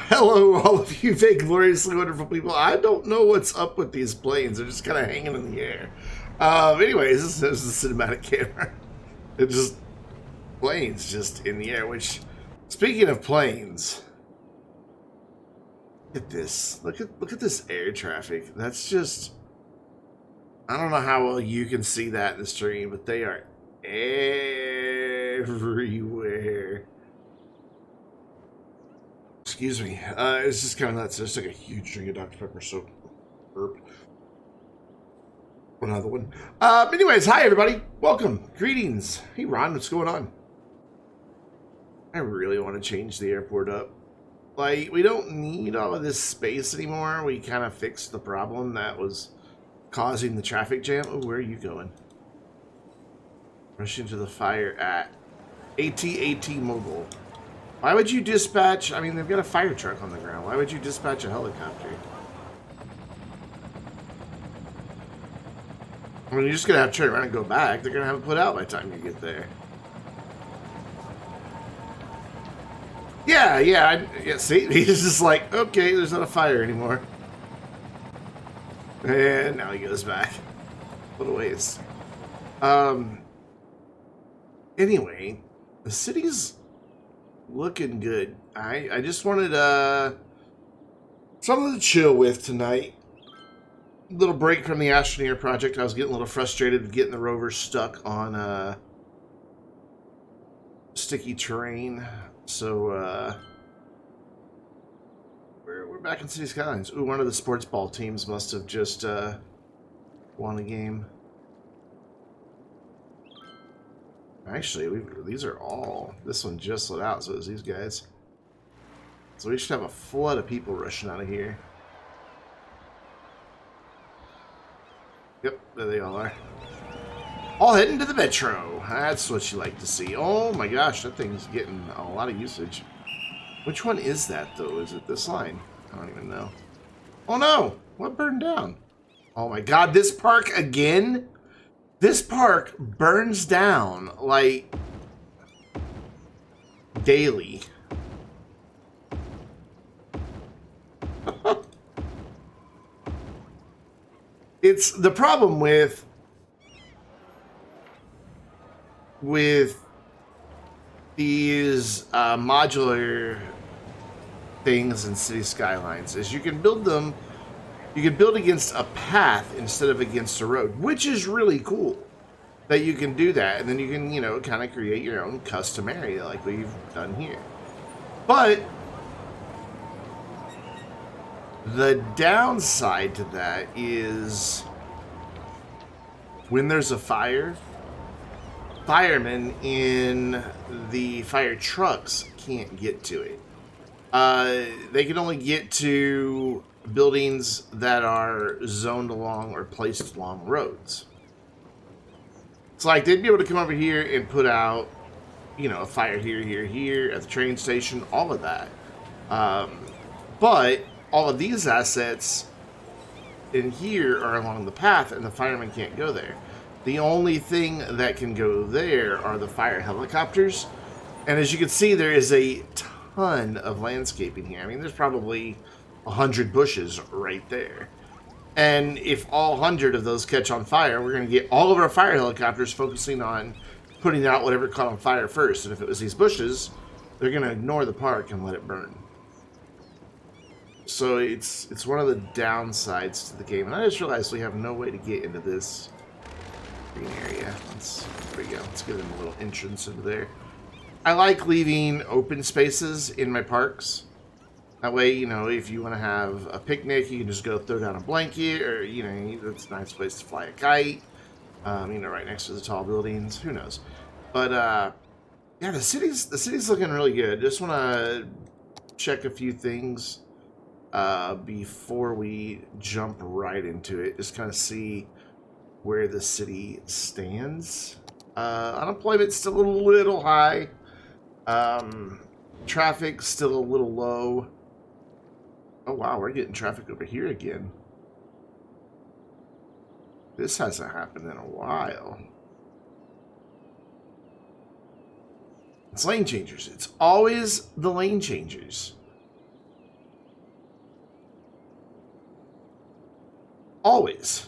Hello, all of you vaingloriously wonderful people. I don't know what's up with these planes. They're just kind of hanging in the air. Anyways, this is a cinematic camera. It just planes just in the air. Which, speaking of planes, look at this. Look at this air traffic. That's just. I don't know how well you can see that in the stream, but they are everywhere. Excuse me. It's just kind of nuts. I just took a huge drink of Dr. Pepper, so burp. Another one. Anyways, hi everybody. Welcome. Greetings. Hey Ron, what's going on? I really want to change the airport up. Like, we don't need all of this space anymore. We kind of fixed the problem that was causing the traffic jam. Oh, where are you going? Rush into the fire at AT Mobile. Why would you dispatch? I mean, they've got a fire truck on the ground. Why would you dispatch a helicopter? I mean, you're just going to have to turn around and go back. They're going to have it put out by the time you get there. Yeah, see? He's just like, okay, there's not a fire anymore. And now he goes back. What a waste. Anyway, the city's looking good. I just wanted something to chill with tonight. A little break from the Astroneer project. I was getting a little frustrated with getting the rover stuck on sticky terrain. So we're back in Cities Skylines. Ooh, one of the sports ball teams must have just won a game. Actually, these are all... This one just let out, so it's these guys. So we should have a flood of people rushing out of here. Yep, there they all are. All heading to the metro. That's what you like to see. Oh my gosh, that thing's getting a lot of usage. Which one is that, though? Is it this line? I don't even know. Oh no! What burned down? Oh my god, this park again? This park burns down, like, daily. It's the problem with these modular things in City Skylines is you can build them. You can build against a path instead of against a road, which is really cool that you can do that. And then you can, you know, kind of create your own custom area like we've done here. But the downside to that is when there's a fire, firemen in the fire trucks can't get to it. They can only get to buildings that are zoned along or placed along roads. It's like they'd be able to come over here and put out, you know, a fire here, at the train station, all of that. But all of these assets in here are along the path, and the firemen can't go there. The only thing that can go there are the fire helicopters. And as you can see, there is a ton of landscaping here. I mean, there's probably 100 bushes right there. And if all 100 of those catch on fire, we're going to get all of our fire helicopters focusing on putting out whatever caught on fire first. And if it was these bushes, they're going to ignore the park and let it burn. So it's one of the downsides to the game. And I just realized we have no way to get into this green area. There we go. Let's give them a little entrance into there. I like leaving open spaces in my parks. That way, you know, if you want to have a picnic, you can just go throw down a blanket, or, you know, it's a nice place to fly a kite, you know, right next to the tall buildings. Who knows? But, yeah, the city's looking really good. Just want to check a few things before we jump right into it. Just kind of see where the city stands. Unemployment's still a little high. Traffic's still a little low. Oh wow, we're getting traffic over here again. This hasn't happened in a while. It's lane changers. It's always the lane changers. Always.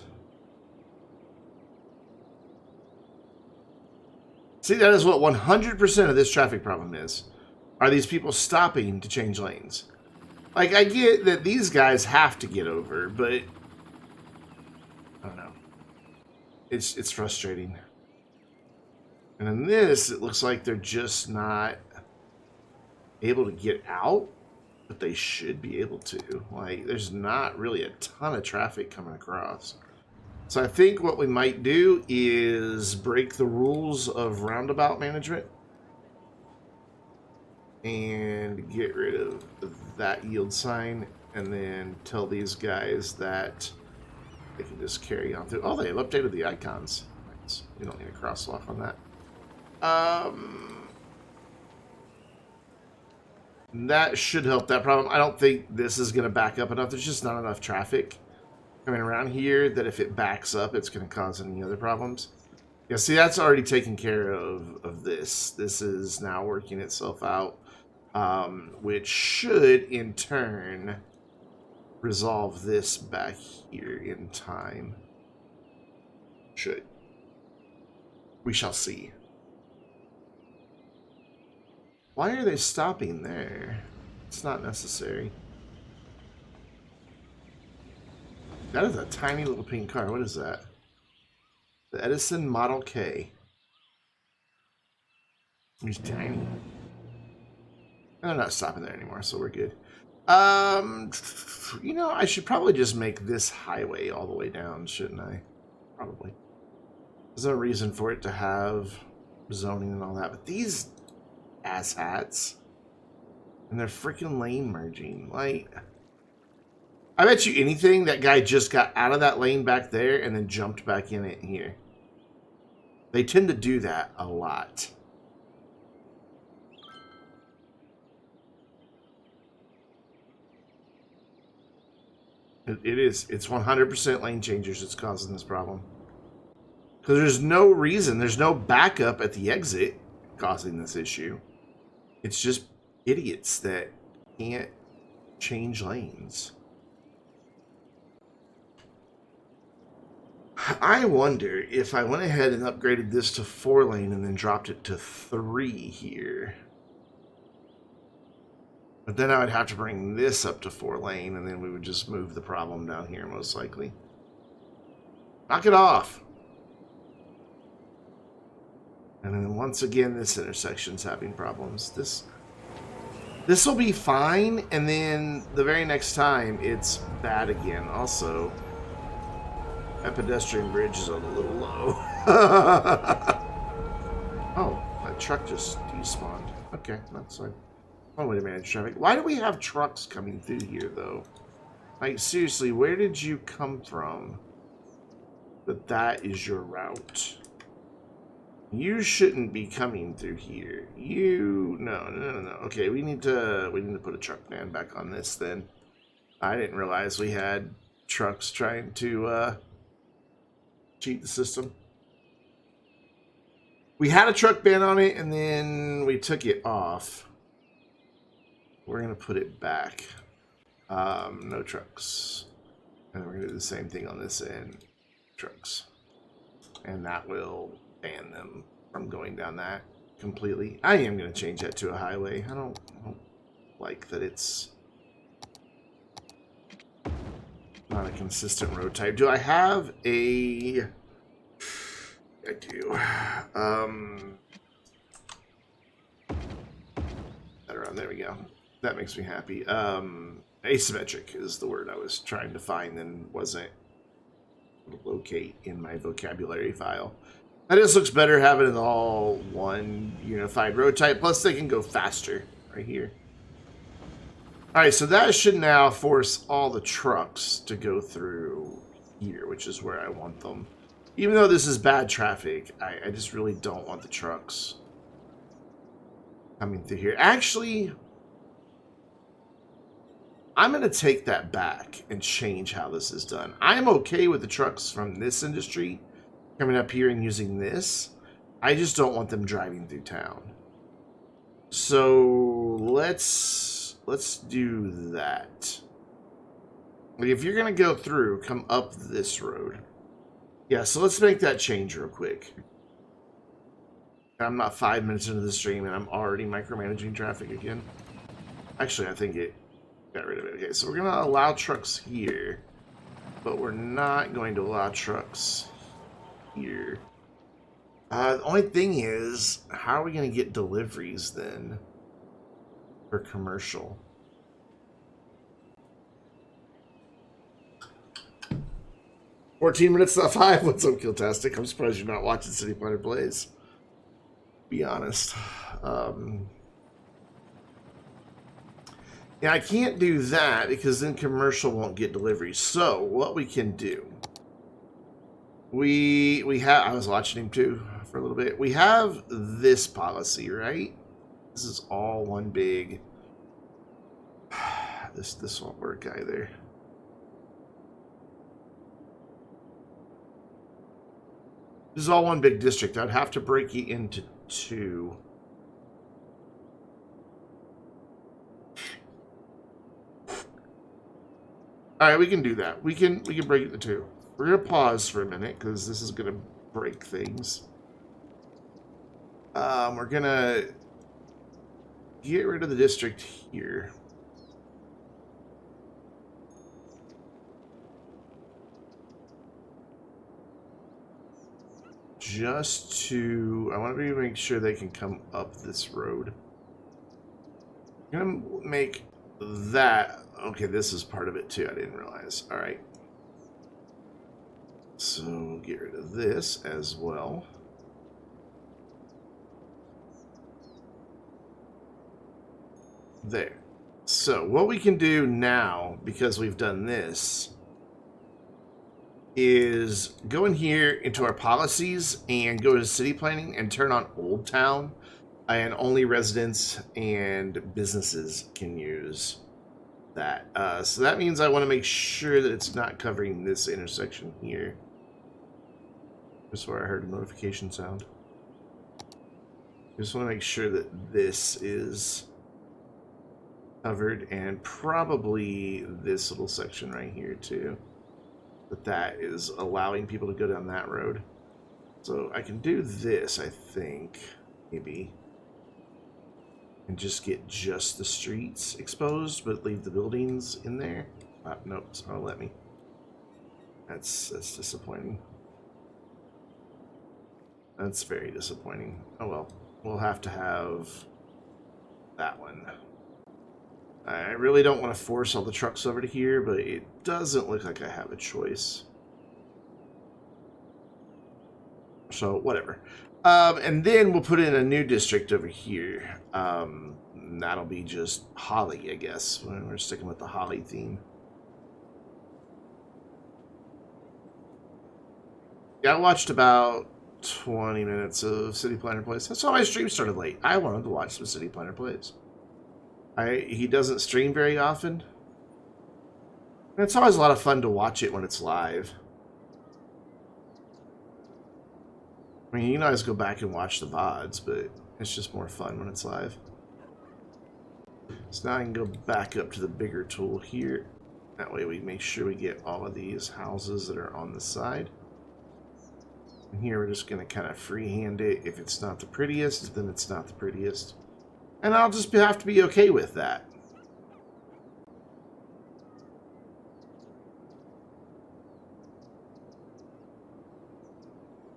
See, that is what 100% of this traffic problem is. Are these people stopping to change lanes? Like, I get that these guys have to get over, but I don't know. It's frustrating. And in this, it looks like they're just not able to get out, but they should be able to. Like, there's not really a ton of traffic coming across. So I think what we might do is break the rules of roundabout management and get rid of that yield sign, and then tell these guys that they can just carry on through. Oh, they've updated the icons. Nice. You don't need a crosswalk on that. That should help that problem. I don't think this is going to back up enough. There's just not enough traffic coming around here that if it backs up, it's going to cause any other problems. Yeah, see, that's already taken care of this. This is now working itself out, which should, in turn, resolve this back here in time. Should. We shall see. Why are they stopping there? It's not necessary. That is a tiny little pink car. What is that? The Edison Model K. It's tiny. And they're not stopping there anymore, so we're good. You know, I should probably just make this highway all the way down, shouldn't I? Probably. There's no reason for it to have zoning and all that, but these asshats and they're freaking lane merging. Like, I bet you anything that guy just got out of that lane back there and then jumped back in it here. They tend to do that a lot. It's 100% lane changers that's causing this problem. Because there's no reason, there's no backup at the exit causing this issue. It's just idiots that can't change lanes. I wonder if I went ahead and upgraded this to 4-lane and then dropped it to 3 here. But then I would have to bring this up to 4-lane, and then we would just move the problem down here, most likely. Knock it off! And then once again, this intersection's having problems. This will be fine, and then the very next time, it's bad again. Also, that pedestrian bridge is a little low. Oh, that truck just despawned. Okay, that's fine. One way to manage traffic. Why do we have trucks coming through here, though? Like, seriously, where did you come from? That is your route. You shouldn't be coming through here. No. Okay, we need to put a truck man back on this then. I didn't realize we had trucks trying to cheat the system. We had a truck ban on it, and then we took it off. We're going to put it back. No trucks. And we're going to do the same thing on this end. Trucks. And that will ban them from going down that completely. I am going to change that to a highway. I don't like that it's not a consistent road type. Do I have a... I do. There we go. That makes me happy. Asymmetric is the word I was trying to find and wasn't able to locate in my vocabulary file. That just looks better having it all one unified road type. Plus, they can go faster right here. All right, so that should now force all the trucks to go through here, which is where I want them. Even though this is bad traffic, I just really don't want the trucks coming through here. Actually, I'm going to take that back and change how this is done. I'm okay with the trucks from this industry coming up here and using this. I just don't want them driving through town. So let's do that. Like if you're going to go through, come up this road. Yeah, so let's make that change real quick. I'm not 5 minutes into the stream and I'm already micromanaging traffic again. Actually, I think it got rid of it. Okay, so we're going to allow trucks here, but we're not going to allow trucks here. The only thing is, how are we going to get deliveries then for commercial? "14 minutes to 5. What's up, Killtastic? I'm surprised you're not watching City Planner Plays. Be honest. Yeah, I can't do that because then commercial won't get deliveries. So what we can do, we have. I was watching him too for a little bit. We have this policy, right? This is all one big. This won't work either. This is all one big district. I'd have to break it into two. All right, we can do that. We can break it into two. We're gonna pause for a minute because this is gonna break things. We're gonna get rid of the district here. Just to, I want to make sure they can come up this road. I'm gonna make that. Okay, this is part of it too. I didn't realize. All right. So we'll get rid of this as well. There. So what we can do now, because we've done this, is go in here into our policies and go to city planning and turn on Old Town, and only residents and businesses can use that. So that means I want to make sure that it's not covering this intersection here. That's where I heard a notification sound. I just want to make sure that this is covered, and probably this little section right here too. That is allowing people to go down that road. So I can do this, I think, maybe. And just get just the streets exposed, but leave the buildings in there. Nope, it's not let me. That's disappointing. That's very disappointing. Oh well, we'll have to have that one. I really don't want to force all the trucks over to here, but it doesn't look like I have a choice. So, whatever. And then we'll put in a new district over here. That'll be just Holly, I guess. We're sticking with the Holly theme. Yeah, I watched about 20 minutes of City Planner Plays. That's why my stream started late. I wanted to watch some City Planner Plays. He doesn't stream very often. And it's always a lot of fun to watch it when it's live. I mean, you can always go back and watch the VODs, but it's just more fun when it's live. So now I can go back up to the bigger tool here. That way we make sure we get all of these houses that are on the side. And here we're just going to kind of freehand it. If it's not the prettiest, then it's not the prettiest. And I'll just have to be okay with that.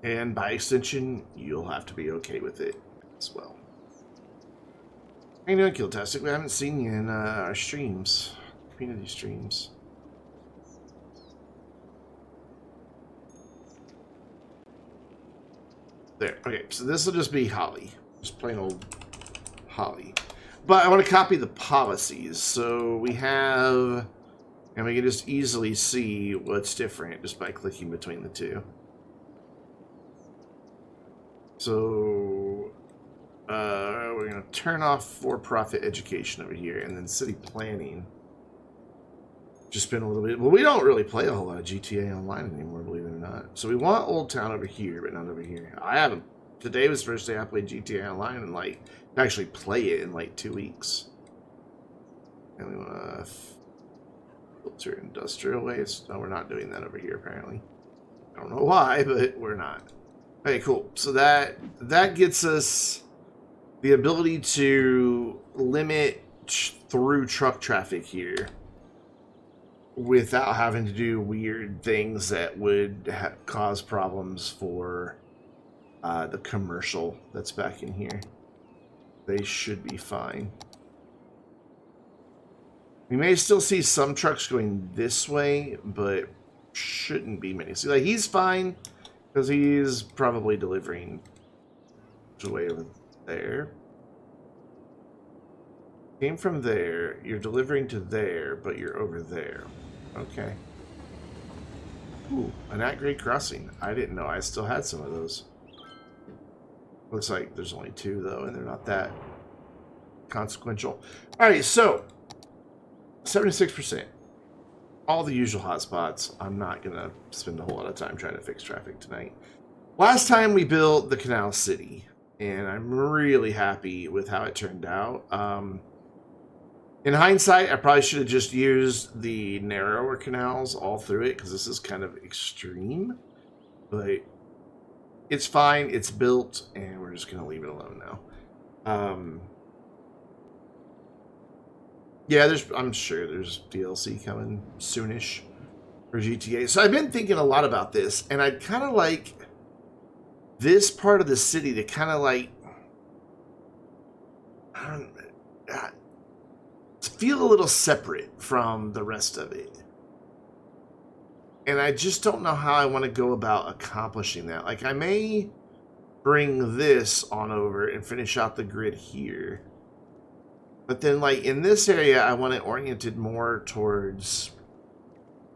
And by extension, you'll have to be okay with it as well. How you doing, Killtastic? We haven't seen you in our streams, community streams. There. Okay, so this will just be Holly. Just plain old Holly. But I want to copy the policies. So we have, and we can just easily see what's different just by clicking between the two. So we're going to turn off for-profit education over here, and then city planning. Just been a little bit. Well, we don't really play a whole lot of GTA Online anymore, believe it or not. So we want Old Town over here, but not over here. I haven't. Today was the first day I played GTA Online, and like actually play it in like 2 weeks. And we want to filter industrial waste. No, we're not doing that over here, apparently. I don't know why, but we're not. Okay, cool. So that gets us the ability to limit through truck traffic here without having to do weird things that would cause problems for the commercial that's back in here. They should be fine. We may still see some trucks going this way, but shouldn't be many. See, like, he's fine because he's probably delivering way over there. Came from there, you're delivering to there, but you're over there. Okay. Ooh, an at-grade crossing. I didn't know I still had some of those. Looks like there's only 2, though, and they're not that consequential. Alright, so 76%. All the usual hotspots. I'm not going to spend a whole lot of time trying to fix traffic tonight. Last time we built the Canal City, and I'm really happy with how it turned out. In hindsight, I probably should have just used the narrower canals all through it, because this is kind of extreme. But it's fine, it's built, and we're just going to leave it alone now. Yeah, I'm sure there's DLC coming soonish for GTA. So I've been thinking a lot about this, and I'd kind of like this part of the city to kind of like feel a little separate from the rest of it. And I just don't know how I want to go about accomplishing that. Like, I may bring this on over and finish out the grid here. But then, like, in this area, I want it oriented more towards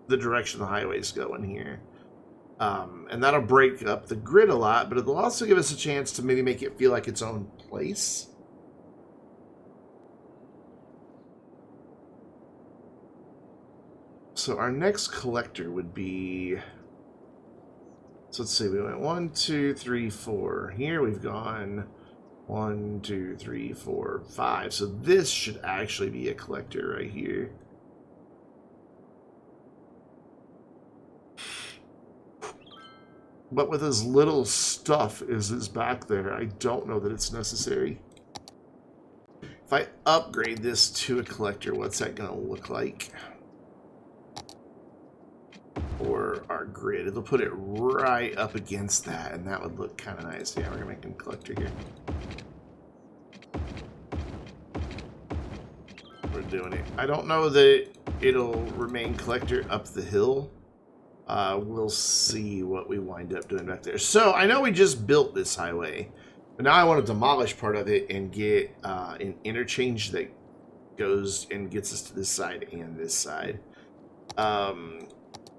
the direction the highways go in here. And that'll break up the grid a lot, but it'll also give us a chance to maybe make it feel like its own place. So our next collector would be... So let's see, we went 1, 2, 3, 4. Here we've gone 1, 2, 3, 4, 5. So this should actually be a collector right here. But with as little stuff as is back there, I don't know that it's necessary. If I upgrade this to a collector, what's that going to look like? Or our grid. It'll put it right up against that, and that would look kind of nice. Yeah, we're going to make him a collector here. We're doing it. I don't know that it'll remain collector up the hill. We'll see what we wind up doing back there. So, I know we just built this highway, but now I want to demolish part of it and get an interchange that goes and gets us to this side and this side.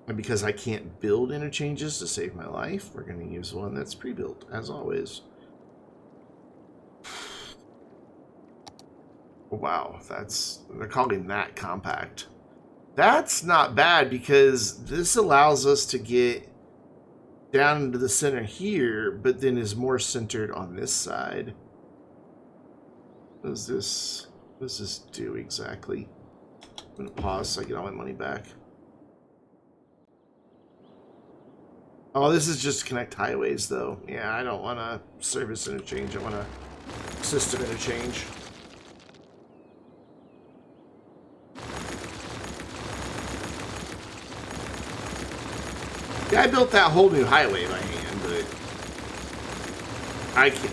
And because I can't build interchanges to save my life, we're going to use one that's pre-built, as always. Wow, they're calling that compact. That's not bad, because this allows us to get down into the center here, but then is more centered on this side. What does this do exactly? I'm going to pause so I get all my money back. Oh, this is just to connect highways, though. Yeah, I don't want a service interchange. I want a system interchange. Yeah, I built that whole new highway by hand, but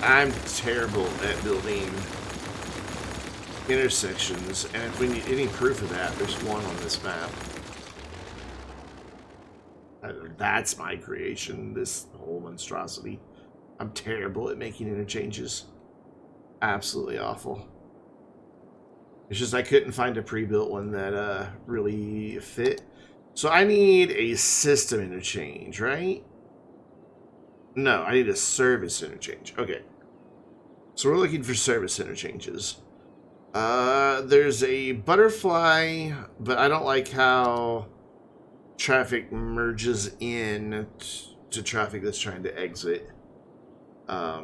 I'm terrible at building intersections, and if we need any proof of that, there's one on this map. That's my creation, this whole monstrosity. I'm terrible at making interchanges. Absolutely awful. It's just I couldn't find a pre-built one that really fit. So I need a system interchange, right? No, I need a service interchange. Okay. So we're looking for service interchanges. There's a butterfly, but I don't like how traffic merges in to traffic that's trying to exit. I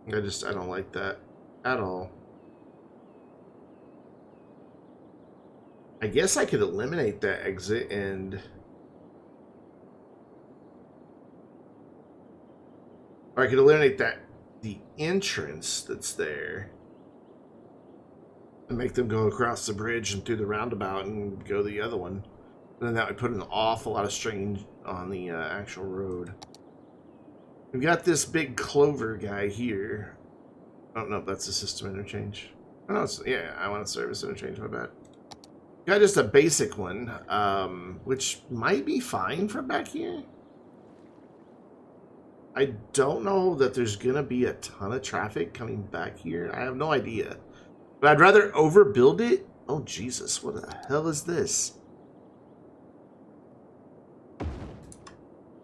don't like that at all. I guess I could eliminate that exit and... Or I could eliminate the entrance that's there. And make them go across the bridge and through the roundabout and go the other one. And then that would put an awful lot of strain on the actual road. We've got this big clover guy here. I don't know if that's a system interchange. Oh, no, yeah, I want a service interchange, my bad. Got just a basic one, which might be fine for back here. I don't know that there's going to be a ton of traffic coming back here. I have no idea. But I'd rather overbuild it. Oh, Jesus, what the hell is this?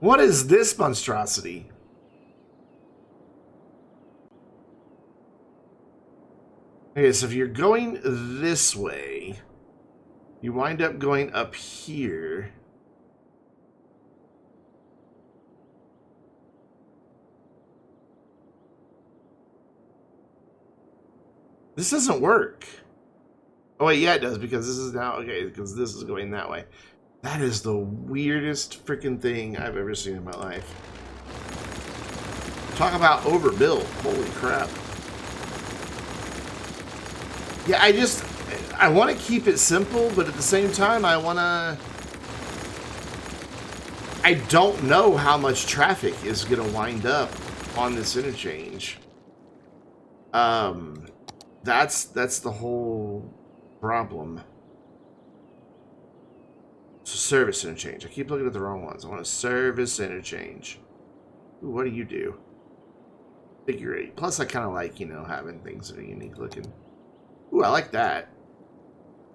What is this monstrosity? Okay, so if you're going this way, you wind up going up here. This doesn't work. Oh, wait, yeah, it does, because this is now... Okay, because this is going that way. That is the weirdest freaking thing I've ever seen in my life. Talk about overbuilt. Holy crap. Yeah, I want to keep it simple, but at the same time, I don't know how much traffic is going to wind up on this interchange. That's the whole problem. It's a service interchange. I keep looking at the wrong ones. I want a service interchange. Ooh, what do you do? Figure 8. Plus, I kind of like, you know, having things that are unique looking. Ooh, I like that.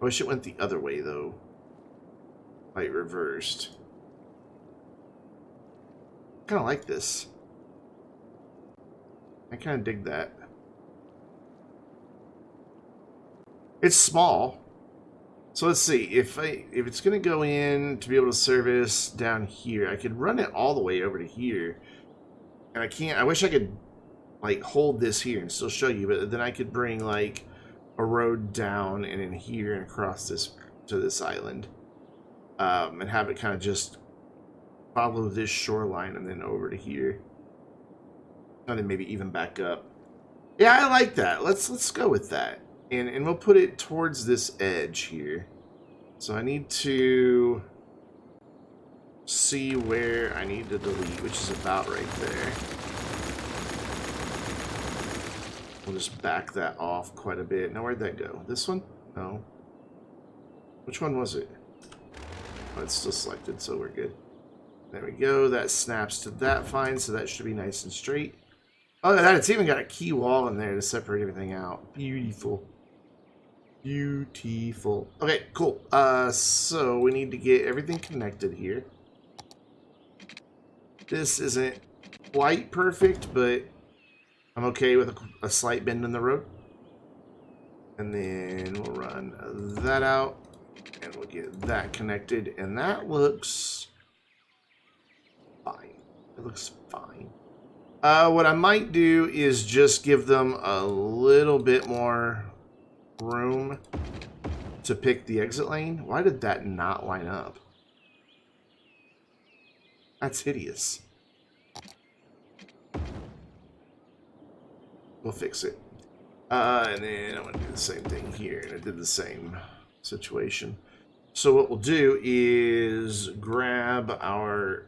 I wish it went the other way, though. Like, reversed. I kind of like this. I kind of dig that. It's small. So let's see. If it's going to go in to be able to service down here, I could run it all the way over to here. And I can't. I wish I could, like, hold this here and still show you, but then I could bring, like, a road down and in here and across this to this island, and have it kind of just follow this shoreline and then over to here, and then maybe even back up. Yeah, I like that. Let's go with that, and we'll put it towards this edge here. So I need to see where I need to delete, which is about right there. We'll just back that off quite a bit. Now, where'd that go? This one? No. Which one was it? Oh, it's still selected, so we're good. There we go. That snaps to that fine, so that should be nice and straight. Oh, look at that. It's even got a key wall in there to separate everything out. Beautiful. Beautiful. Okay, cool. So we need to get everything connected here. This isn't quite perfect, but I'm okay with a slight bend in the road. And then we'll run that out. And we'll get that connected. And that looks fine. It looks fine. What I might do is just give them a little bit more room to pick the exit lane. Why did that not line up? That's hideous. We'll fix it. And then I'm going to do the same thing here. And I did the same situation. So what we'll do is grab our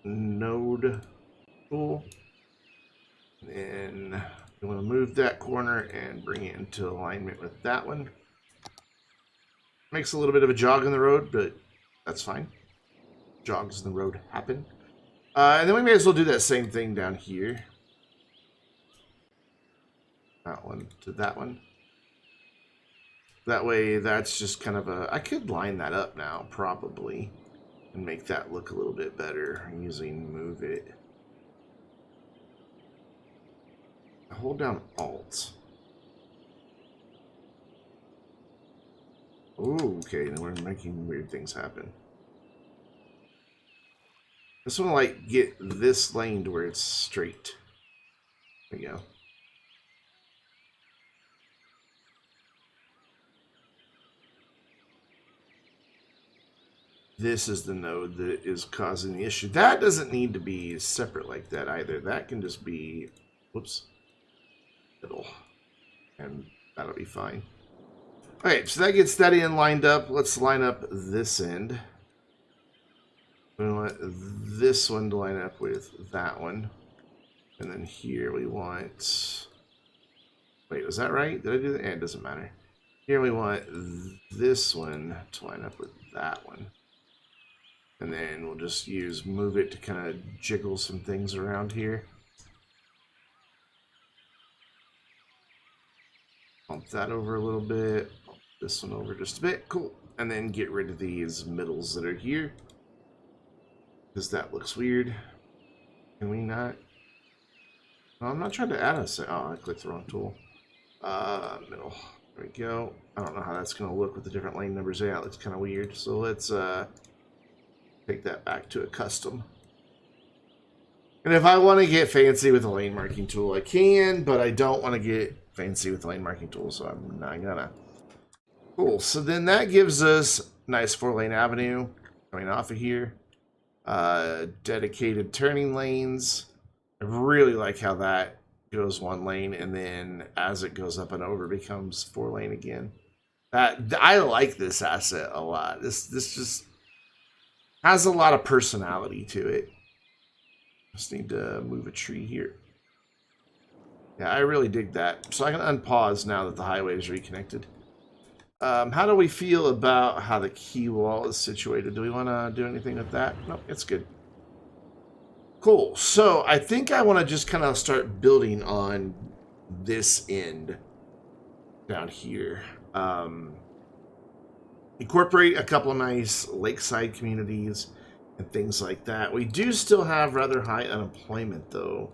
node tool. And you want to move that corner and bring it into alignment with that one. Makes a little bit of a jog in the road, but that's fine. Jogs in the road happen. And then we may as well do that same thing down here. That one to that one. That way, that's just kind of a... I could line that up now, probably, and make that look a little bit better using Move It. Hold down Alt. Ooh, okay, then we're making weird things happen. I just want to, like, get this lane to where it's straight. There we go. this is the node that is causing the issue. That doesn't need to be separate like that either. That can just be, whoops, middle. And that'll be fine. Okay, so that gets that end lined up. Let's line up this end. We want this one to line up with that one. And then here we want... Wait, was that right? Did I do that? It doesn't matter. Here we want this one to line up with that one. And then we'll just use move it to kind of jiggle some things around here. Bump that over a little bit. Bump this one over just a bit. Cool. And then get rid of these middles that are here, because that looks weird. Can we not? No, I'm not trying to add a set. Oh, I clicked the wrong tool. Middle. There we go. I don't know how that's going to look with the different lane numbers. Yeah, it looks kind of weird. So let's take that back to a custom. And if I want to get fancy with a lane marking tool, I can, but I don't want to get fancy with the lane marking tool, so I'm not gonna. Cool. So then that gives us nice 4-lane avenue coming off of here. Dedicated turning lanes. I really like how that goes 1 lane, and then as it goes up and over, becomes 4-lane again. I like this asset a lot. This just has a lot of personality to it. Just need to move a tree here. Yeah, I really dig that. So I can unpause now that the highway is reconnected. How do we feel about how the key wall is situated? Do we want to do anything with that? Nope, it's good. Cool. So I think I want to just kind of start building on this end down here. Incorporate a couple of nice lakeside communities and things like that. We do still have rather high unemployment, though.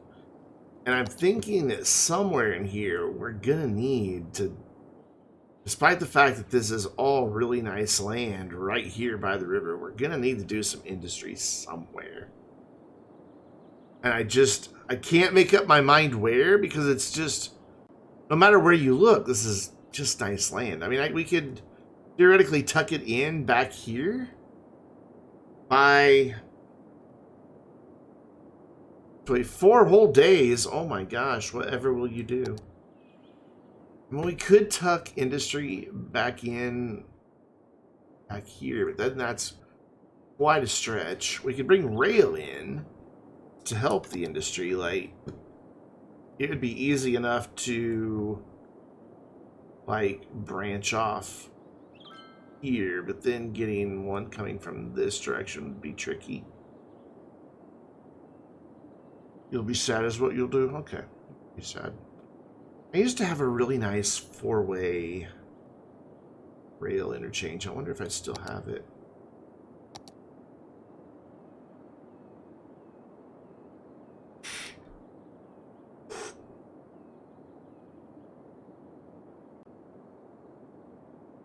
And I'm thinking that somewhere in here, we're going to need to, despite the fact that this is all really nice land right here by the river, we're going to need to do some industry somewhere. And I can't make up my mind where, because it's just, no matter where you look, this is just nice land. I mean, we could theoretically tuck it in back here by 4 whole days. Oh my gosh, whatever will you do? I mean, we could tuck industry back in back here, but then that's quite a stretch. We could bring rail in to help the industry. Like, it would be easy enough to like branch off here, but then getting one coming from this direction would be tricky. You'll be sad is what you'll do? Okay. Be sad. I used to have a really nice 4-way rail interchange. I wonder if I still have it.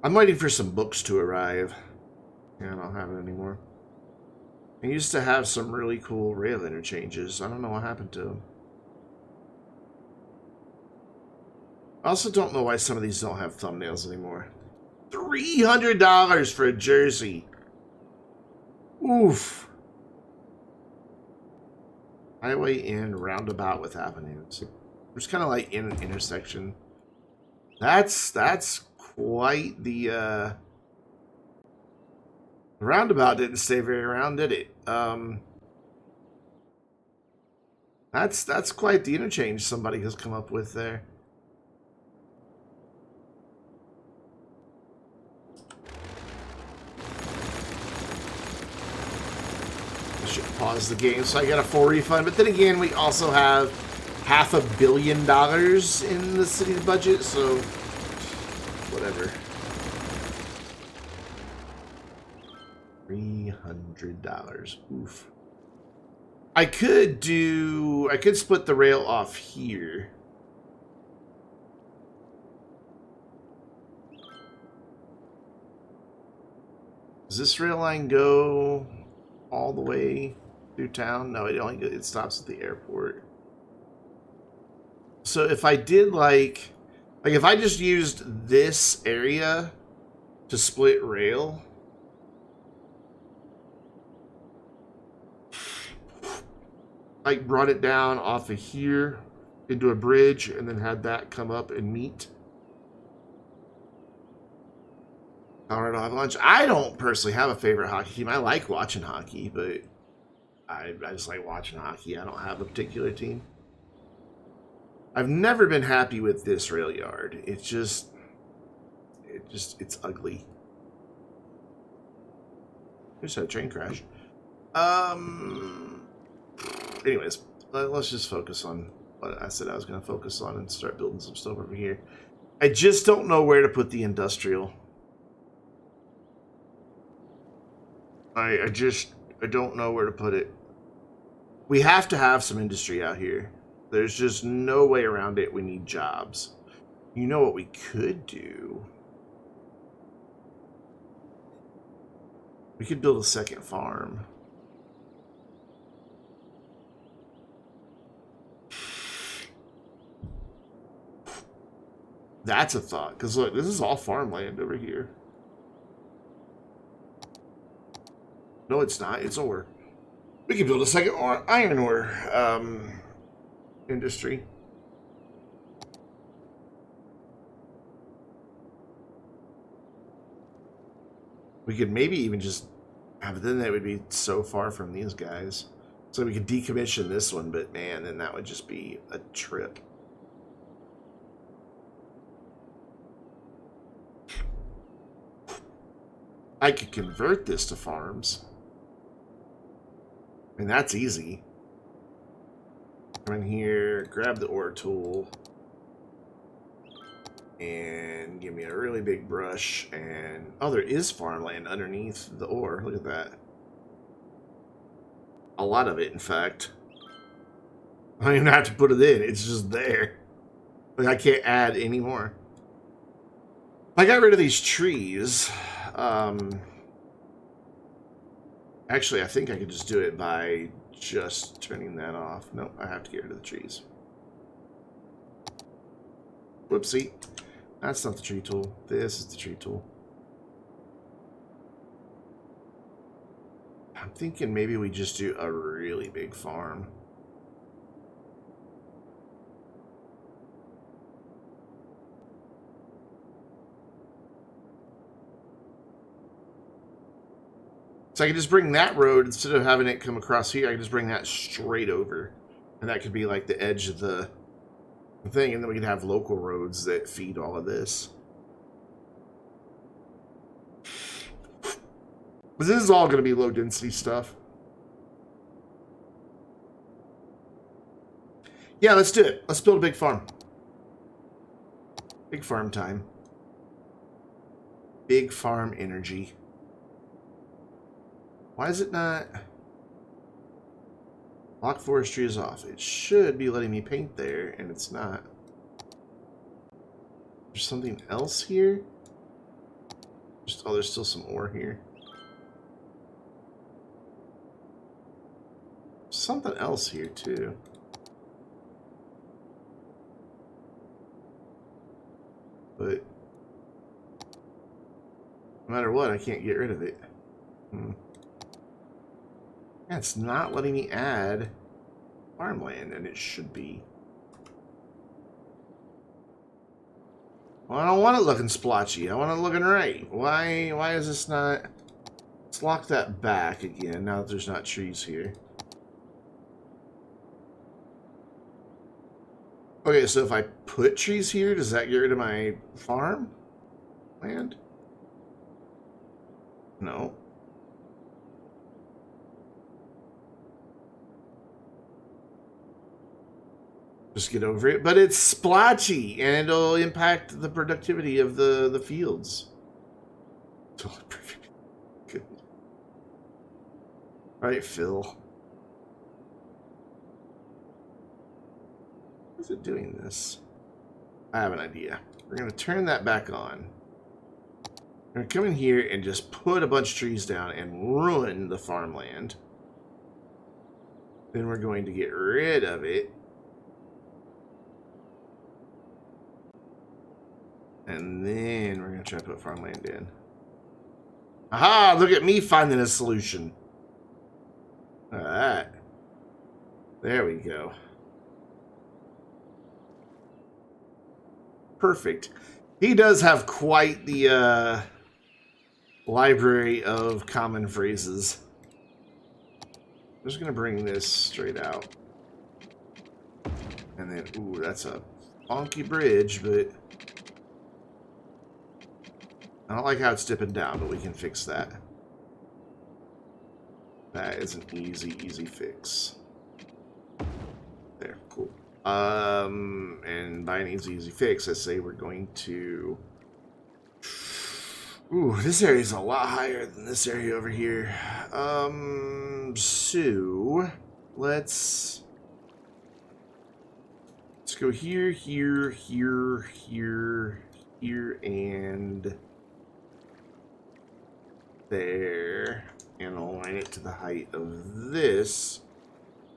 I'm waiting for some books to arrive. Yeah, I don't have it anymore. I used to have some really cool rail interchanges. I don't know what happened to them. I also don't know why some of these don't have thumbnails anymore. $300 for a jersey. Oof. Highway in, roundabout with avenues. It's kind of like in an intersection. That's quite the roundabout didn't stay very around, did it? That's quite the interchange somebody has come up with there. I should pause the game so I get a full refund, but then again, we also have $500 million in the city's budget, so whatever. $300. Oof. I could split the rail off here. Does this rail line go all the way through town? No, it stops at the airport. So if I did like if I just used this area to split rail, like brought it down off of here into a bridge and then had that come up and meet Colorado Avalanche. I don't personally have a favorite hockey team. I like watching hockey, but I just like watching hockey. I don't have a particular team. I've never been happy with this rail yard. It's ugly. Just had a train crash. Anyways, let's just focus on what I said I was going to focus on and start building some stuff over here. I just don't know where to put the industrial. I don't know where to put it. We have to have some industry out here. There's just no way around it. We need jobs. You know what we could do? We could build a second farm. That's a thought. Because look, this is all farmland over here. No, it's not. It's ore. We could build a second iron ore industry. We could maybe even just have, then that would be so far from these guys. So we could decommission this one, but man, then that would just be a trip. I could convert this to farms. And that's easy. Come in here, grab the ore tool, and give me a really big brush. And oh, there is farmland underneath the ore. Look at that. A lot of it, in fact. I don't even have to put it in. It's just there. Like, I can't add any more. I got rid of these trees. Actually, I think I could just do it by just turning that off. Nope, I have to get rid of the trees. Whoopsie. That's not the tree tool. This is the tree tool. I'm thinking maybe we just do a really big farm. So I can just bring that road, instead of having it come across here, I can just bring that straight over. And that could be like the edge of the thing, and then we can have local roads that feed all of this. But this is all going to be low density stuff. Yeah, let's do it. Let's build a big farm. Big farm time. Big farm energy. Why is it not? Lock forestry is off. It should be letting me paint there, and it's not. There's something else here? Oh, there's still some ore here. Something else here, too. But no matter what, I can't get rid of it. Yeah, it's not letting me add farmland, and it should be. Well, I don't want it looking splotchy. I want it looking right. Why is this not? Let's lock that back again, now that there's not trees here. Okay, so if I put trees here, does that get rid of my farm land? No. Just get over it. But it's splotchy, and it'll impact the productivity of the fields. Totally perfect. Good. All right, Phil. Why is it doing this? I have an idea. We're going to turn that back on. We're going to come in here and just put a bunch of trees down and ruin the farmland. Then we're going to get rid of it. And then we're going to try to put farmland in. Aha! Look at me finding a solution. Look at that. There we go. Perfect. He does have quite the library of common phrases. I'm just going to bring this straight out. And then, ooh, that's a funky bridge, but I don't like how it's dipping down, but we can fix that. That is an easy fix. There, cool. And by an easy fix, I say we're going to... Ooh, this area is a lot higher than this area over here. So let's go here, and there, and align it to the height of this.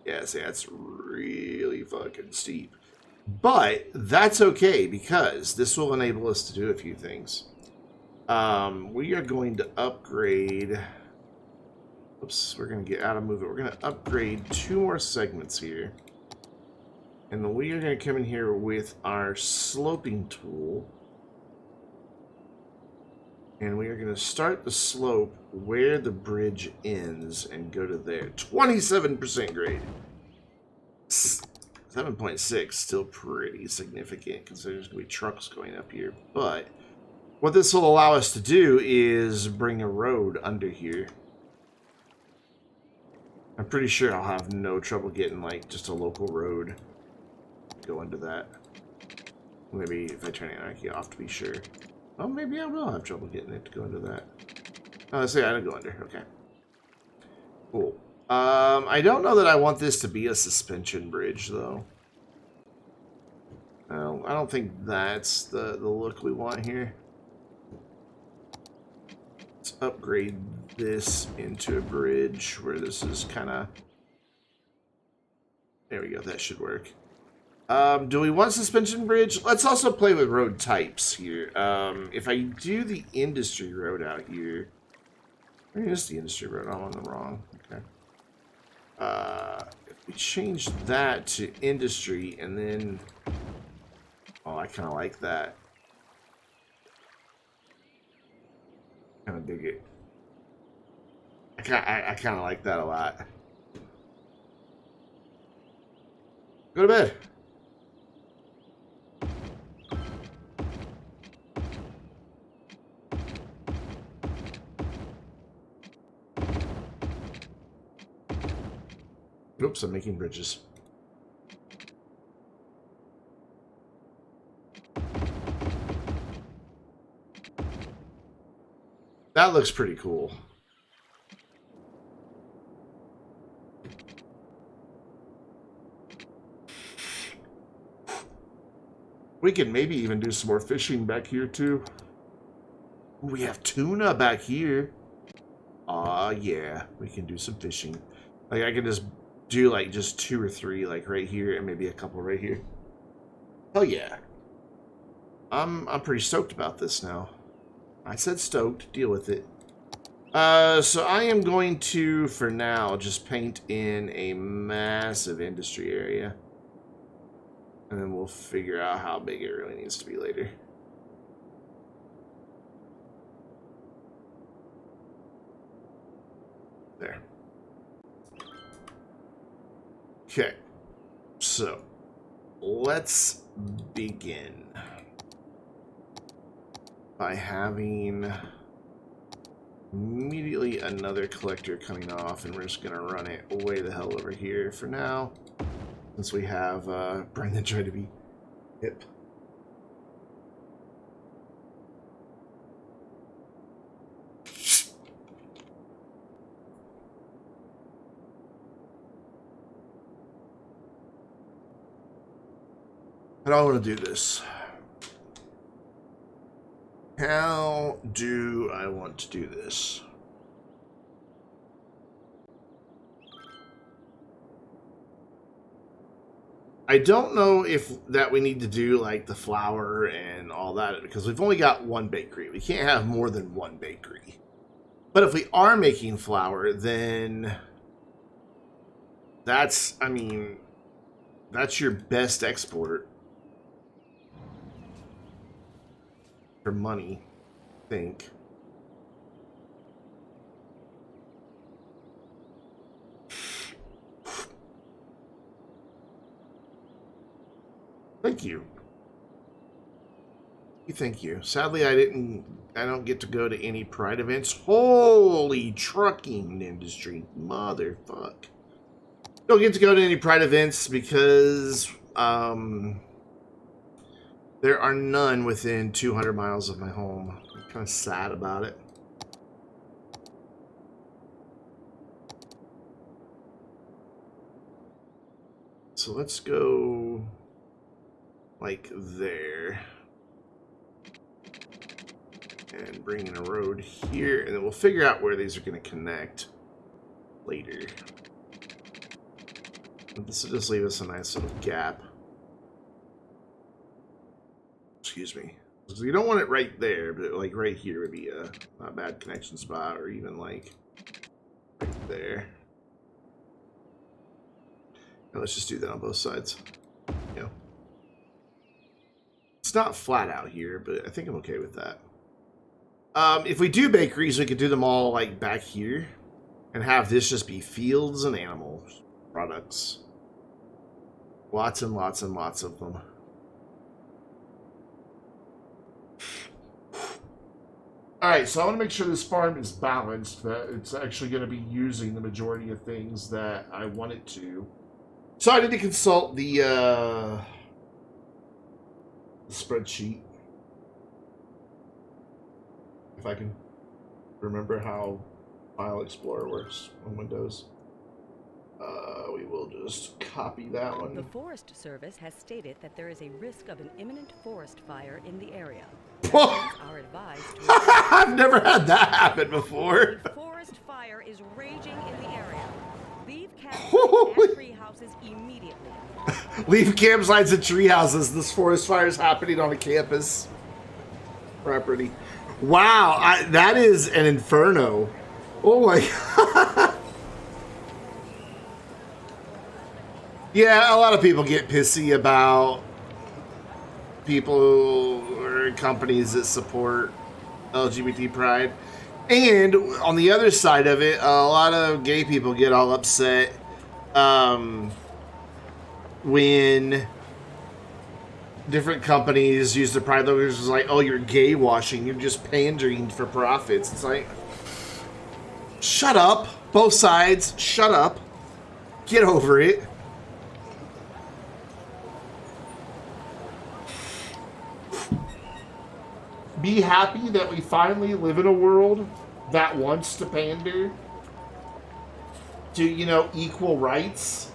Yeah, see, that's really fucking steep. But that's okay, because this will enable us to do a few things. We are going to upgrade... Oops, we're going to get out of movement. We're going to upgrade 2 more segments here. And then we are going to come in here with our sloping tool. And we are going to start the slope where the bridge ends and go to there. 27% grade. 7.6, still pretty significant considering there's going to be trucks going up here. But what this will allow us to do is bring a road under here. I'm pretty sure I'll have no trouble getting like just a local road to go into that. Maybe if I turn anarchy off to be sure. Oh, maybe I will have trouble getting it to go into that. Oh, let's say I didn't go under. Okay. Cool. I don't know that I want this to be a suspension bridge, though. I don't think that's the look we want here. Let's upgrade this into a bridge where this is kind of... There we go. That should work. Do we want suspension bridge? Let's also play with road types here. If I do the industry road out here... Where is the industry road? I'm on the wrong. Okay. If we change that to industry and then... Oh, I kind of like that. Kind of dig it. I kind of like that a lot. Go to bed. Oops, I'm making bridges. That looks pretty cool. We can maybe even do some more fishing back here, too. Ooh, we have tuna back here. Aw, yeah. We can do some fishing. Like, I can just do, like, just 2 or 3, like, right here, and maybe a couple right here. Hell yeah. I'm pretty stoked about this now. I said stoked. Deal with it. So I am going to, for now, just paint in a massive industry area. And then we'll figure out how big it really needs to be later. There. Okay. So, let's begin by having immediately another collector coming off, and we're just going to run it way the hell over here for now, since we have Brendan trying to be hip. How do I want to do this? How do I want to do this? I don't know if that we need to do like the flour and all that, because we've only got 1 bakery. We can't have more than 1 bakery. But if we are making flour, then That's, I mean, that's your best export for money, I think. Thank you. Thank you. Sadly, I don't get to go to any Pride events. Holy trucking industry. Motherfuck. Don't get to go to any Pride events because there are none within 200 miles of my home. I'm kind of sad about it. So let's go like there. And bring in a road here, and then we'll figure out where these are going to connect later. This will just leave us a nice little gap. Excuse me. So you don't want it right there, but like right here would be a not bad connection spot, or even like right there. Now let's just do that on both sides. You know, it's not flat out here, but I think I'm okay with that. If we do bakeries, we could do them all like back here and have this just be fields and animal products. Lots and lots and lots of them. Alright, so I want to make sure this farm is balanced, that it's actually going to be using the majority of things that I want it to. So I need to consult the spreadsheet. If I can remember how File Explorer works on Windows. We will just copy that one. The Forest Service has stated that there is a risk of an imminent forest fire in the area. Are advised to I've never had that happen before. A forest fire is raging in the area. Leave campsites and tree houses immediately. Leave campsites and tree houses. This forest fire is happening on a campus property. Wow, that is an inferno. Oh my god. Yeah, a lot of people get pissy about people or companies that support LGBT pride. And on the other side of it, a lot of gay people get all upset when different companies use the pride logos as like, oh, you're gay washing, you're just pandering for profits. It's like, shut up. Both sides, shut up. Get over it. Be happy that we finally live in a world that wants to pander to, you know, equal rights.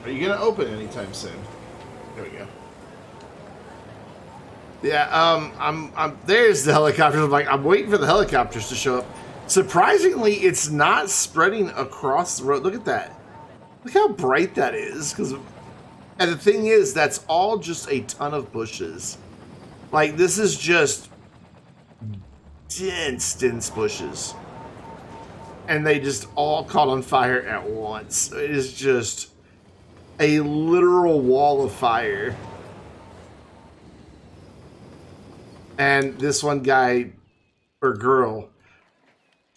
Are you gonna open anytime soon? There we go. Yeah, I'm there's the helicopters. I'm like, I'm waiting for the helicopters to show up. Surprisingly, it's not spreading across the road. Look at that. Look how bright that is. And the thing is, that's all just a ton of bushes. Like, this is just dense bushes. And they just all caught on fire at once. It is just a literal wall of fire. And this one guy, or girl,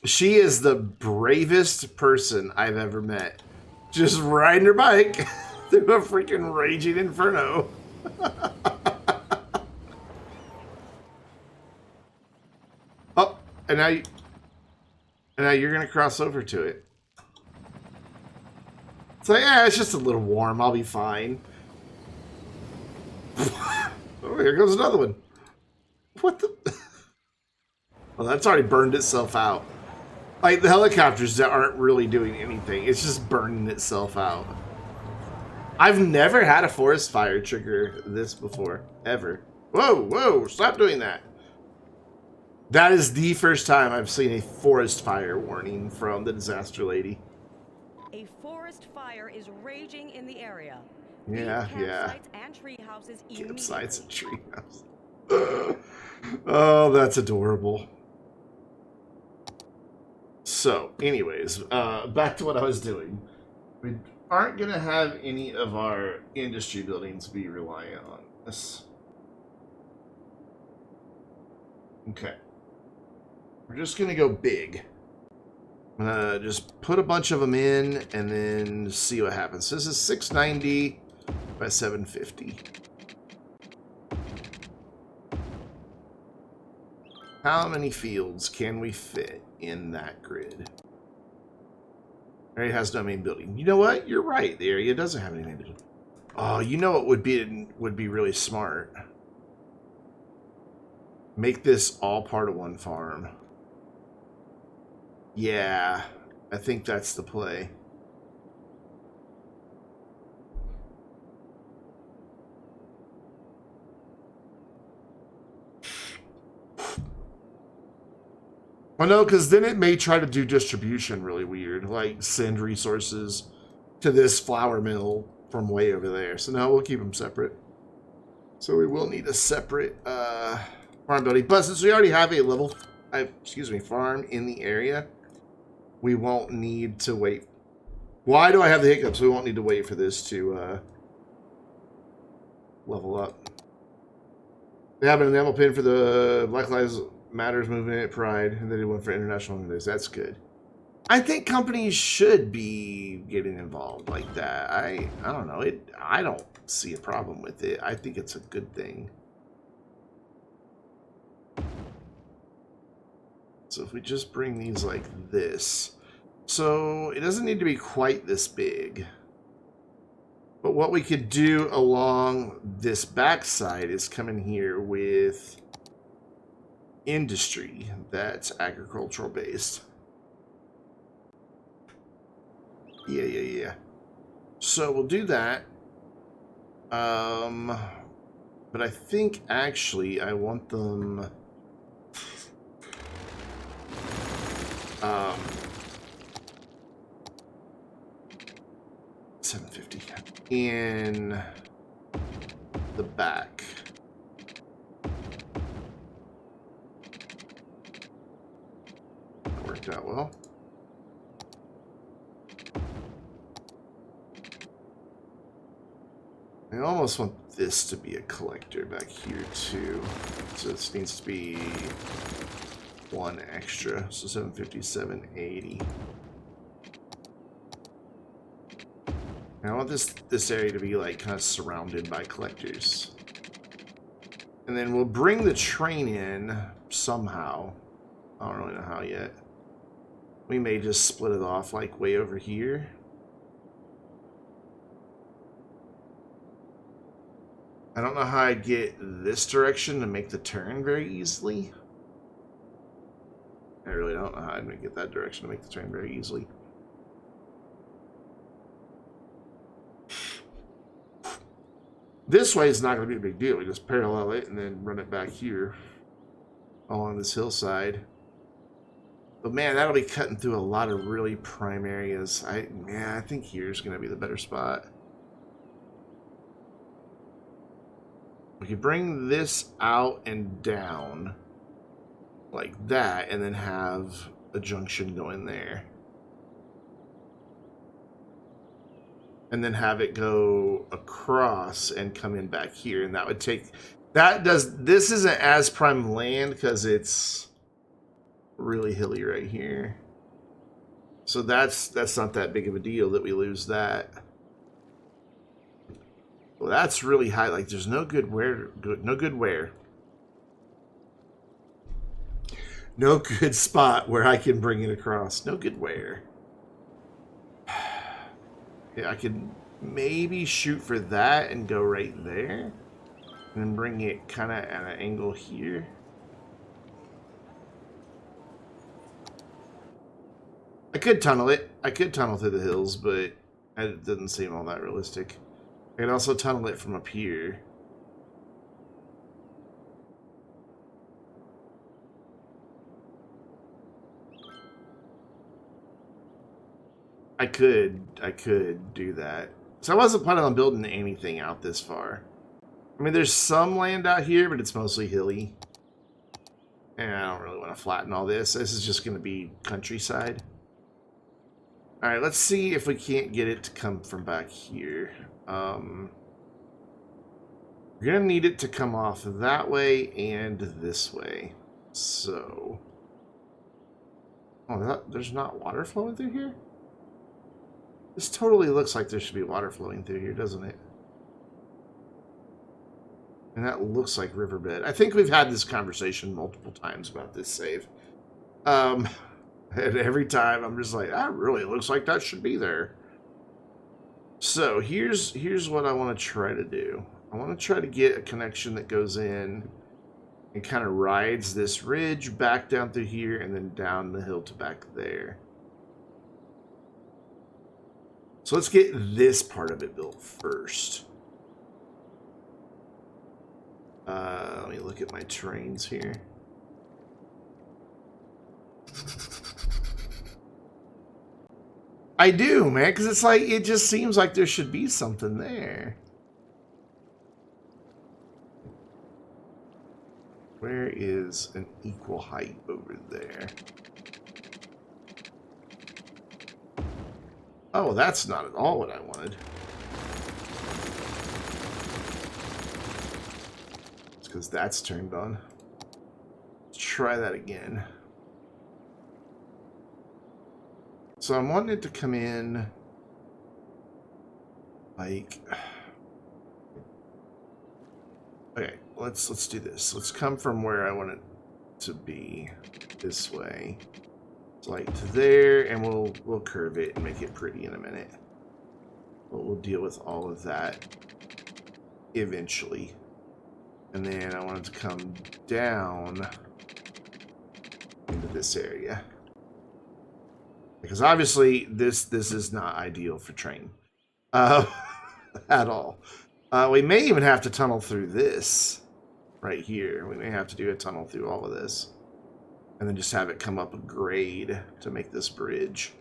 she is the bravest person I've ever met. Just riding her bike through a freaking raging inferno. Oh, and now you're gonna cross over to it. It's like, yeah, it's just a little warm. I'll be fine. Oh, here goes another one. What the? Well, that's already burned itself out. Like, the helicopters that aren't really doing anything. It's just burning itself out. I've never had a forest fire trigger this before. Ever. Whoa, stop doing that. That is the first time I've seen a forest fire warning from the disaster lady. A forest fire is raging in the area. Yeah. Campsites and tree houses immediately. Campsites and tree houses. Oh, that's adorable. So, anyways, back to what I was doing. We aren't going to have any of our industry buildings be reliant on this. Okay. We're just going to go big. I'm going to just put a bunch of them in and then see what happens. So this is 690 by 750. How many fields can we fit in that grid? Area has no main building. You know what? You're right. The area doesn't have any main building. Oh, you know what would be really smart? Make this all part of one farm. Yeah, I think that's the play. Well, no, because then it may try to do distribution really weird, like send resources to this flour mill from way over there. So no, we'll keep them separate. So we will need a separate farm building. But since we already have a level, farm in the area, we won't need to wait. Why do I have the hiccups? We won't need to wait for this to level up. They have an enamel pin for the Black Lives Matters movement at Pride, and they did one for International Women's Days. That's good. I think companies should be getting involved like that. I don't know. I don't see a problem with it. I think it's a good thing. So if we just bring these like this. So it doesn't need to be quite this big. But what we could do along this backside is come in here with industry that's agricultural based. Yeah. So we'll do that. But I think actually I want them 750 in the back. That worked out well. I almost want this to be a collector back here too. So this needs to be one extra. So 750, 780. And I want this area to be like kind of surrounded by collectors. And then we'll bring the train in somehow. I don't really know how yet. We may just split it off like way over here. I don't know how I'd get this direction to make the turn very easily. I really don't know how I'd get that direction to make the turn very easily. This way is not going to be a big deal. We just parallel it and then run it back here along this hillside. But man, that'll be cutting through a lot of really prime areas. I think here's going to be the better spot. We could bring this out and down like that and then have a junction going there. And then have it go across and come in back here. And that would take... This isn't as prime land because it's really hilly right here. So that's not that big of a deal that we lose that. Well, that's really high. Like, there's no good where. No good spot where I can bring it across. No good where. Yeah, I could maybe shoot for that and go right there. And then bring it kind of at an angle here. I could tunnel it. I could tunnel through the hills, but it doesn't seem all that realistic. I could also tunnel it from up here. I could do that. So I wasn't planning on building anything out this far. I mean, there's some land out here, but it's mostly hilly. And I don't really want to flatten all this. This is just going to be countryside. Alright, let's see if we can't get it to come from back here. We're going to need it to come off that way and this way. So... Oh, there's not water flowing through here? This totally looks like there should be water flowing through here, doesn't it? And that looks like riverbed. I think we've had this conversation multiple times about this save. And every time I'm just like, that really looks like that should be there. So here's what I want to try to do. I want to try to get a connection that goes in and kind of rides this ridge back down through here and then down the hill to back there. So let's get this part of it built first. Let me look at my terrains here. I do, man, because it's like, it just seems like there should be something there. Where is an equal height over there? Oh, that's not at all what I wanted. It's because that's turned on. Let's try that again. So I'm wanting it to come in like... Okay, let's do this. Let's come from where I want it to be this way. It's like to there, and we'll curve it and make it pretty in a minute. But we'll deal with all of that eventually. And then I want it to come down into this area. Because obviously this is not ideal for train. At all. We may even have to tunnel through this right here. We may have to do a tunnel through all of this. And then just have it come up a grade to make this bridge.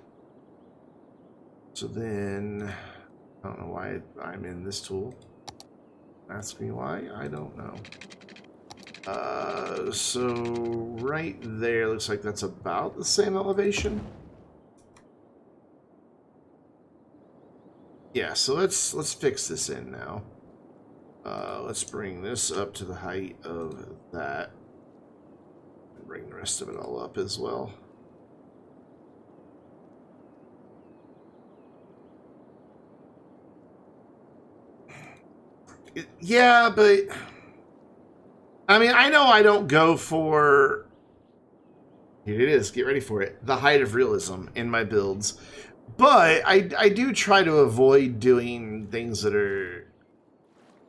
So then, I don't know why I'm in this tool. Ask me why, I don't know. So right there, looks like that's about the same elevation. Yeah, so let's fix this in now. Let's bring this up to the height of that. And bring the rest of it all up as well. Yeah, but... I mean, I know I don't go for... Here it is, get ready for it. The height of realism in my builds. But I do try to avoid doing things that are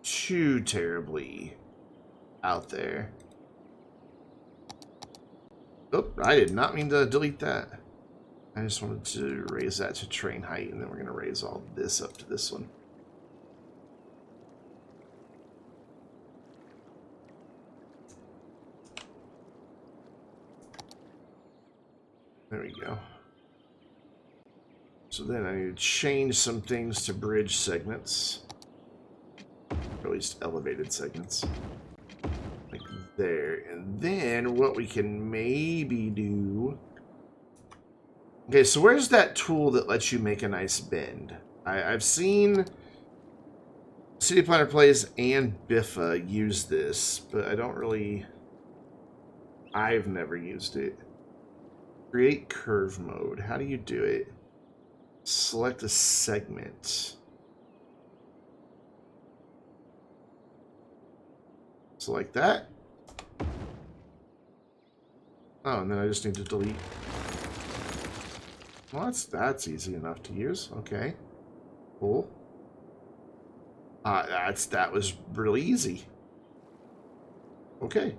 too terribly out there. Oh, I did not mean to delete that. I just wanted to raise that to train height, and then we're going to raise all this up to this one. There we go. So then I need to change some things to bridge segments. Or at least elevated segments. Like there. And then what we can maybe do... Okay, so where's that tool that lets you make a nice bend? I've seen City Planner Plays and Biffa use this, but I don't really... I've never used it. Create curve mode. How do you do it? Select a segment. So like that. Oh, and then I just need to delete. Well, that's easy enough to use. Okay. Cool. That was really easy. Okay.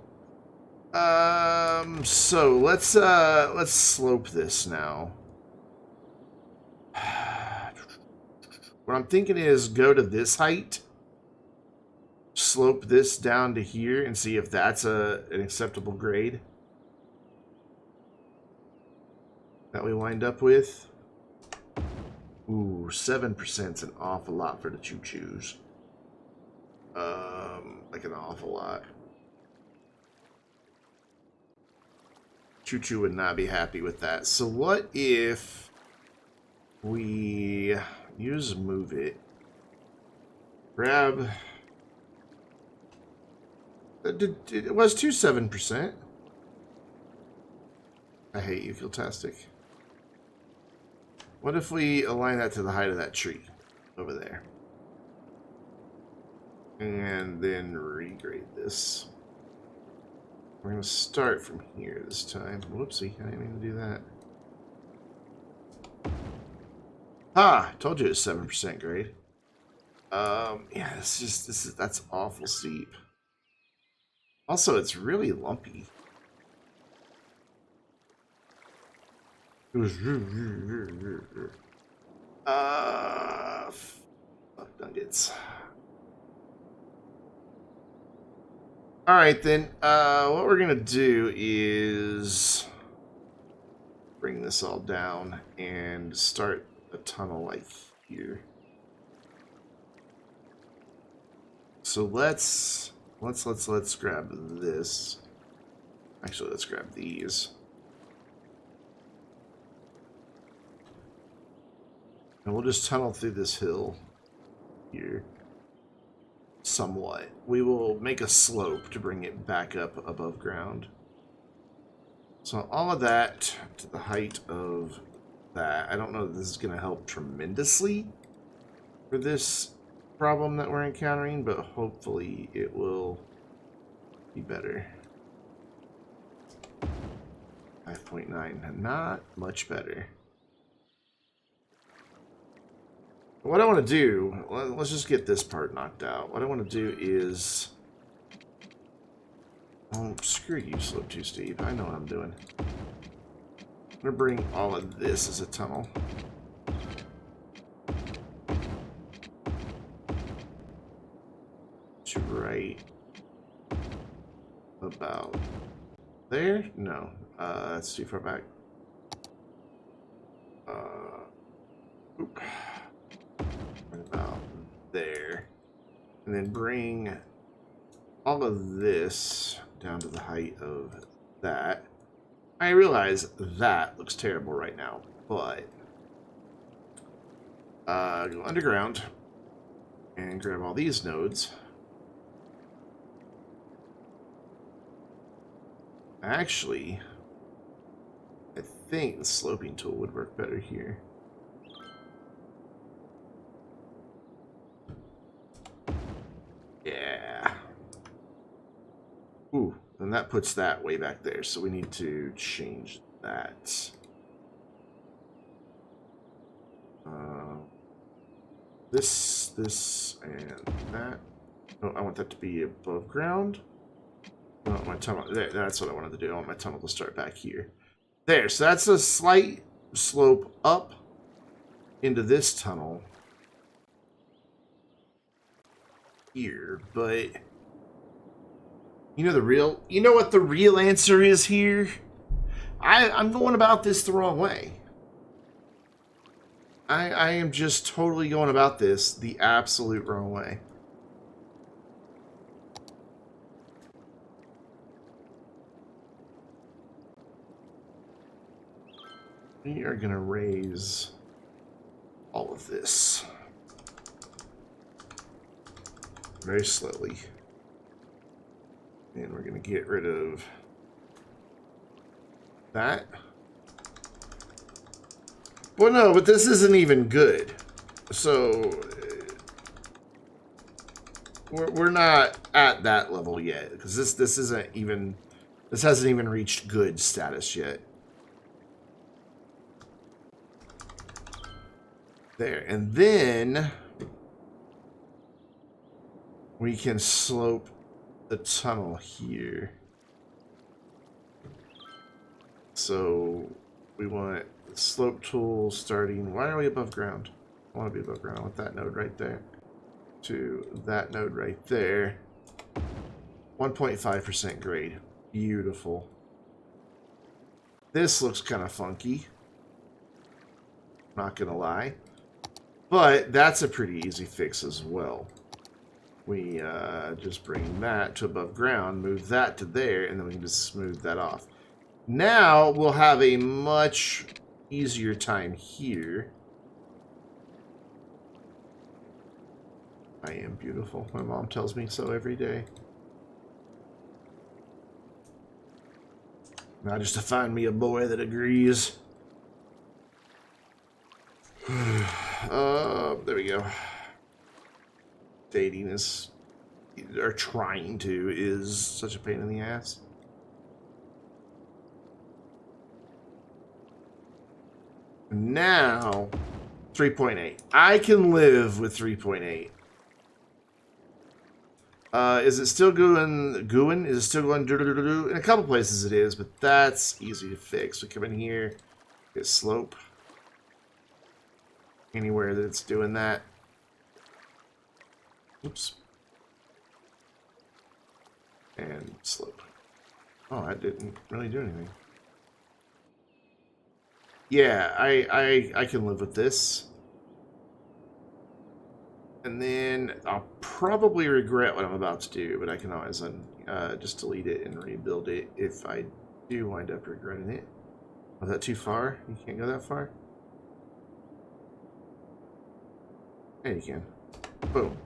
So let's slope this now. What I'm thinking is go to this height, slope this down to here, and see if that's an acceptable grade that we wind up with. Ooh, 7%'s an awful lot for the choo-choos. Like an awful lot. Choo-choo would not be happy with that. So what if we use move it. Grab. It was 27%. I hate you, Kiltastic. What if we align that to the height of that tree over there? And then regrade this. We're going to start from here this time. Whoopsie, I didn't mean to do that. Ah, told you it was 7% grade. Yeah, that's awful steep. Also, it's really lumpy. Fuck nuggets. Alright then, what we're gonna do is bring this all down and start a tunnel like here. So let's grab this. Actually, let's grab these. And we'll just tunnel through this hill here. Somewhat. We will make a slope to bring it back up above ground. So all of that to the height of that. I don't know if this is going to help tremendously for this problem that we're encountering, but hopefully it will be better. 5.9, not much better. What I want to do, let's just get this part knocked out. What I want to do is... Oh, screw you, slope too steep. I know what I'm doing. I'm going to bring all of this as a tunnel. To right about there? No, that's too far back. Oop. About there, and then bring all of this down to the height of that. I realize that looks terrible right now, but go underground and grab all these nodes. Actually, I think the sloping tool would work better here. Yeah. Ooh, and that puts that way back there, so we need to change that. This, and that. Oh, I want that to be above ground. I want my tunnel. That's what I wanted to do. I want my tunnel to start back here. There, so that's a slight slope up into this tunnel. Here, but you know what the real answer is here? I'm going about this the wrong way. I am just totally going about this the absolute wrong way. We are gonna raise all of this. Very slowly. And we're going to get rid of that. Well, no, but this isn't even good. So, we're not at that level yet. Because this isn't even... This hasn't even reached good status yet. There. And then... we can slope the tunnel here. So we want the slope tool starting. Why are we above ground? I want to be above ground. I want that node right there to that node right there. 1.5% grade. Beautiful. This looks kind of funky. Not gonna lie. But that's a pretty easy fix as well. We just bring that to above ground, move that to there, and then we can just smooth that off. Now we'll have a much easier time here I am beautiful. My mom tells me so every day. Now just to find me a boy that agrees. There we go. Dating is, or trying to, is such a pain in the ass. Now, 3.8. I can live with 3.8. Is it still going? Is it still going? In a couple places it is, but that's easy to fix. We come in here, get slope. Anywhere that it's doing that. Oops. And slope. Oh, I didn't really do anything. Yeah, I can live with this. And then I'll probably regret what I'm about to do, but I can always just delete it and rebuild it if I do wind up regretting it. Was that too far? You can't go that far? Yeah, you can. Boom.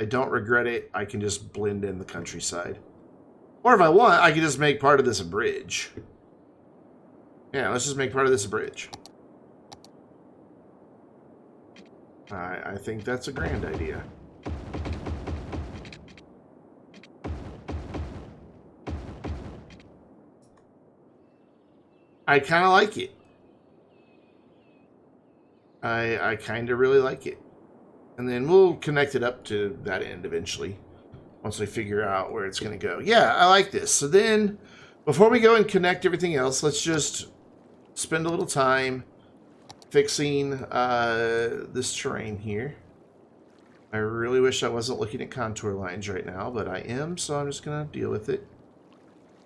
I don't regret it. I can just blend in the countryside. Or if I want, I can just make part of this a bridge. Yeah, let's just make part of this a bridge. I think that's a grand idea. I kind of like it. I kind of really like it. And then we'll connect it up to that end eventually. Once we figure out where it's going to go. Yeah, I like this. So then, before we go and connect everything else, let's just spend a little time fixing this terrain here. I really wish I wasn't looking at contour lines right now, but I am, so I'm just going to deal with it.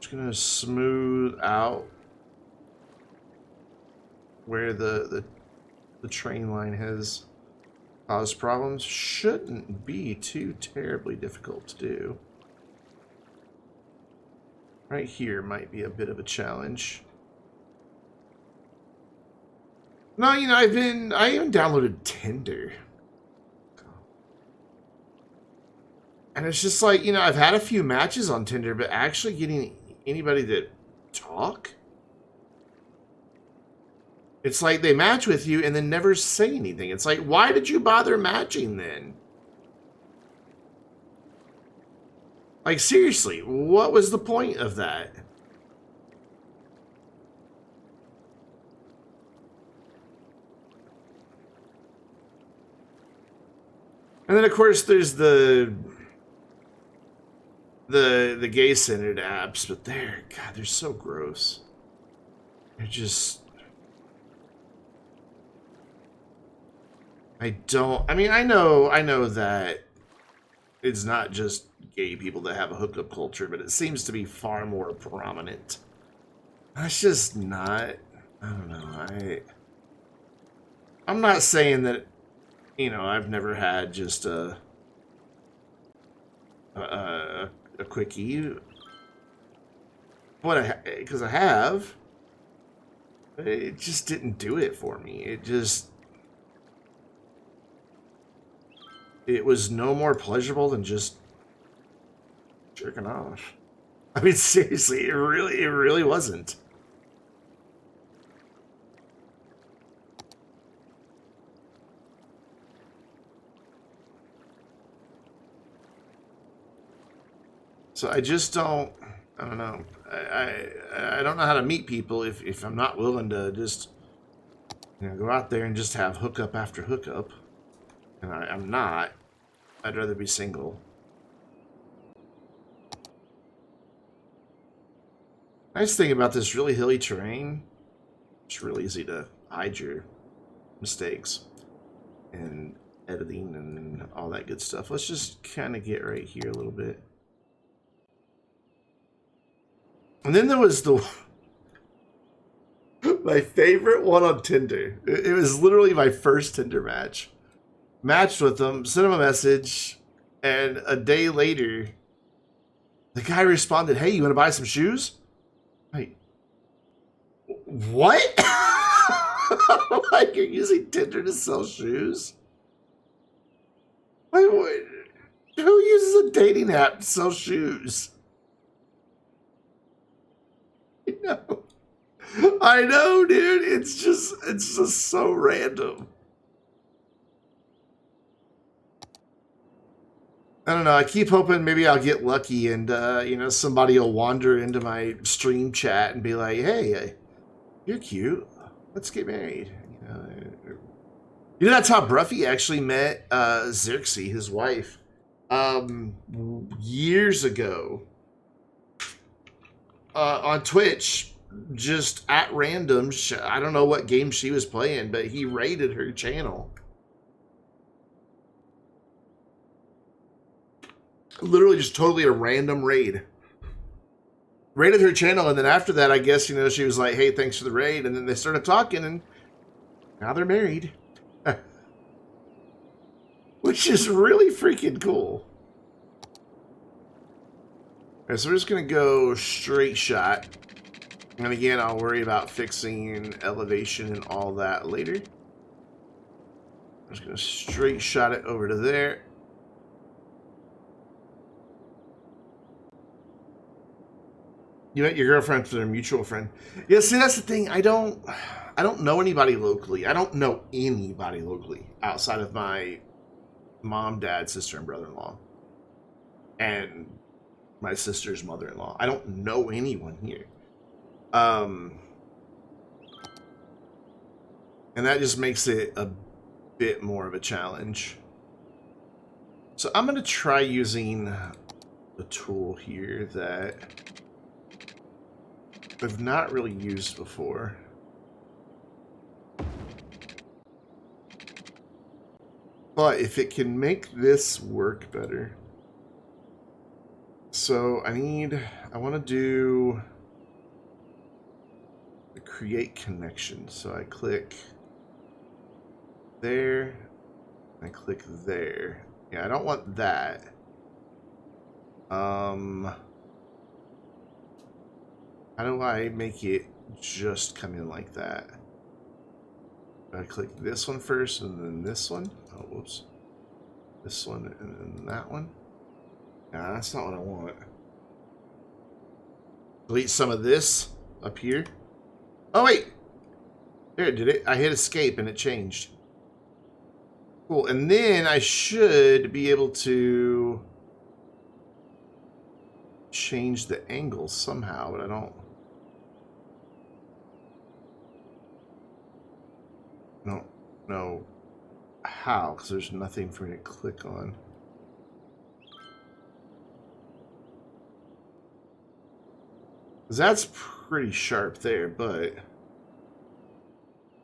Just going to smooth out where the train line has caused problems. Shouldn't be too terribly difficult to do. Right here might be a bit of a challenge. No, you know, I even downloaded Tinder. And it's just like, you know, I've had a few matches on Tinder, but actually getting anybody to talk? It's like they match with you and then never say anything. It's like, why did you bother matching then? Like, seriously, what was the point of that? And then, of course, there's the gay-centered apps, but they're so gross. They're just... I know that it's not just gay people that have a hookup culture, but it seems to be far more prominent. That's just not... I don't know, I'm not saying that, you know, I've never had just a quickie, but because I have, it just didn't do it for me. It was no more pleasurable than just jerking off. I mean, seriously, it really wasn't. So I just don't. I don't know. I don't know how to meet people if I'm not willing to just, you know, go out there and just have hookup after hookup. And I'm not. I'd rather be single. Nice thing about this really hilly terrain, it's really easy to hide your mistakes and editing and all that good stuff. Let's just kind of get right here a little bit. And then there was my favorite one on Tinder. It was literally my first Tinder match. Matched with them, sent him a message, and a day later, the guy responded, "Hey, you want to buy some shoes?" Wait, what? Like, you're using Tinder to sell shoes? Wait, who uses a dating app to sell shoes? You know? I know, dude. It's just so random. I don't know. I keep hoping maybe I'll get lucky and, you know, somebody will wander into my stream chat and be like, hey, you're cute. Let's get married. You know that's how Bruffy actually met Xerxes, his wife, years ago on Twitch. Just at random, I don't know what game she was playing, but he raided her channel. Literally just totally a random raid. Raided her channel, and then after that, I guess, you know, she was like, hey, thanks for the raid, and then they started talking, and now they're married. Which is really freaking cool. Okay, so we're just going to go straight shot. And again, I'll worry about fixing elevation and all that later. I'm just going to straight shot it over to there. You met your girlfriend through a mutual friend. Yeah, see, that's the thing. I don't know anybody locally. I don't know anybody locally outside of my mom, dad, sister, and brother-in-law. And my sister's mother-in-law. I don't know anyone here. And that just makes it a bit more of a challenge. So I'm going to try using the tool here that I've not really used before. But if it can make this work better. So I want to do the create connection. So I click there, I click there. Yeah, I don't want that. How do I make it just come in like that? I click this one first and then this one. Oh, whoops. This one and then that one. Nah, that's not what I want. Delete some of this up here. Oh, wait. There, it did it. I hit escape and it changed. Cool. And then I should be able to change the angle somehow, but I don't know how, because there's nothing for me to click on. That's pretty sharp there, but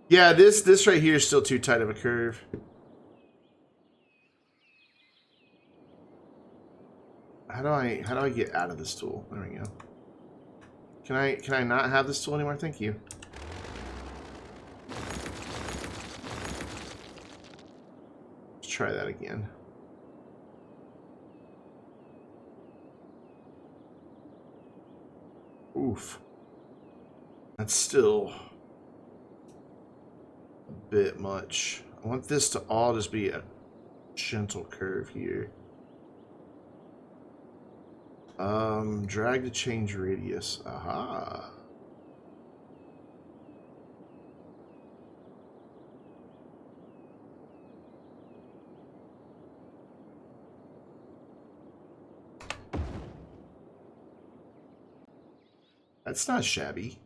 yeah, this right here is still too tight of a curve. How do I get out of this tool? There we go. Can I not have this tool anymore? Thank you. Let's try that again. Oof. That's still a bit much. I want this to all just be a gentle curve here. Drag to change radius. Aha. That's not shabby.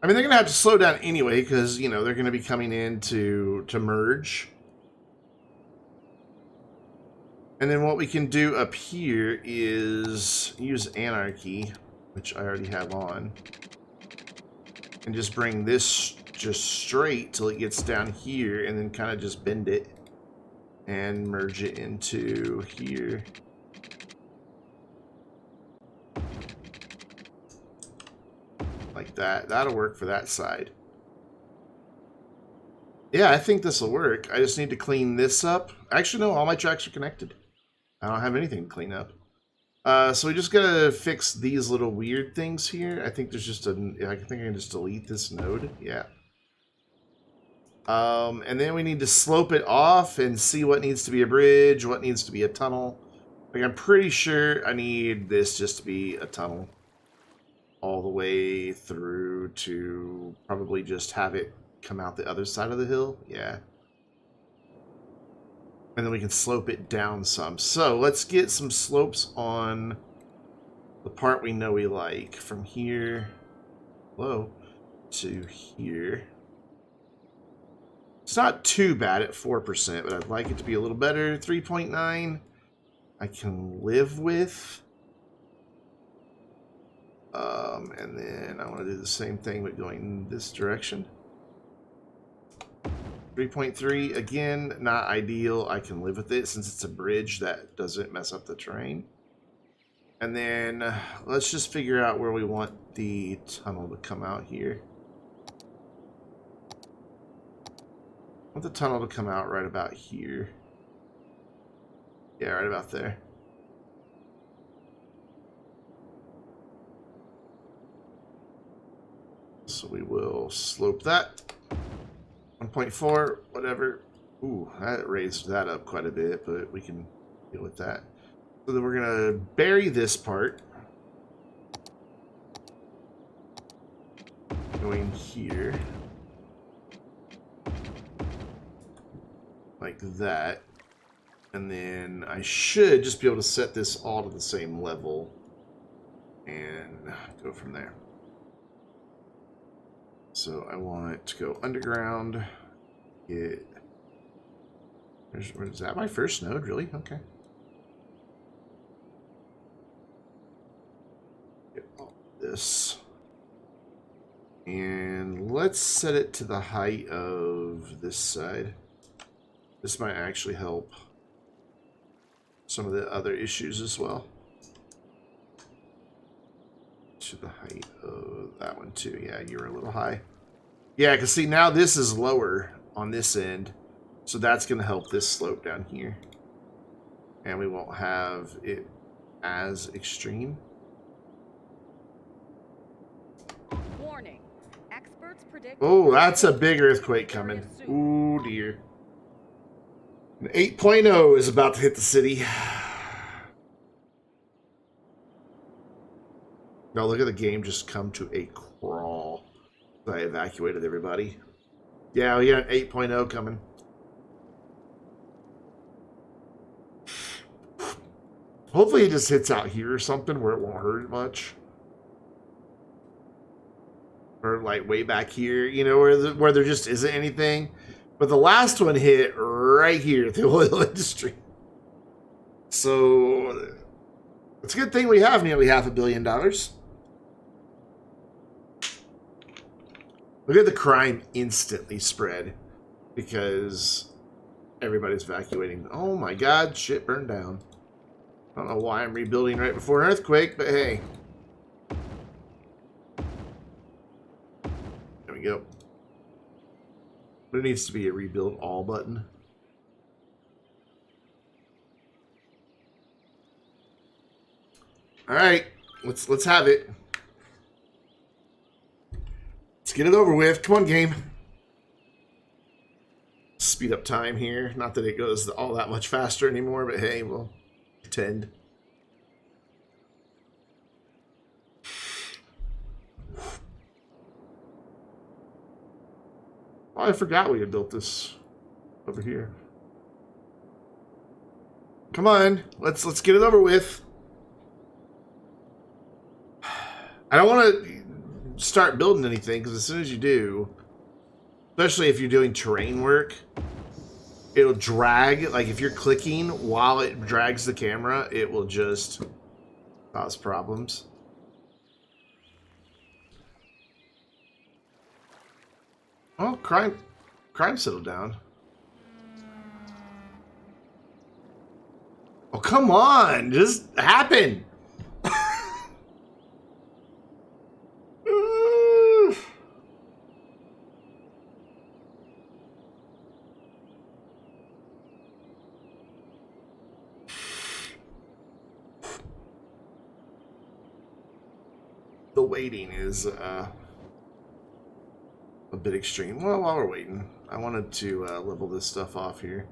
I mean, they're going to have to slow down anyway because, you know, they're going to be coming in to merge. And then what we can do up here is use Anarchy, which I already have on, and just bring this just straight till it gets down here, and then kind of just bend it and merge it into here. Like that. That'll work for that side. Yeah, I think this will work. I just need to clean this up. Actually, no, all my tracks are connected. I don't have anything to clean up. So we just gotta fix these little weird things here. I think there's just I think I can just delete this node. Yeah. And then we need to slope it off and see what needs to be a bridge, what needs to be a tunnel. Like, I'm pretty sure I need this just to be a tunnel all the way through to probably just have it come out the other side of the hill. Yeah. And then we can slope it down some. So let's get some slopes on the part we know we like. From here, low, to here. It's not too bad at 4%, but I'd like it to be a little better. 3.9, I can live with. And then I want to do the same thing, but going in this direction. 3.3, again, not ideal. I can live with it since it's a bridge that doesn't mess up the terrain. And then let's just figure out where we want the tunnel to come out here. I want the tunnel to come out right about here. Yeah, right about there. So we will slope that. 1.4, whatever. Ooh, that raised that up quite a bit, but we can deal with that. So then we're going to bury this part. Going here. Like that. And then I should just be able to set this all to the same level. And go from there. So I want to go underground. Is that my first node? Really? Okay. Get all this. And let's set it to the height of this side. This might actually help some of the other issues as well. To the height of that one too. Yeah, you're a little high. Yeah, because see, now this is lower on this end. So that's going to help this slope down here. And we won't have it as extreme. Warning. Experts predict. Oh, that's a big earthquake coming. Ooh, dear. An 8.0 is about to hit the city. Now look at the game just come to a crawl. I evacuated everybody. Yeah, we got an 8.0 coming. Hopefully it just hits out here or something where it won't hurt much. Or like way back here, you know, where there just isn't anything. But the last one hit right here at the oil industry. So it's a good thing we have nearly $500 million. Look at the crime instantly spread because everybody's evacuating. Oh my God, shit burned down. I don't know why I'm rebuilding right before an earthquake, but hey. There we go. There needs to be a rebuild all button. All right, let's have it. Let's get it over with. Come on, game. Speed up time here. Not that it goes all that much faster anymore, but hey, we'll pretend. Oh, I forgot we had built this over here. Come on, let's get it over with. I don't want to start building anything because as soon as you do, especially if you're doing terrain work, it'll drag. Like if you're clicking while it drags the camera, it will just cause problems. Oh, crime settled down. Oh, come on, just happen. The waiting is a a bit extreme. Well, while we're waiting, I wanted to level this stuff off here.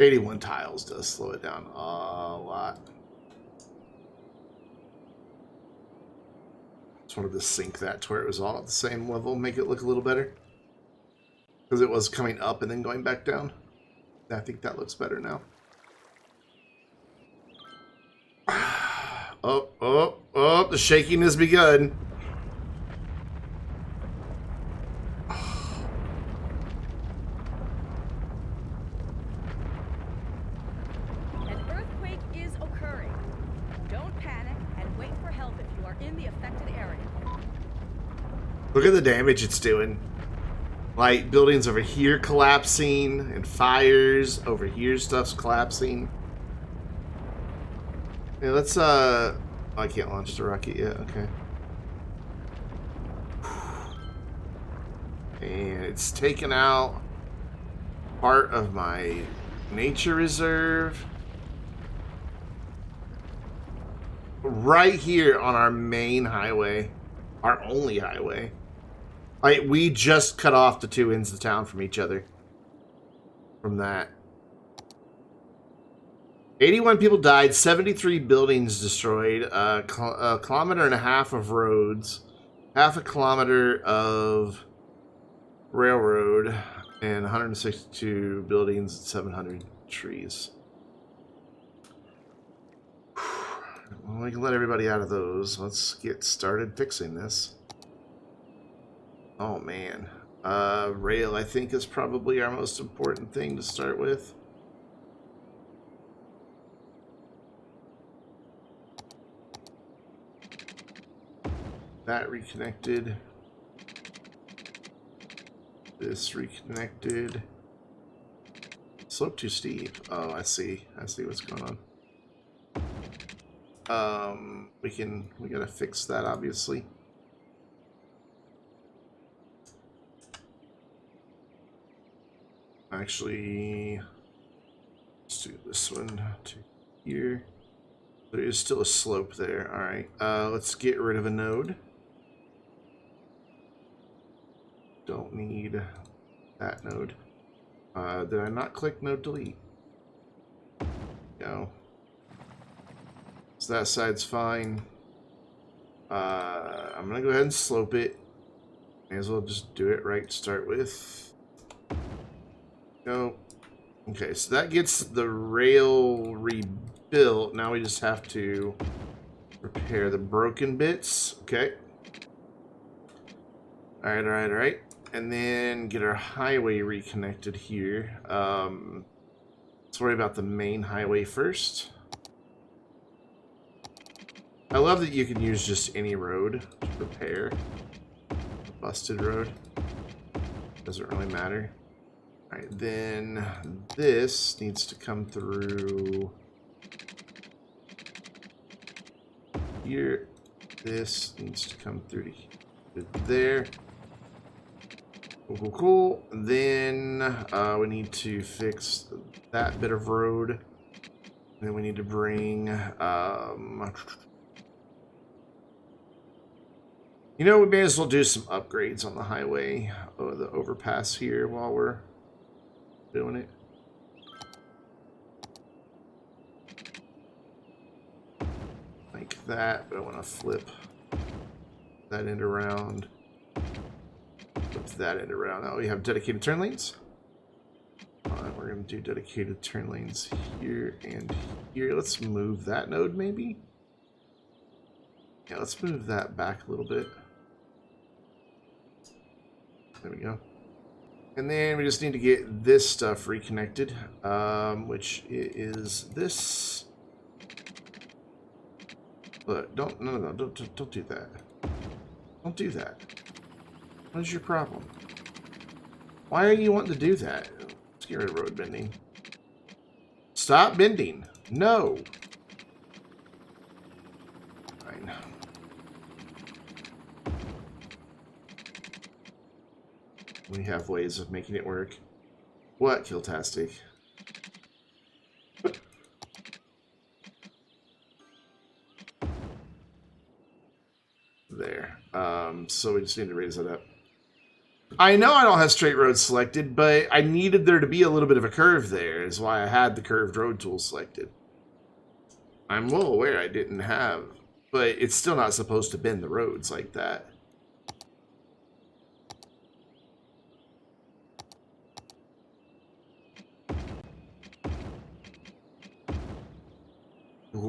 81 tiles does slow it down a lot. Just wanted to sync that to where it was all at the same level, make it look a little better. Because it was coming up and then going back down. I think that looks better now. Oh, the shaking has begun. An earthquake is occurring. Don't panic and wait for help if you are in the affected area. Look at the damage it's doing. Like, buildings over here collapsing, and fires over here, stuff's collapsing. Yeah, let's, oh, I can't launch the rocket yet, okay. And it's taken out part of my nature reserve. Right here on our main highway. Our only highway. Like, we just cut off the two ends of the town from each other. From that. 81 people died, 73 buildings destroyed, a kilometer and a half of roads, half a kilometer of railroad, and 162 buildings and 700 trees. Well, we can let everybody out of those. Let's get started fixing this. Oh, man. Rail, I think, is probably our most important thing to start with. That reconnected. This reconnected. Slope too steep. Oh, I see. I see what's going on. We gotta fix that, obviously. Actually, let's do this one to here. There is still a slope there. All right. Let's get rid of a node. Don't need that node. Did I not click node delete? No. So that side's fine. I'm gonna go ahead and slope it. May as well just do it right to start with. Go. Okay, so that gets the rail rebuilt. Now we just have to repair the broken bits. Okay. Alright. And then get our highway reconnected here. Let's worry about the main highway first. I love that you can use just any road to repair. A busted road. Doesn't really matter. Alright, then this needs to come through here. This needs to come through to there. Cool. Then we need to fix that bit of road. And then we need to bring you know, we may as well do some upgrades on the highway, the overpass here while we're doing it. Like that, but I want to flip that end around. Flip that end around. Now we have dedicated turn lanes. We're going to do dedicated turn lanes here and here. Let's move that node maybe. Yeah, let's move that back a little bit. There we go. And then we just need to get this stuff reconnected, which is this. Look, don't do that. Don't do that. What is your problem? Why are you wanting to do that? Let's get rid of road bending. Stop bending. No. Fine. We have ways of making it work. What, Killtastic? There. there. So we just need to raise it up. I know I don't have straight roads selected, but I needed there to be a little bit of a curve there, is why I had the curved road tool selected. I'm well aware I didn't have, but it's still not supposed to bend the roads like that.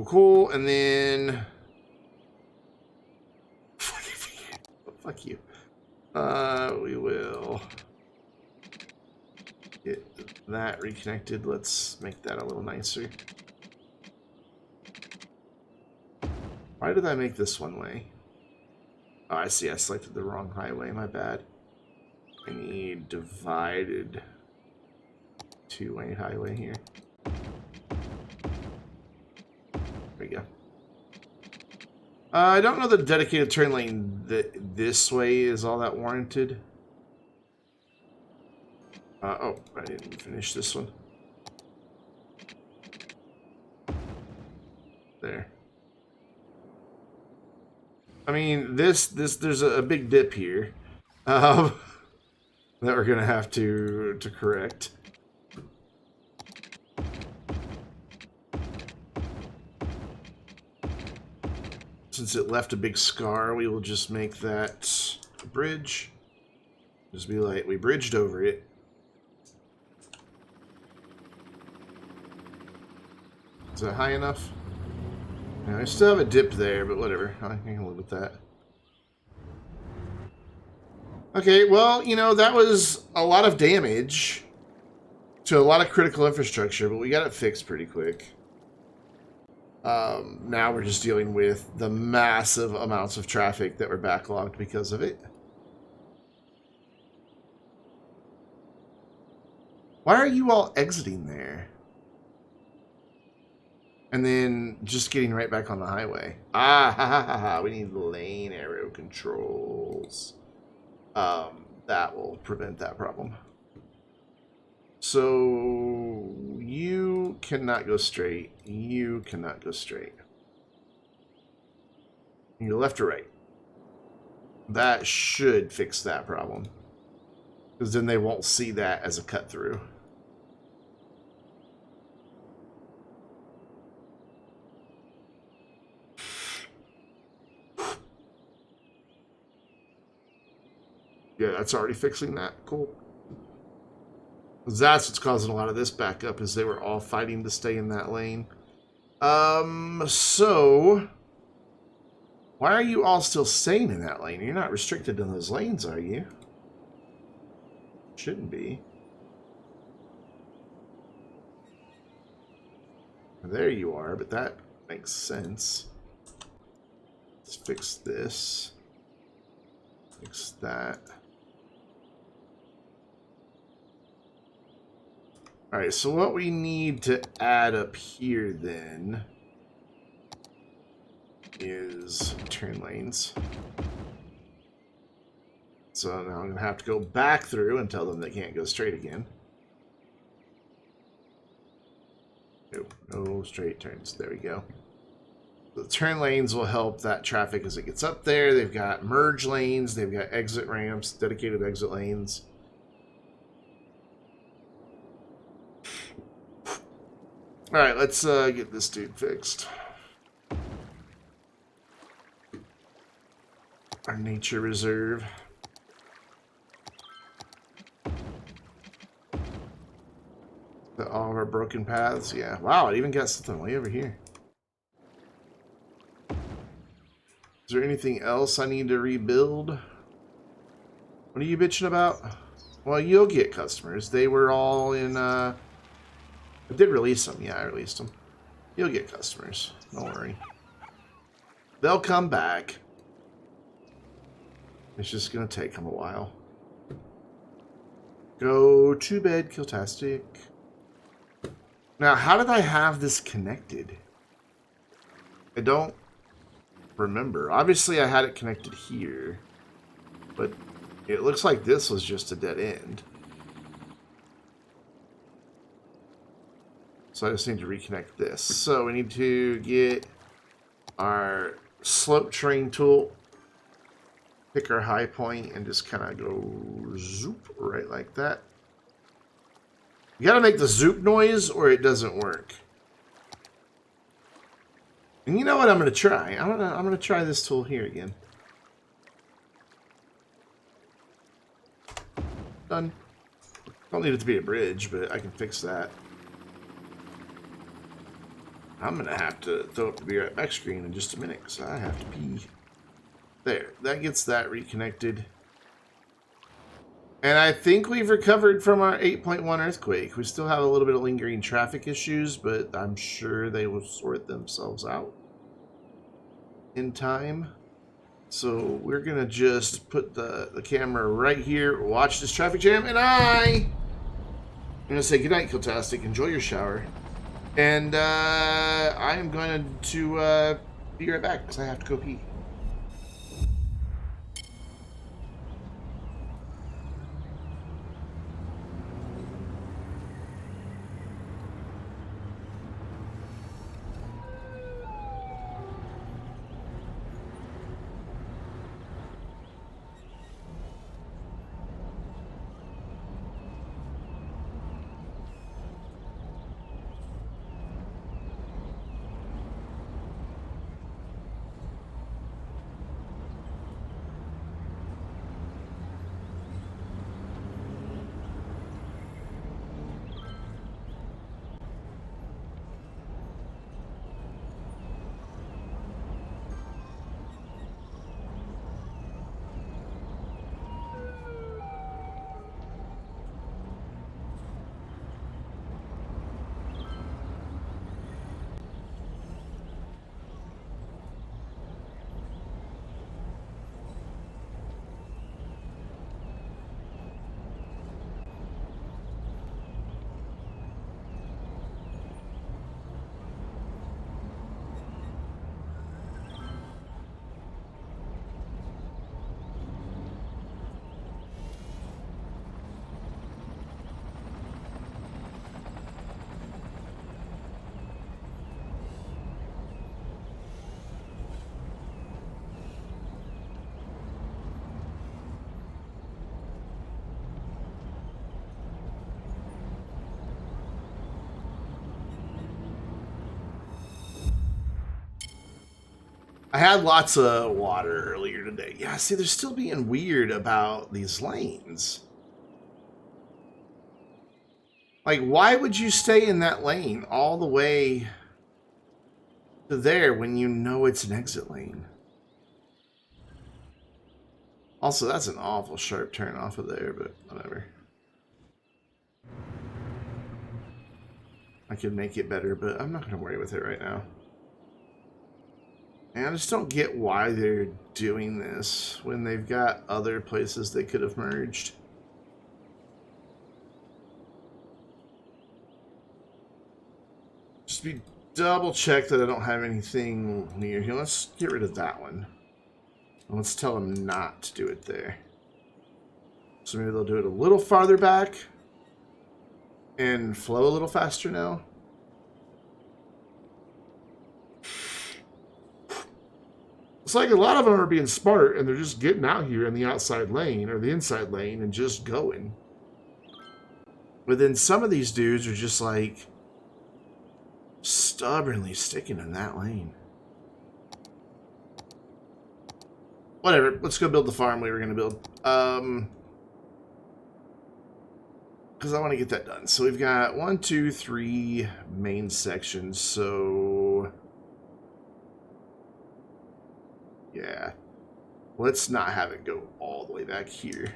Cool, and then... Fuck you. We will get that reconnected. Let's make that a little nicer. Why did I make this one way? Oh, I see. I selected the wrong highway. My bad. I need divided two-way highway here. There we go. I don't know the dedicated turn lane this way is all that warranted. Oh, I didn't finish this one. There. I mean, there's a big dip here that we're gonna have to correct. Since it left a big scar, we will just make that a bridge. Just be like, we bridged over it. Is that high enough? Yeah, I still have a dip there, but whatever. I can live with that. Okay, well, you know, that was a lot of damage to a lot of critical infrastructure, but we got it fixed pretty quick. Now we're just dealing with the massive amounts of traffic that were backlogged because of it. Why are you all exiting there? And then just getting right back on the highway. Ah, ha, ha, ha, ha. We need lane arrow controls. That will prevent that problem. So you cannot go straight. You cannot go straight. You go left or right. That should fix that problem. Because then they won't see that as a cut through. Yeah, that's already fixing that. Cool. That's what's causing a lot of this backup, is they were all fighting to stay in that lane. So why are you all still staying in that lane? You're not restricted in those lanes, are you? Shouldn't be. There you are, but that makes sense. Let's fix this. Fix that. Alright, so what we need to add up here then is turn lanes. So now I'm going to have to go back through and tell them they can't go straight again. No straight turns. There we go. The turn lanes will help that traffic as it gets up there. They've got merge lanes. They've got exit ramps, dedicated exit lanes. All right, let's get this dude fixed. Our nature reserve. All of our broken paths. Yeah. Wow, it even got something way over here. Is there anything else I need to rebuild? What are you bitching about? Well, you'll get customers. They were all in... I did release them. Yeah, I released them. You'll get customers. Don't worry. They'll come back. It's just going to take them a while. Go to bed, Killtastic. Now, how did I have this connected? I don't remember. Obviously, I had it connected here. But it looks like this was just a dead end. So I just need to reconnect this. So we need to get our slope terrain tool. pick our high point and just kind of go zoop right like that. You gotta make the zoop noise or it doesn't work. And you know what I'm gonna try? I'm gonna try this tool here again. Done. Don't need it to be a bridge, but I can fix that. I'm gonna have to throw up the be right back screen in just a minute because I have to pee. There, that gets that reconnected. And I think we've recovered from our 8.1 earthquake. We still have a little bit of lingering traffic issues, but I'm sure they will sort themselves out in time. So we're gonna just put the camera right here, watch this traffic jam, and I'm gonna say goodnight, Kiltastic. Enjoy your shower. And I am going to be right back because I have to go pee. I had lots of water earlier today. Yeah, see, they're still being weird about these lanes. Like, why would you stay in that lane all the way to there when you know it's an exit lane? Also, that's an awful sharp turn off of there, but whatever. I could make it better, but I'm not going to worry with it right now. And I just don't get why they're doing this when they've got other places they could have merged. Just be double check that I don't have anything near here. Let's get rid of that one. And let's tell them not to do it there. So maybe they'll do it a little farther back and flow a little faster now. It's like a lot of them are being smart and they're just getting out here in the outside lane or the inside lane and just going. But then some of these dudes are just like stubbornly sticking in that lane. Whatever, let's go build the farm we were going to build. Because I want to get that done. So we've got 1, 2, 3 main sections. So yeah, let's not have it go all the way back here.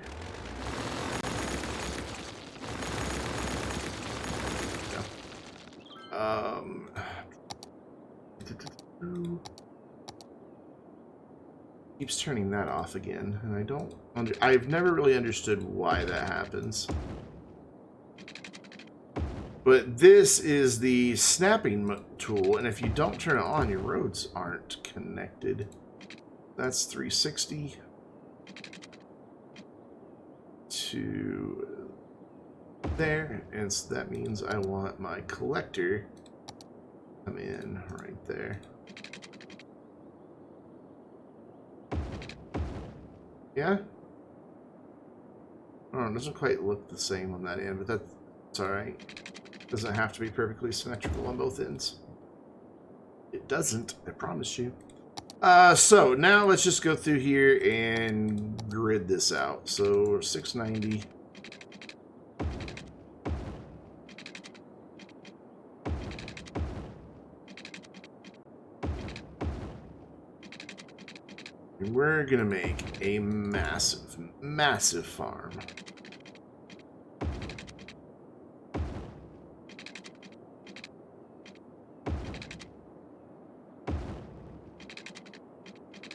Keeps turning that off again, and I've never really understood why that happens. But this is the snapping tool, and if you don't turn it on, your roads aren't connected. That's 360 to there, and so that means I want my collector come in right there. Yeah? Oh, it doesn't quite look the same on that end, but that's alright. Doesn't have to be perfectly symmetrical on both ends. It doesn't, I promise you. So now let's just go through here and grid this out. So 690. And we're gonna make a massive, massive farm.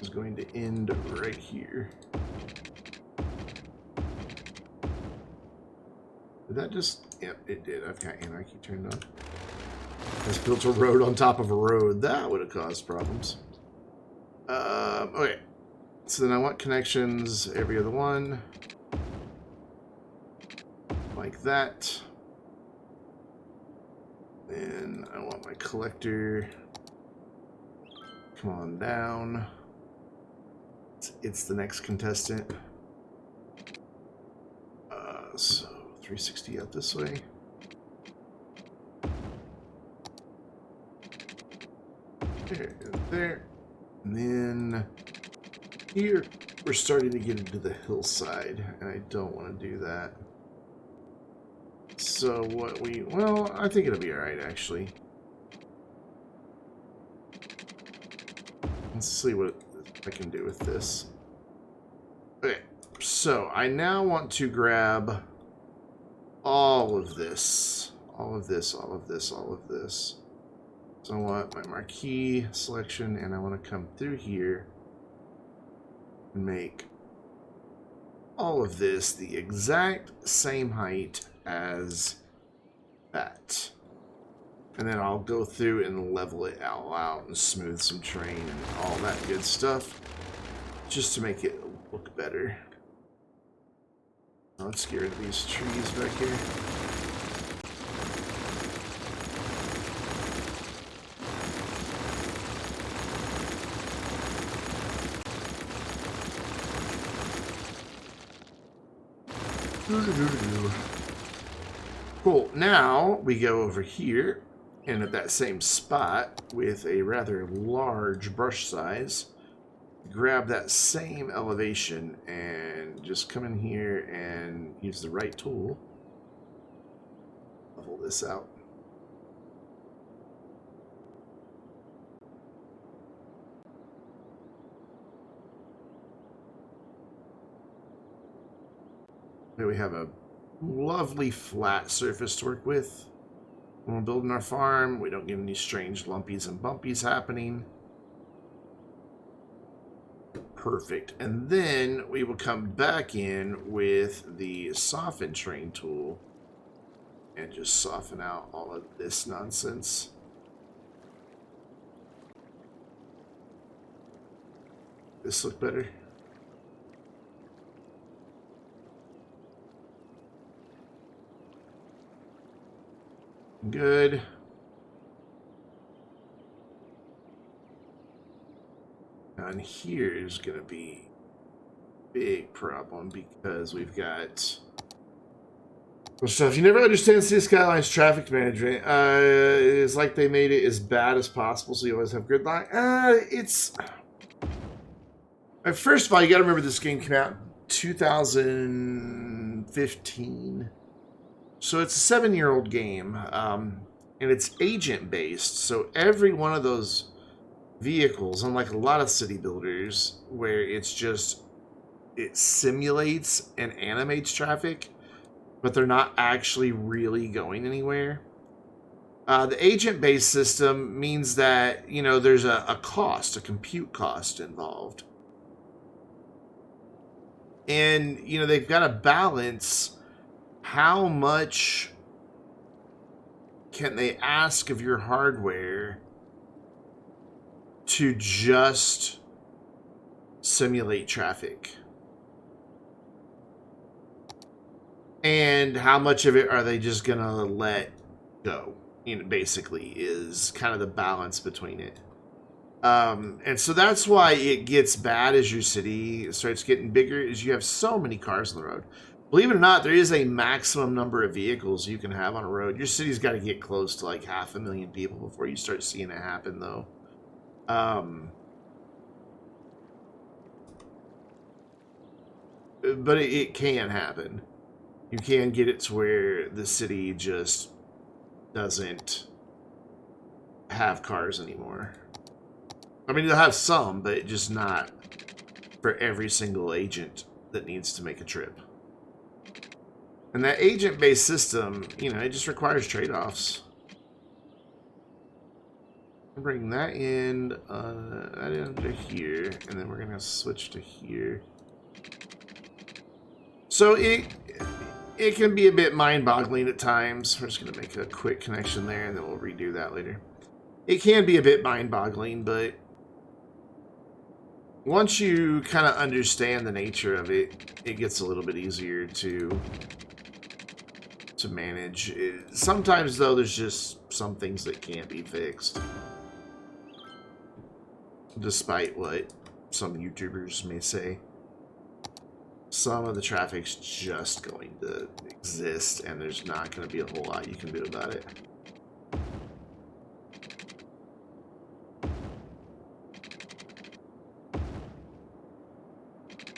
Is going to end right here. Did that just... Yep, it did. I've got anarchy turned on. Just built a road on top of a road. That would have caused problems. Okay. So then I want connections every other one. Like that. Then I want my collector. Come on down. It's the next contestant. So 360 out this way. There, there. And then here we're starting to get into the hillside, and I don't want to do that. So what well, I think it'll be alright actually. Let's see what I can do with this. Okay, so I now want to grab all of this. All of this, all of this, all of this. So I want my marquee selection, and I want to come through here and make all of this the exact same height as that. And then I'll go through and level it all out and smooth some terrain and all that good stuff just to make it look better. Let's get rid of these trees back here. Cool. Now we go over here, and at that same spot with a rather large brush size, grab that same elevation and just come in here and use the right tool. Level this out. There we have a lovely flat surface to work with. When we're building our farm, we don't get any strange lumpies and bumpies happening. Perfect. And then we will come back in with the soften terrain tool and just soften out all of this nonsense. This look better? Good. And here is going to be a big problem because we've got... Well, so if you never understand Cities Skylines traffic management, it's like they made it as bad as possible so you always have grid line. It's... First of all, you got to remember this game came out in 2015. So it's a 7-year-old game, and it's agent-based. So every one of those vehicles, unlike a lot of city builders, where it's just, it simulates and animates traffic, but they're not actually really going anywhere. The agent-based system means that, you know, there's a cost, a compute cost involved. And, you know, they've got to balance how much can they ask of your hardware to just simulate traffic? And how much of it are they just going to let go? You know, basically is kind of the balance between it. And so that's why it gets bad as your city starts getting bigger, is you have so many cars on the road. Believe it or not, there is a maximum number of vehicles you can have on a road. Your city's got to get close to like 500,000 people before you start seeing it happen, though. But it can happen. You can get it to where the city just doesn't have cars anymore. I mean, they'll have some, but just not for every single agent that needs to make a trip. And that agent-based system, you know, it just requires trade-offs. Bring that in, that into here, and then we're gonna switch to here. So it can be a bit mind-boggling at times. We're just gonna make a quick connection there, and then we'll redo that later. It can be a bit mind-boggling, but once you kind of understand the nature of it, it gets a little bit easier to manage. Sometimes, though, there's just some things that can't be fixed. Despite what some YouTubers may say. Some of the traffic's just going to exist, and there's not going to be a whole lot you can do about it.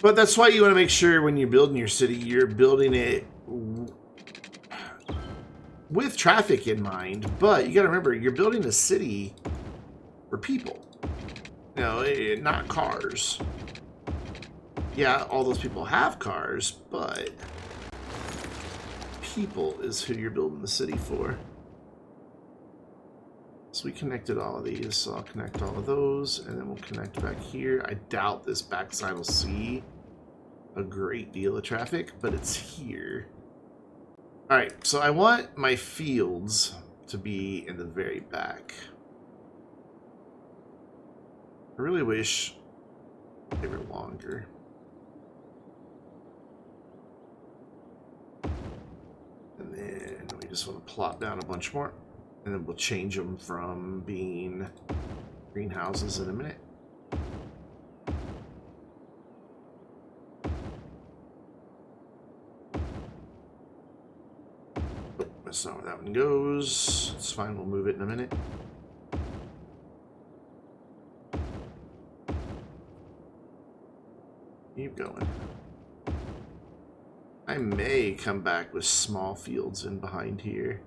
But that's why you want to make sure when you're building your city, you're building it with traffic in mind. But you got to remember, you're building a city for people. You know, not cars. Yeah, all those people have cars, but people is who you're building the city for. So we connected all of these, so I'll connect all of those, and then we'll connect back here. I doubt this backside will see a great deal of traffic, but it's here. Alright, so I want my fields to be in the very back. I really wish they were longer. And then we just want to plop down a bunch more. And then we'll change them from being greenhouses in a minute. Oh, that's not where that one goes. It's fine, we'll move it in a minute. Keep going. I may come back with small fields in behind here.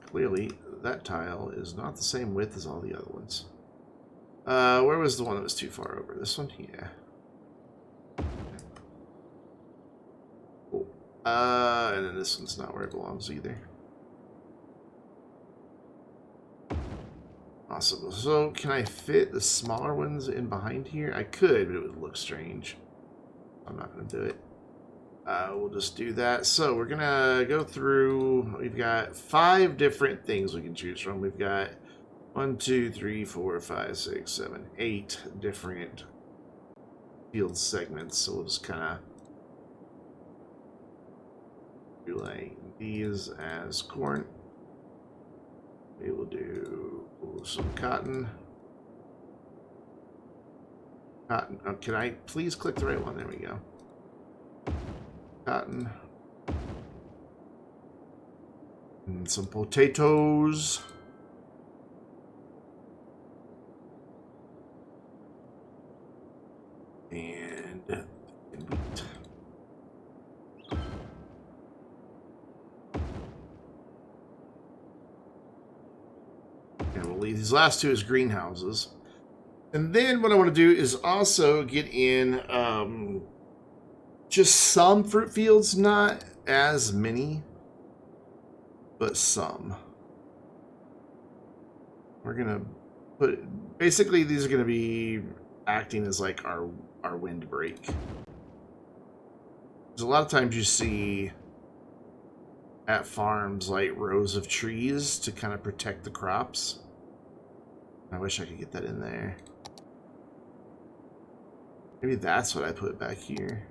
Clearly, that tile is not the same width as all the other ones. Where was the one that was too far over? This one? Yeah. Cool. And then this one's not where it belongs either. Awesome. So, can I fit the smaller ones in behind here? I could, but it would look strange. I'm not going to do it. We'll just do that. So we're gonna go through. We've got 5 different things we can choose from. We've got 1, 2, 3, 4, 5, 6, 7, 8 different field segments. So we'll just kind of do like these as corn. We will do some cotton. Cotton. Oh, can I please click the right one? There we go. Cotton. And some potatoes. And wheat. And we'll leave these last 2 as greenhouses. And then what I want to do is also get in just some fruit fields, not as many, but some. We're gonna put, basically these are gonna be acting as like our windbreak. There's a lot of times you see at farms like rows of trees to kind of protect the crops. I wish I could get that in there. Maybe that's what I put back here.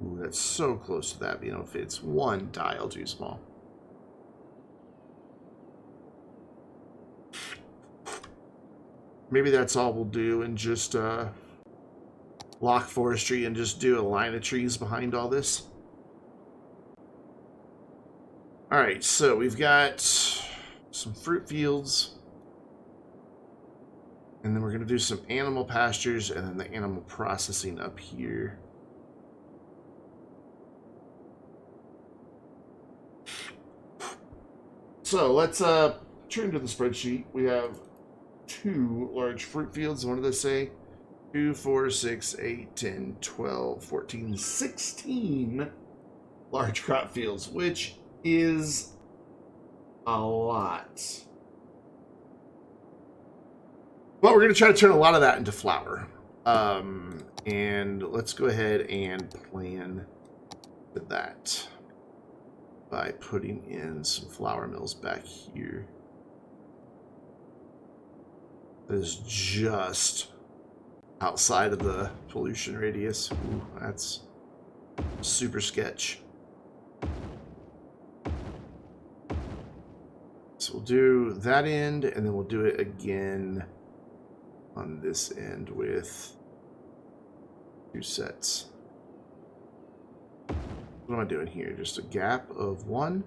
Ooh, that's so close to that, but you know, if it's 1 tile too small. maybe that's all we'll do, and just lock forestry and just do a line of trees behind all this. Alright, so we've got some fruit fields. And then we're going to do some animal pastures and then the animal processing up here. So let's turn to the spreadsheet. We have 2 large fruit fields. What did they say? 2, 4, 6, 8, 10, 12, 14, 16 large crop fields, which is a lot. But we're going to try to turn a lot of that into flour. And let's go ahead and plan that by putting in some flour mills back here. That is just outside of the pollution radius. Ooh, that's super sketch. So we'll do that end, and then we'll do it again on this end with 2 sets. What am I doing here? Just a gap of 1.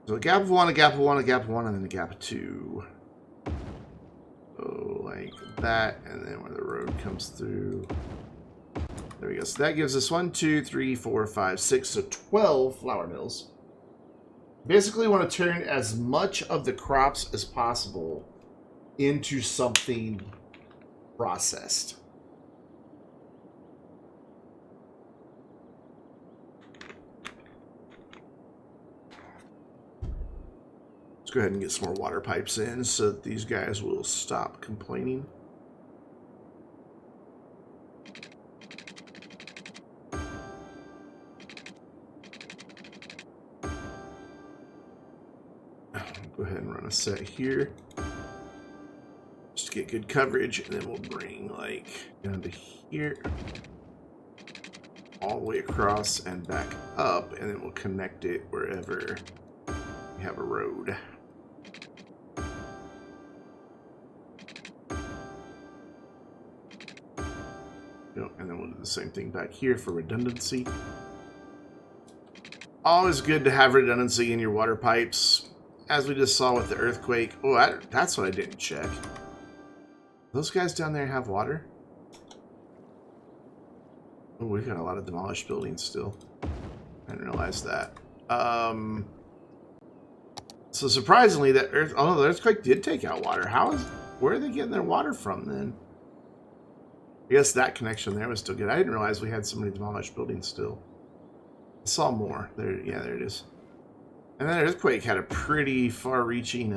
So a gap of 1, a gap of 1, a gap of 1, and then a gap of 2. So like that, and then where the road comes through. There we go. So that gives us 1, 2, 3, 4, 5, 6, so 12 flour mills. Basically want to turn as much of the crops as possible into something processed. Let's go ahead and get some more water pipes in so that these guys will stop complaining. Go ahead and run a set here just to get good coverage, and then we'll bring like down to here, all the way across and back up, and then we'll connect it wherever we have a road. And then we'll do the same thing back here for redundancy. Always good to have redundancy in your water pipes. As we just saw with the earthquake. Oh, that's what I didn't check. Those guys down there have water? Oh, we've got a lot of demolished buildings still. I didn't realize that. So surprisingly, the earthquake did take out water. Where are they getting their water from then? I guess that connection there was still good. I didn't realize we had so many demolished buildings still. I saw more. There, yeah, there it is. And that earthquake had a pretty far-reaching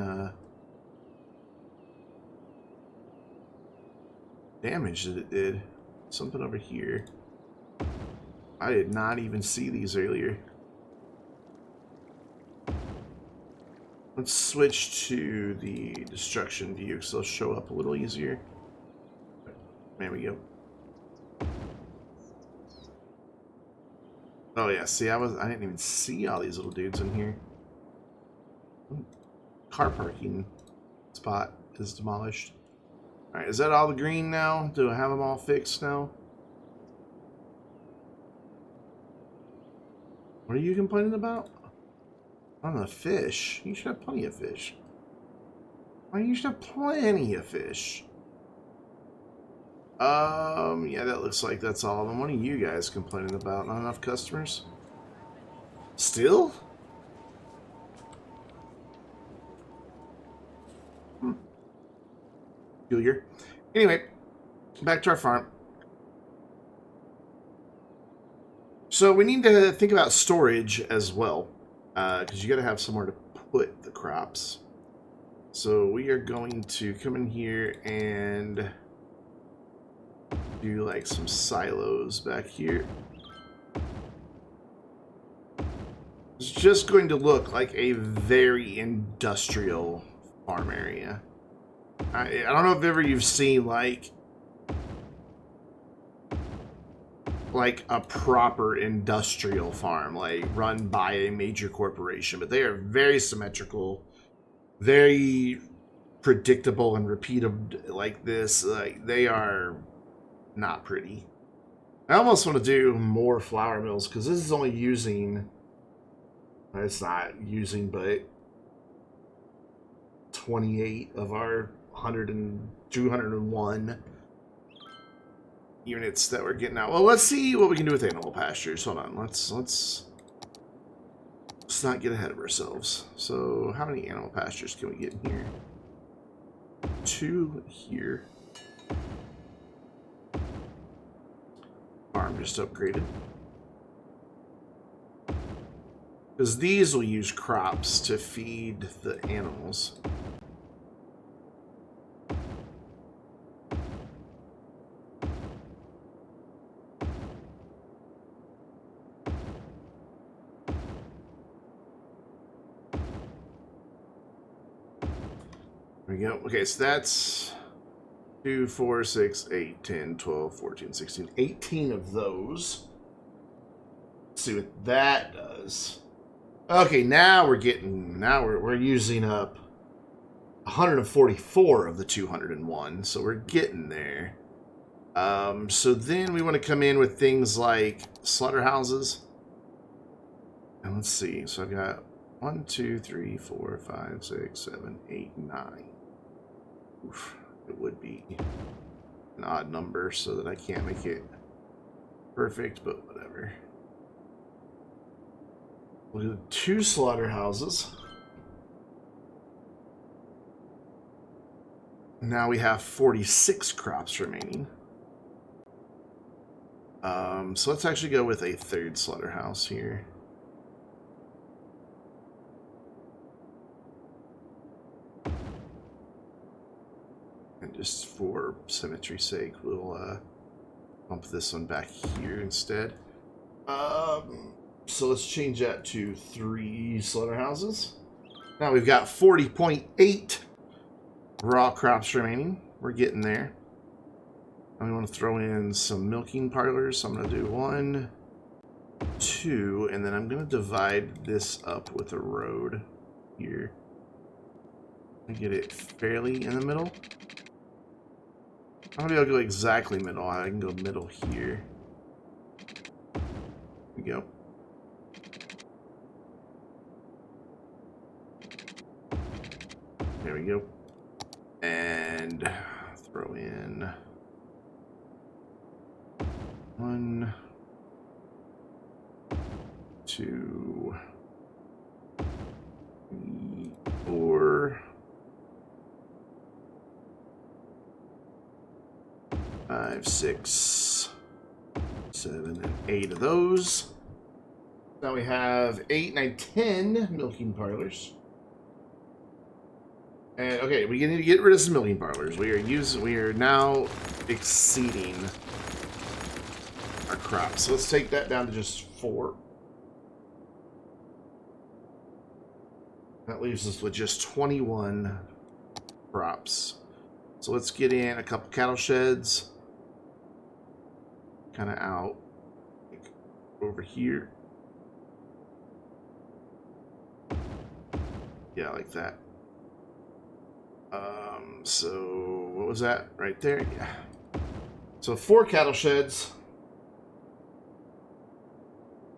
damage that it did. Something over here. I did not even see these earlier. Let's switch to the destruction view because they'll show up a little easier. There we go. Oh yeah, see, I didn't even see all these little dudes in here. Car parking spot is demolished. Alright, is that all the green now? Do I have them all fixed now? What are you complaining about? On the fish. You should have plenty of fish. Why, you should have plenty of fish. Yeah, that looks like that's all of them. What are you guys complaining about? Not enough customers? Still? Peculiar. Anyway, back to our farm. So we need to think about storage as well, because you got to have somewhere to put the crops. So we are going to come in here and do like some silos back here. It's just going to look like a very industrial farm area. I don't know if ever you've seen like a proper industrial farm, like run by a major corporation, but they are very symmetrical, very predictable and repeatable like this, like they are not pretty. I almost want to do more flour mills because this is only using. It's not using, but 28 of our 201 units that we're getting out. Well, let's see what we can do with animal pastures. Hold on, let's not get ahead of ourselves. So, how many animal pastures can we get in here? 2 here. Farm just upgraded. Because these will use crops to feed the animals. There we go. Okay, so that's 2, 4, 6, 8, 10, 12, 14, 16, 18 of those. Let's see what that does. Okay, now we're using up 144 of the 201, so we're getting there. So then we want to come in with things like slaughterhouses. And let's see. So I've got 1, 2, 3, 4, 5, 6, 7, 8, 9. Oof, it would be an odd number so that I can't make it perfect, but whatever. We'll do 2 slaughterhouses. Now we have 46 crops remaining. So let's actually go with a 3rd slaughterhouse here. And just for symmetry's sake, we'll bump this one back here instead. So let's change that to 3 slaughterhouses. Now we've got 40.8 raw crops remaining. We're getting there. And we want to throw in some milking parlors. So I'm going to do 1, 2, and then I'm going to divide this up with a road here. And get it fairly in the middle. I'm going to be able to go exactly middle. I can go middle here. There we go. There we go. And throw in 1, 2, 3, 4, 5, 6, 7, and 8 of those. Now we have 8, 9, 10 milking parlors. And okay, we need to get rid of some milking parlors. We are now exceeding our crops. So let's take that down to just 4. That leaves us with just 21 crops. So let's get in a couple cattle sheds. Kind of out like over here. Yeah, like that. So what was that right there? Yeah. So 4 cattle sheds.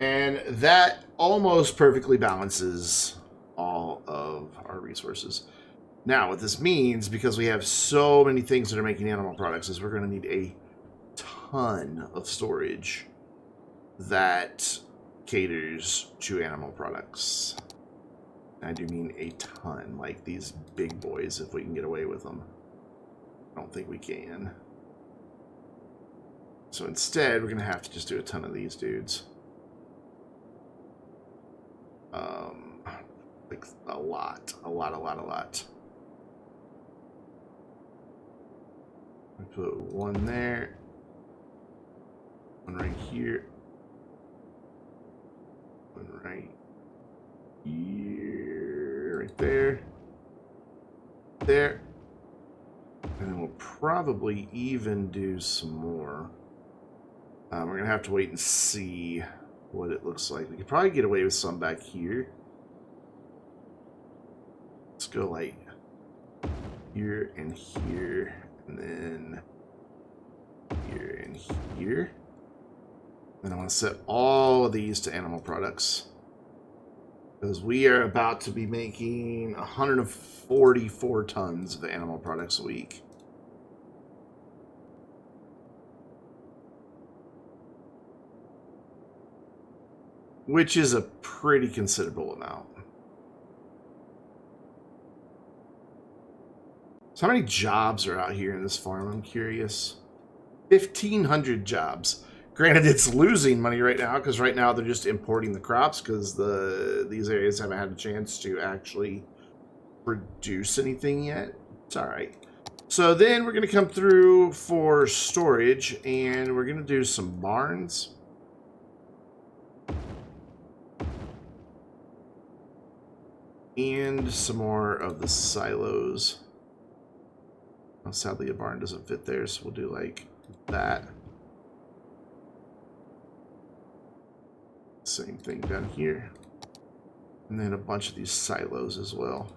And that almost perfectly balances all of our resources. Now, what this means, because we have so many things that are making animal products, is we're going to need a ton of storage that caters to animal products. I do mean a ton, like these big boys, if we can get away with them. I don't think we can. So instead, we're going to have to just do a ton of these dudes. Like a lot. I put 1 there. 1 right here. 1 right here. Right there. There. And then we'll probably even do some more. We're going to have to wait and see what it looks like. We could probably get away with some back here. Let's go like here and here, and then here and here. Then I want to set all of these to animal products, because we are about to be making 144 tons of animal products a week. Which is a pretty considerable amount. So how many jobs are out here in this farm? I'm curious. 1,500 jobs. Granted, it's losing money right now, because right now they're just importing the crops, because these areas haven't had a chance to actually produce anything yet. It's alright. So then we're going to come through for storage, and we're going to do some barns. And some more of the silos. Well, sadly, a barn doesn't fit there, so we'll do like that. Same thing down here. And then a bunch of these silos as well.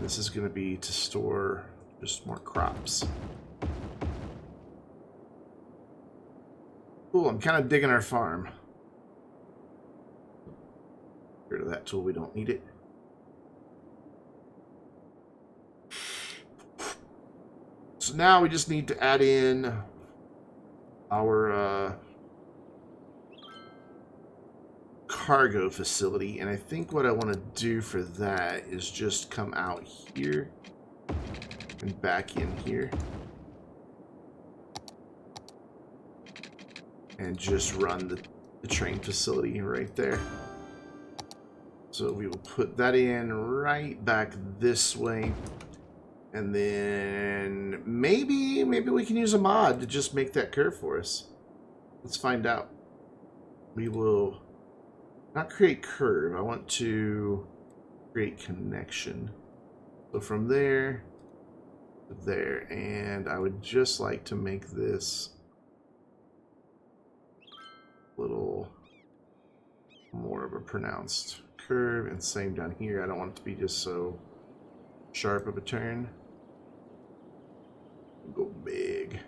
This is going to be to store just more crops. Cool, I'm kind of digging our farm. Get rid of that tool, we don't need it. So now we just need to add in our cargo facility, and I think what I want to do for that is just come out here and back in here and just run the train facility right there. So we will put that in right back this way. And then maybe we can use a mod to just make that curve for us. Let's find out. We will not create curve. I want to create connection. So from there to there. And I would just like to make this a little more of a pronounced curve. And same down here. I don't want it to be just so sharp of a turn. Go big.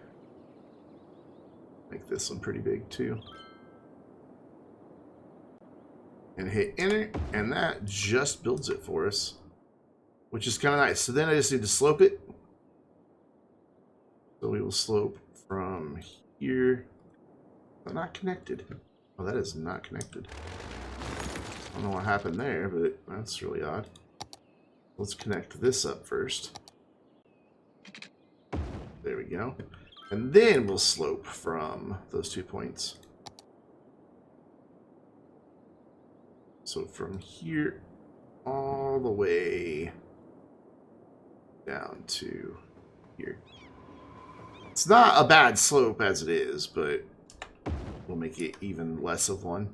Make this one pretty big too. And hit enter, and that just builds it for us, which is kind of nice. So then I just need to slope it. So we will slope from here. But not connected. Oh, that is not connected. I don't know what happened there, but that's really odd. Let's connect this up first. There we go. And then we'll slope from those 2 points. So from here all the way down to here. It's not a bad slope as it is, but we'll make it even less of one.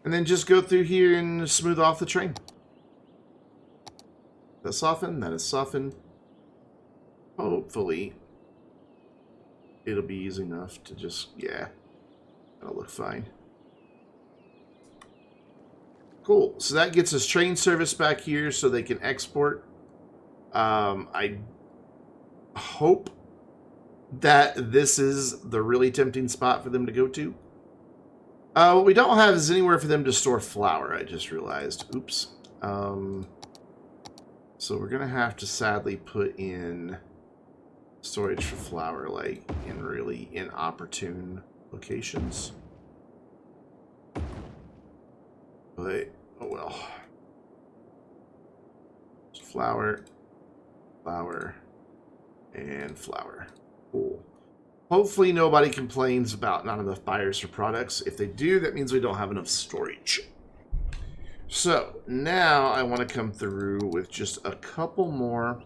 And then just go through here and smooth off the train. That softened, that is softened. Hopefully, it'll be easy enough to just, yeah, that'll look fine. Cool. So that gets us train service back here so they can export. I hope that this is the really tempting spot for them to go to. What we don't have is anywhere for them to store flour, I just realized. Oops. So we're going to have to sadly put in storage for flour, like in really inopportune locations. But, oh well. Flour, flour, and flour. Cool. Hopefully nobody complains about not enough buyers for products. If they do, that means we don't have enough storage. So, now I want to come through with just a couple more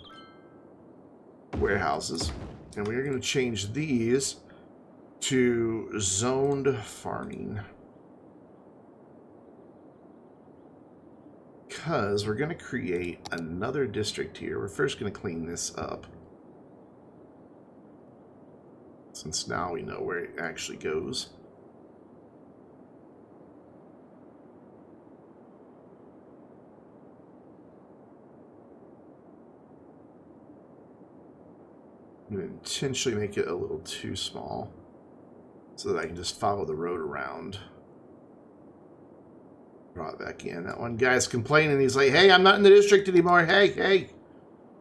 warehouses. And we are going to change these to zoned farming. Because we're going to create another district here. We're first going to clean this up, since now we know where it actually goes. I'm going to intentionally make it a little too small so that I can just follow the road around. Draw it back in. That one guy's complaining. He's like, hey, I'm not in the district anymore. Hey, hey.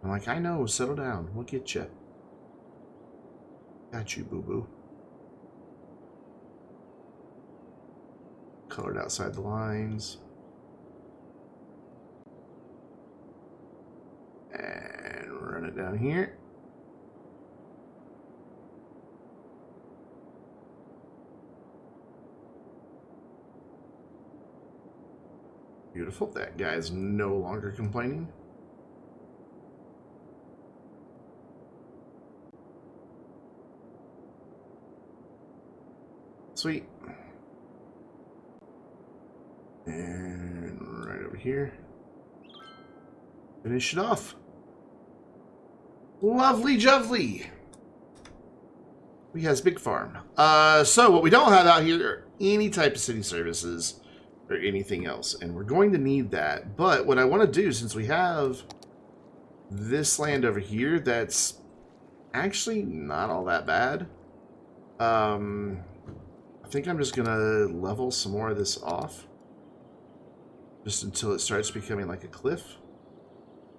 I'm like, I know. Settle down. We'll get you. Got you, boo-boo. Colored outside the lines. And run it down here. Beautiful. That guy's no longer complaining. Sweet. And right over here. Finish it off. Lovely jovely. We has big farm. So what we don't have out here are any type of city services or anything else, and we're going to need that. But what I want to do, since we have this land over here that's actually not all that bad, I think I'm just gonna level some more of this off just until it starts becoming like a cliff.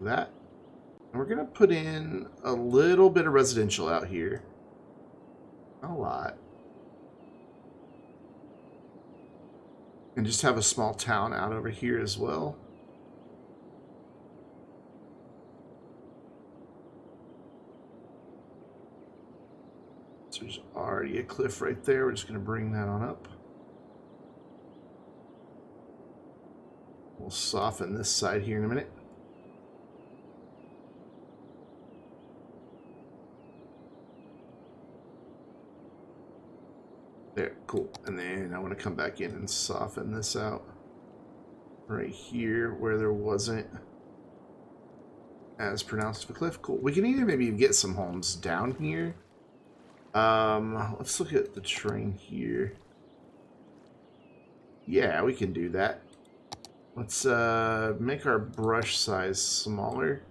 That, and we're gonna put in a little bit of residential out here. Not a lot. And just have a small town out over here as well. So there's already a cliff right there. We're just going to bring that on up. We'll soften this side here in a minute. There, cool. And then I want to come back in and soften this out right here where there wasn't as pronounced of a cliff. Cool. We can either maybe get some homes down here. Let's look at the terrain here. Yeah, we can do that. Let's make our brush size smaller.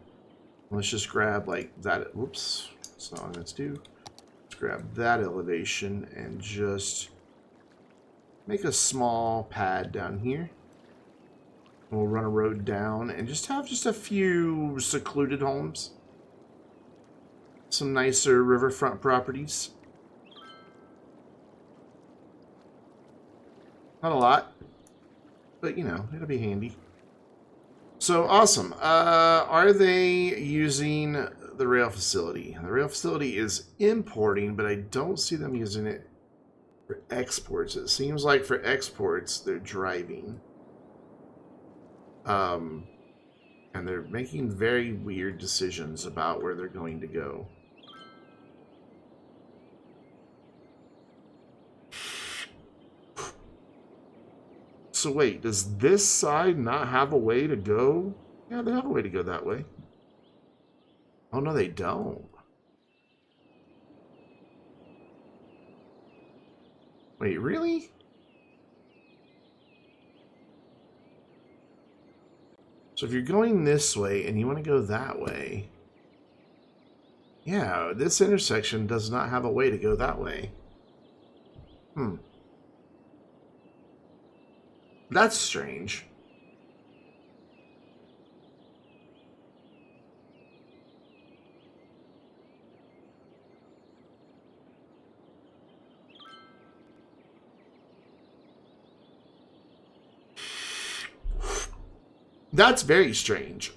Let's just grab like that. Whoops, that's not what I'm going to do. Let's grab that elevation and just make a small pad down here. And we'll run a road down and just have just a few secluded homes. Some nicer riverfront properties. Not a lot, but you know, it'll be handy. So awesome. Are they using the rail facility? The rail facility is importing, but I don't see them using it for exports. It seems like for exports, they're driving. And they're making very weird decisions about where they're going to go. So wait, does this side not have a way to go? Yeah, they have a way to go that way. Oh, no, they don't. Wait, really? So if you're going this way and you want to go that way, yeah, this intersection does not have a way to go that way. That's strange. That's very strange.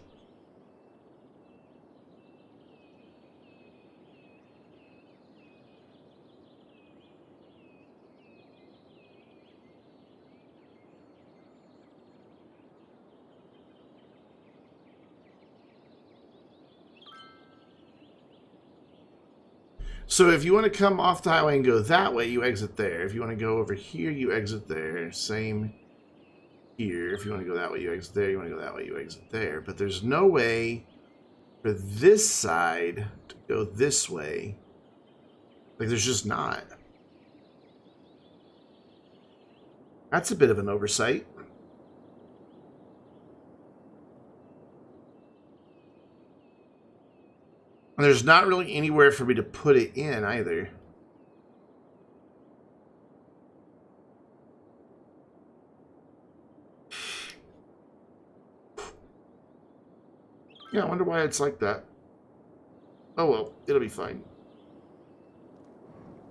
So if you want to come off the highway and go that way, you exit there. If you want to go over here, you exit there. Same here. If you want to go that way, you exit there. You want to go that way, you exit there. But there's no way for this side to go this way. Like, there's just not. That's a bit of an oversight. And there's not really anywhere for me to put it in either. Yeah, I wonder why it's like that. Oh well, it'll be fine.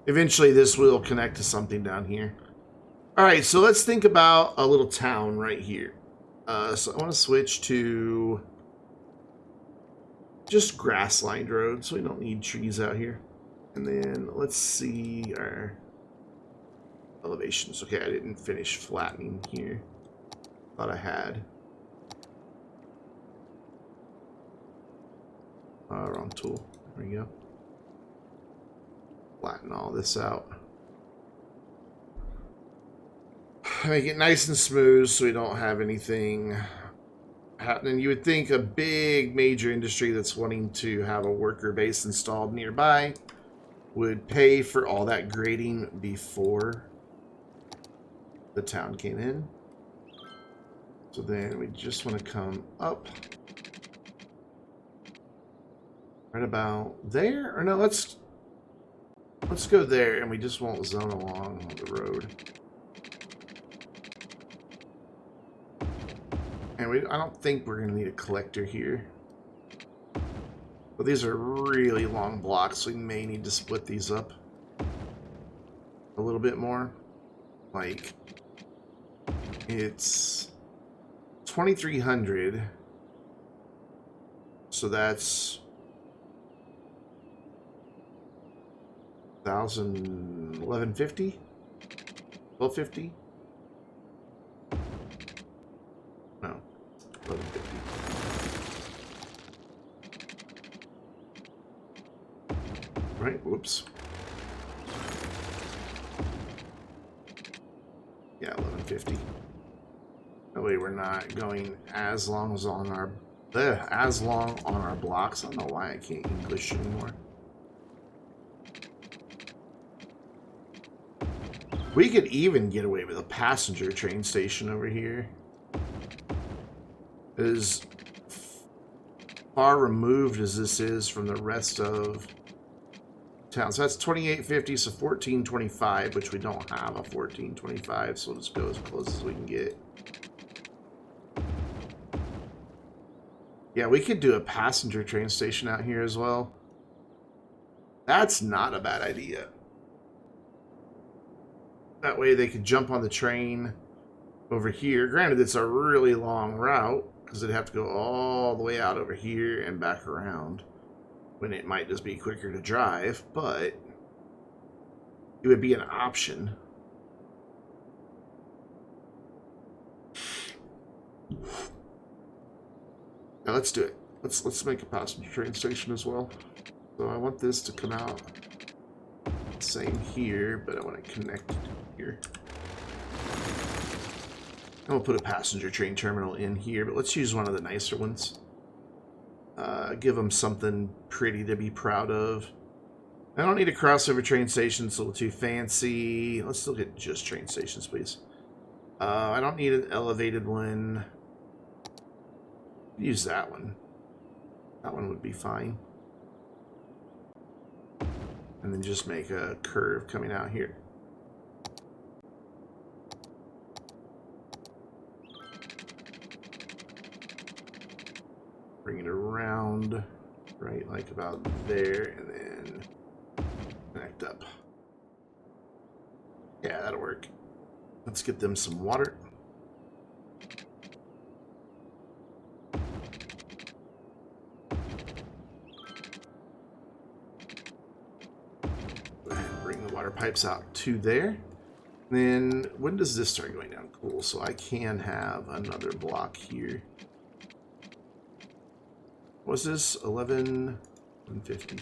Eventually this will connect to something down here. Alright, so let's think about a little town right here. So I want to switch to just grass-lined roads, so we don't need trees out here. And then let's see our elevations. Okay, I didn't finish flattening here. Thought I had. Wrong tool. There we go. Flatten all this out. Make it nice and smooth so we don't have anything happening. You would think a big major industry that's wanting to have a worker base installed nearby would pay for all that grading before the town came in. So then we just want to come up right about there. Or no, let's go there, and we just won't zone along the road. And I don't think we're going to need a collector here. But these are really long blocks, so we may need to split these up a little bit more. Like, it's 2,300. So that's 1150? 1250? No, 1150. Right, whoops. Yeah, 1150. That way we're not going as long as on our blocks. I don't know why I can't English anymore. We could even get away with a passenger train station over here. As far removed as this is from the rest of town. So that's 2850, so 1425, which we don't have a 1425, so we'll just go as close as we can get. Yeah, we could do a passenger train station out here as well. That's not a bad idea. That way they could jump on the train over here. Granted, it's a really long route, because they'd have to go all the way out over here and back around, when it might just be quicker to drive, but it would be an option. Now let's do it. Let's make a passenger train station as well. So I want this to come out same here, but I want to connect it here. And we'll put a passenger train terminal in here, but let's use one of the nicer ones. Give them something pretty to be proud of. I don't need a crossover train station, it's a little too fancy. Let's still get just train stations, please. I don't need an elevated one. Use that one. That one would be fine. And then just make a curve coming out here. Bring it around, right, like about there, and then connect up. Yeah, that'll work. Let's get them some water. Go ahead and bring the water pipes out to there. Then, when does this start going down? Cool, so I can have another block here. What's this? 1150.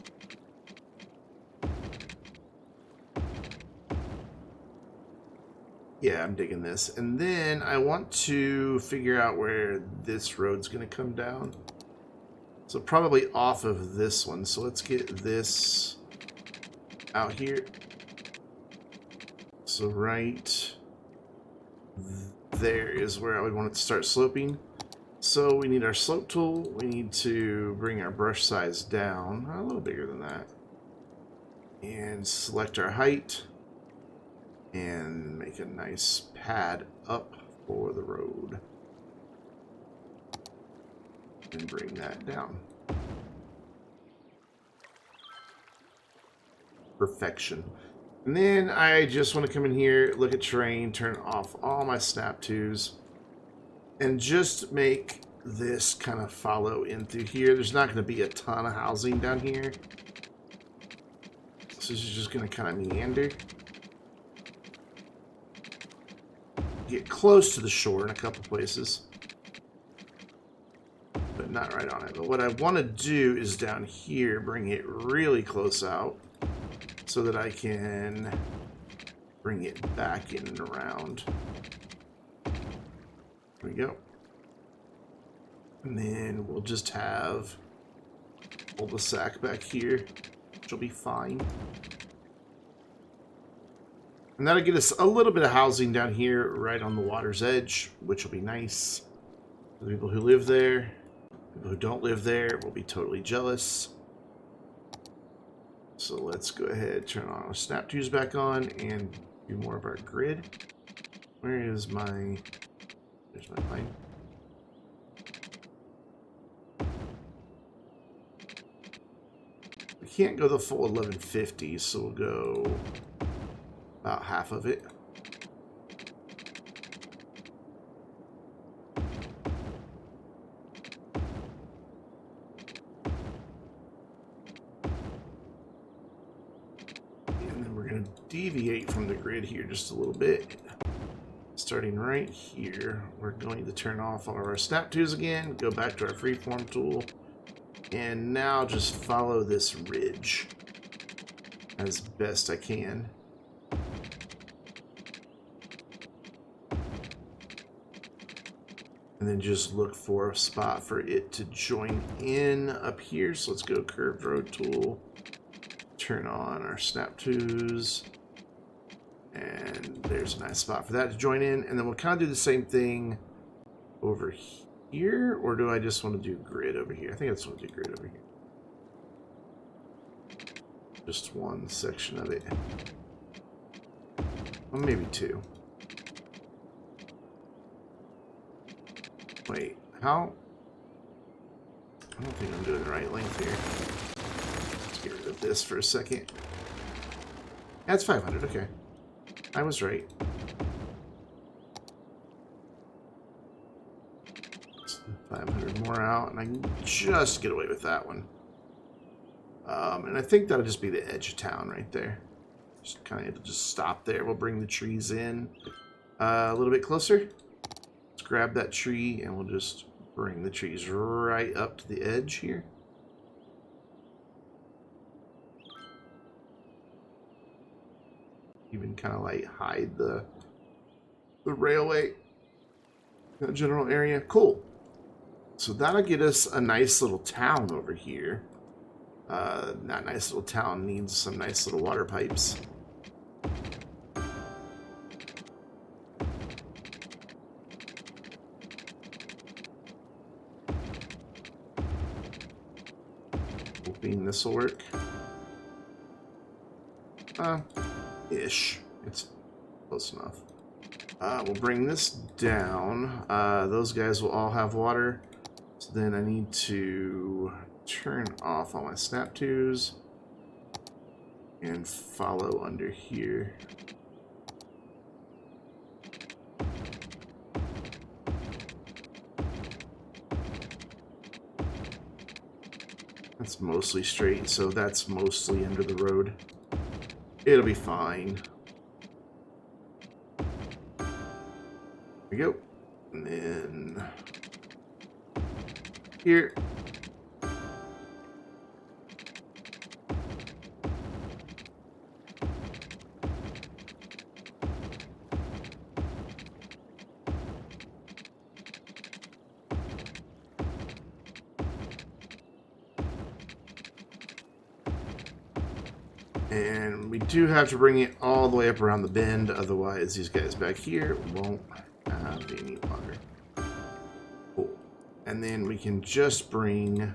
Yeah, I'm digging this. And then I want to figure out where this road's going to come down. So probably off of this one. So let's get this out here. So right there is where I would want it to start sloping. So we need our slope tool. We need to bring our brush size down, a little bigger than that. And select our height. And make a nice pad up for the road. And bring that down. Perfection. And then I just want to come in here, look at terrain, turn off all my snap twos, and just make this kind of follow in through here. There's not going to be a ton of housing down here. So this is just going to kind of meander. Get close to the shore in a couple places. But not right on it. But what I want to do is down here, bring it really close out so that I can bring it back in and around. There we go. And then we'll just have cul-de-sac back here, which will be fine. And that'll get us a little bit of housing down here right on the water's edge, which will be nice. The people who live there, people who don't live there will be totally jealous. So let's go ahead, turn on our snap twos back on and do more of our grid. Where is my... There's my plane. We can't go the full 1150, so we'll go about half of it. And then we're going to deviate from the grid here just a little bit. Starting right here, we're going to turn off all of our snap twos again, go back to our freeform tool, and now just follow this ridge as best I can. And then just look for a spot for it to join in up here. So let's go curved road tool, turn on our snap twos, and there's a nice spot for that to join in. And then we'll kind of do the same thing over here, or do I just want to do grid over here? I think I just want to do grid over here. Just one section of it. Well, maybe two. Wait, how? I don't think I'm doing the right length here. Let's get rid of this for a second. That's 500, okay. I was right. 500 more out, and I can just get away with that one. And I think that'll just be the edge of town right there. Just kind of just stop there. We'll bring the trees in a little bit closer. Let's grab that tree, and we'll just bring the trees right up to the edge here. Even kind of like hide the railway general area. Cool. So that'll get us a nice little town over here. That nice little town needs some nice little water pipes. Hoping this will work. Ish. It's close enough. We'll bring this down. Those guys will all have water. So then I need to turn off all my snap twos and follow under here. That's mostly straight, so that's mostly under the road. It'll be fine. There we go. And then here. And we do have to bring it all the way up around the bend, otherwise these guys back here won't have any water. Cool. And then we can just bring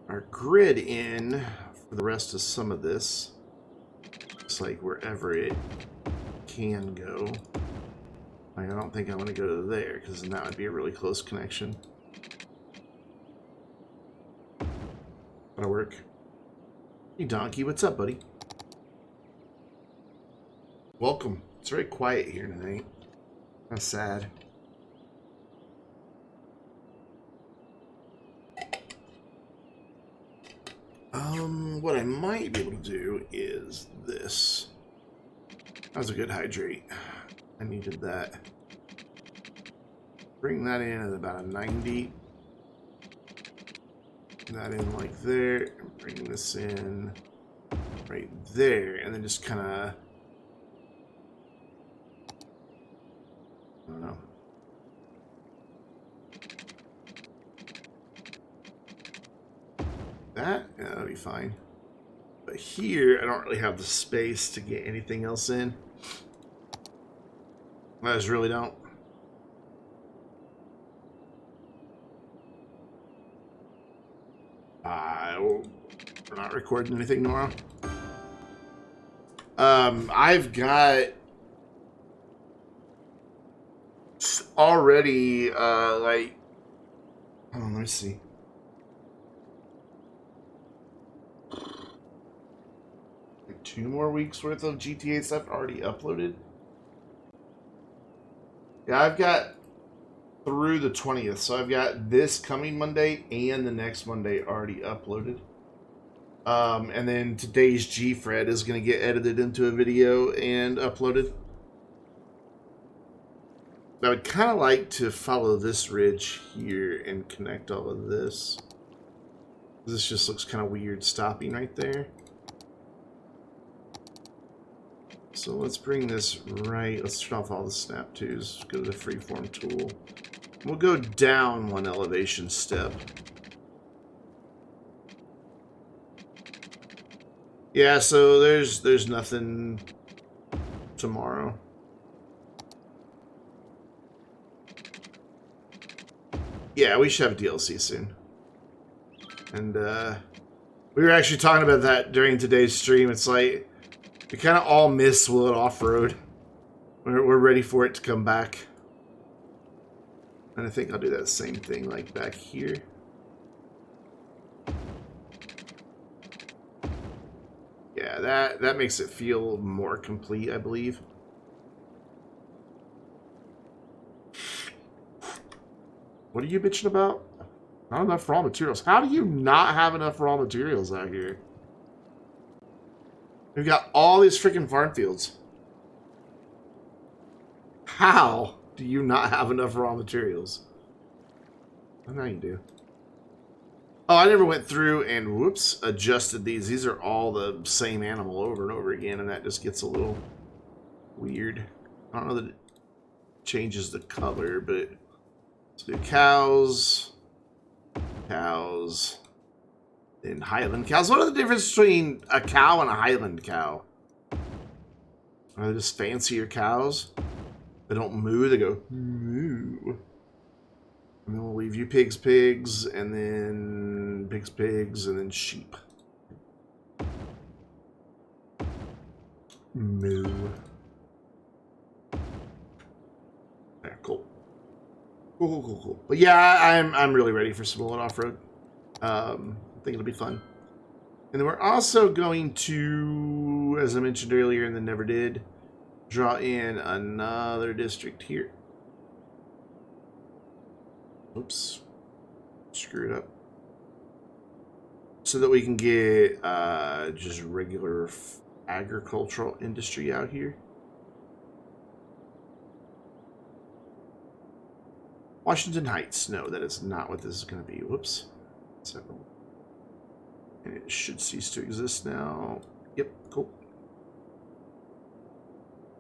our grid in for the rest of some of this. It's like wherever it can go. Like, I don't think I want to go to there, because then that would be a really close connection. That'll work. Hey, Donkey, what's up, buddy? Welcome. It's very quiet here tonight. That's sad. What I might be able to do is this. That was a good hydrate. I needed that. Bring that in at about a 90. That in like there. Bring this in right there. And then just kind of... I don't know. That? Yeah, that'll be fine. But here, I don't really have the space to get anything else in. I just really don't. We're not recording anything tomorrow. I've got already, like, oh, let me see. Like 2 more weeks worth of GTA stuff already uploaded. Yeah, I've got through the 20th, so I've got this coming Monday and the next Monday already uploaded. And then today's G-Fred is going to get edited into a video and uploaded. I would kind of like to follow this ridge here and connect all of this. This just looks kind of weird stopping right there. So let's bring this right. Let's turn off all the snap twos. Go to the freeform tool. We'll go down 1 elevation step. Yeah, so there's nothing tomorrow. Yeah, we should have DLC soon. And we were actually talking about that during today's stream. It's like we kind of all miss Willet Off-Road. We're ready for it to come back. And I think I'll do that same thing like back here. Yeah, that makes it feel more complete, I believe. What are you bitching about? Not enough raw materials. How do you not have enough raw materials out here? We've got all these freaking farm fields. How do you not have enough raw materials? I know you do. Oh, I never went through and, whoops, adjusted these. These are all the same animal over and over again, and that just gets a little weird. I don't know that it changes the color, but let's do cows, then Highland cows. What are the difference between a cow and a Highland cow? Are they just fancier cows? They don't moo, they go moo. And then we'll leave you pigs, and then pigs, and then sheep. Moo. There, cool. Cool. But yeah, I'm really ready for some Willet Off-Road. I think it'll be fun. And then we're also going to, as I mentioned earlier and then never did, draw in another district here. Oops. Screwed up. So that we can get just regular agricultural industry out here. Washington Heights. No, that is not what this is going to be. Whoops. So, and it should cease to exist now. Yep, cool.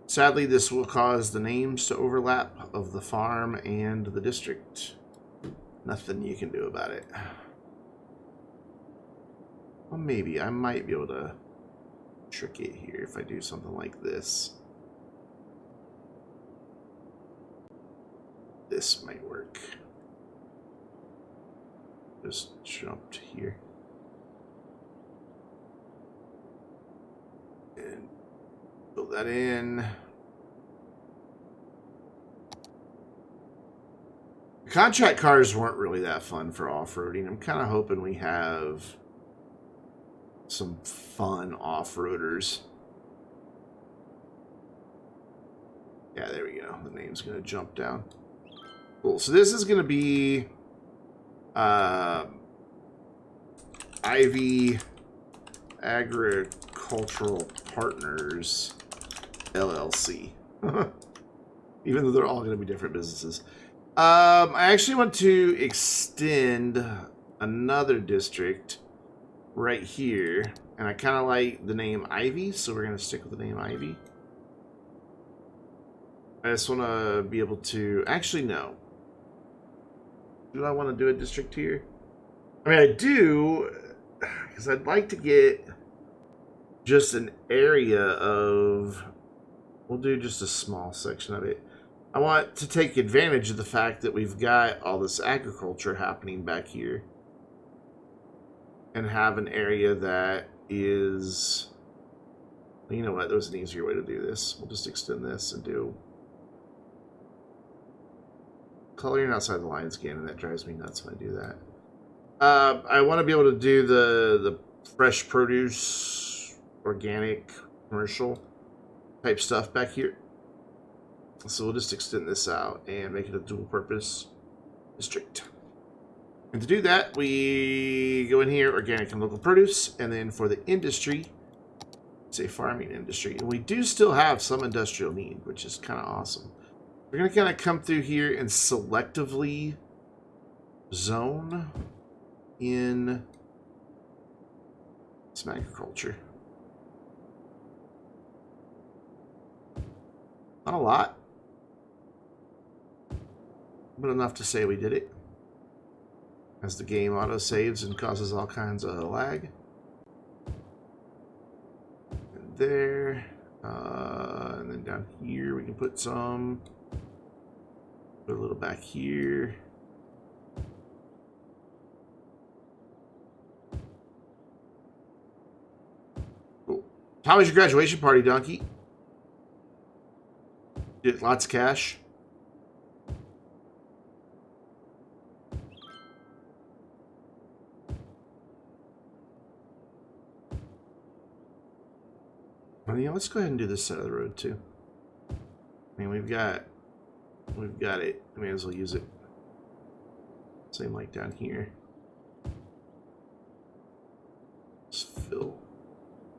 Sadly, this will cause the names to overlap of the farm and the district. Nothing you can do about it. Well, maybe. I might be able to trick it here if I do something like this. This might work. Just jumped here. And fill that in. Contract cars weren't really that fun for off-roading. I'm kind of hoping we have some fun off-roaders. Yeah, there we go. The name's going to jump down. Cool. So this is going to be Ivy Agricultural Partners LLC. Even though they're all going to be different businesses. I actually want to extend another district right here. And I kind of like the name Ivy, so we're going to stick with the name Ivy. I just want to be able to... Actually, no. Do I want to do a district here? I mean, I do, because I'd like to get just an area of... We'll do just a small section of it. I want to take advantage of the fact that we've got all this agriculture happening back here. And have an area that is... You know what? There's an easier way to do this. We'll just extend this and do... Coloring outside the lines again, and that drives me nuts when I do that. I want to be able to do the fresh produce, organic, commercial type stuff back here. So we'll just extend this out and make it a dual purpose district. And to do that, we go in here, organic and local produce, and then for the industry, say farming industry. And we do still have some industrial need, which is kind of awesome. We're going to kind of come through here and selectively zone in some agriculture. Not a lot, but enough to say we did it. As the game auto saves and causes all kinds of lag. And there, and then down here we can put some. Put a little back here. Cool. How was your graduation party, Donkey? Get lots of cash. Well, yeah, let's go ahead and do this side of the road too. I mean, we've got it. I may as well use it. Same like down here. Just fill.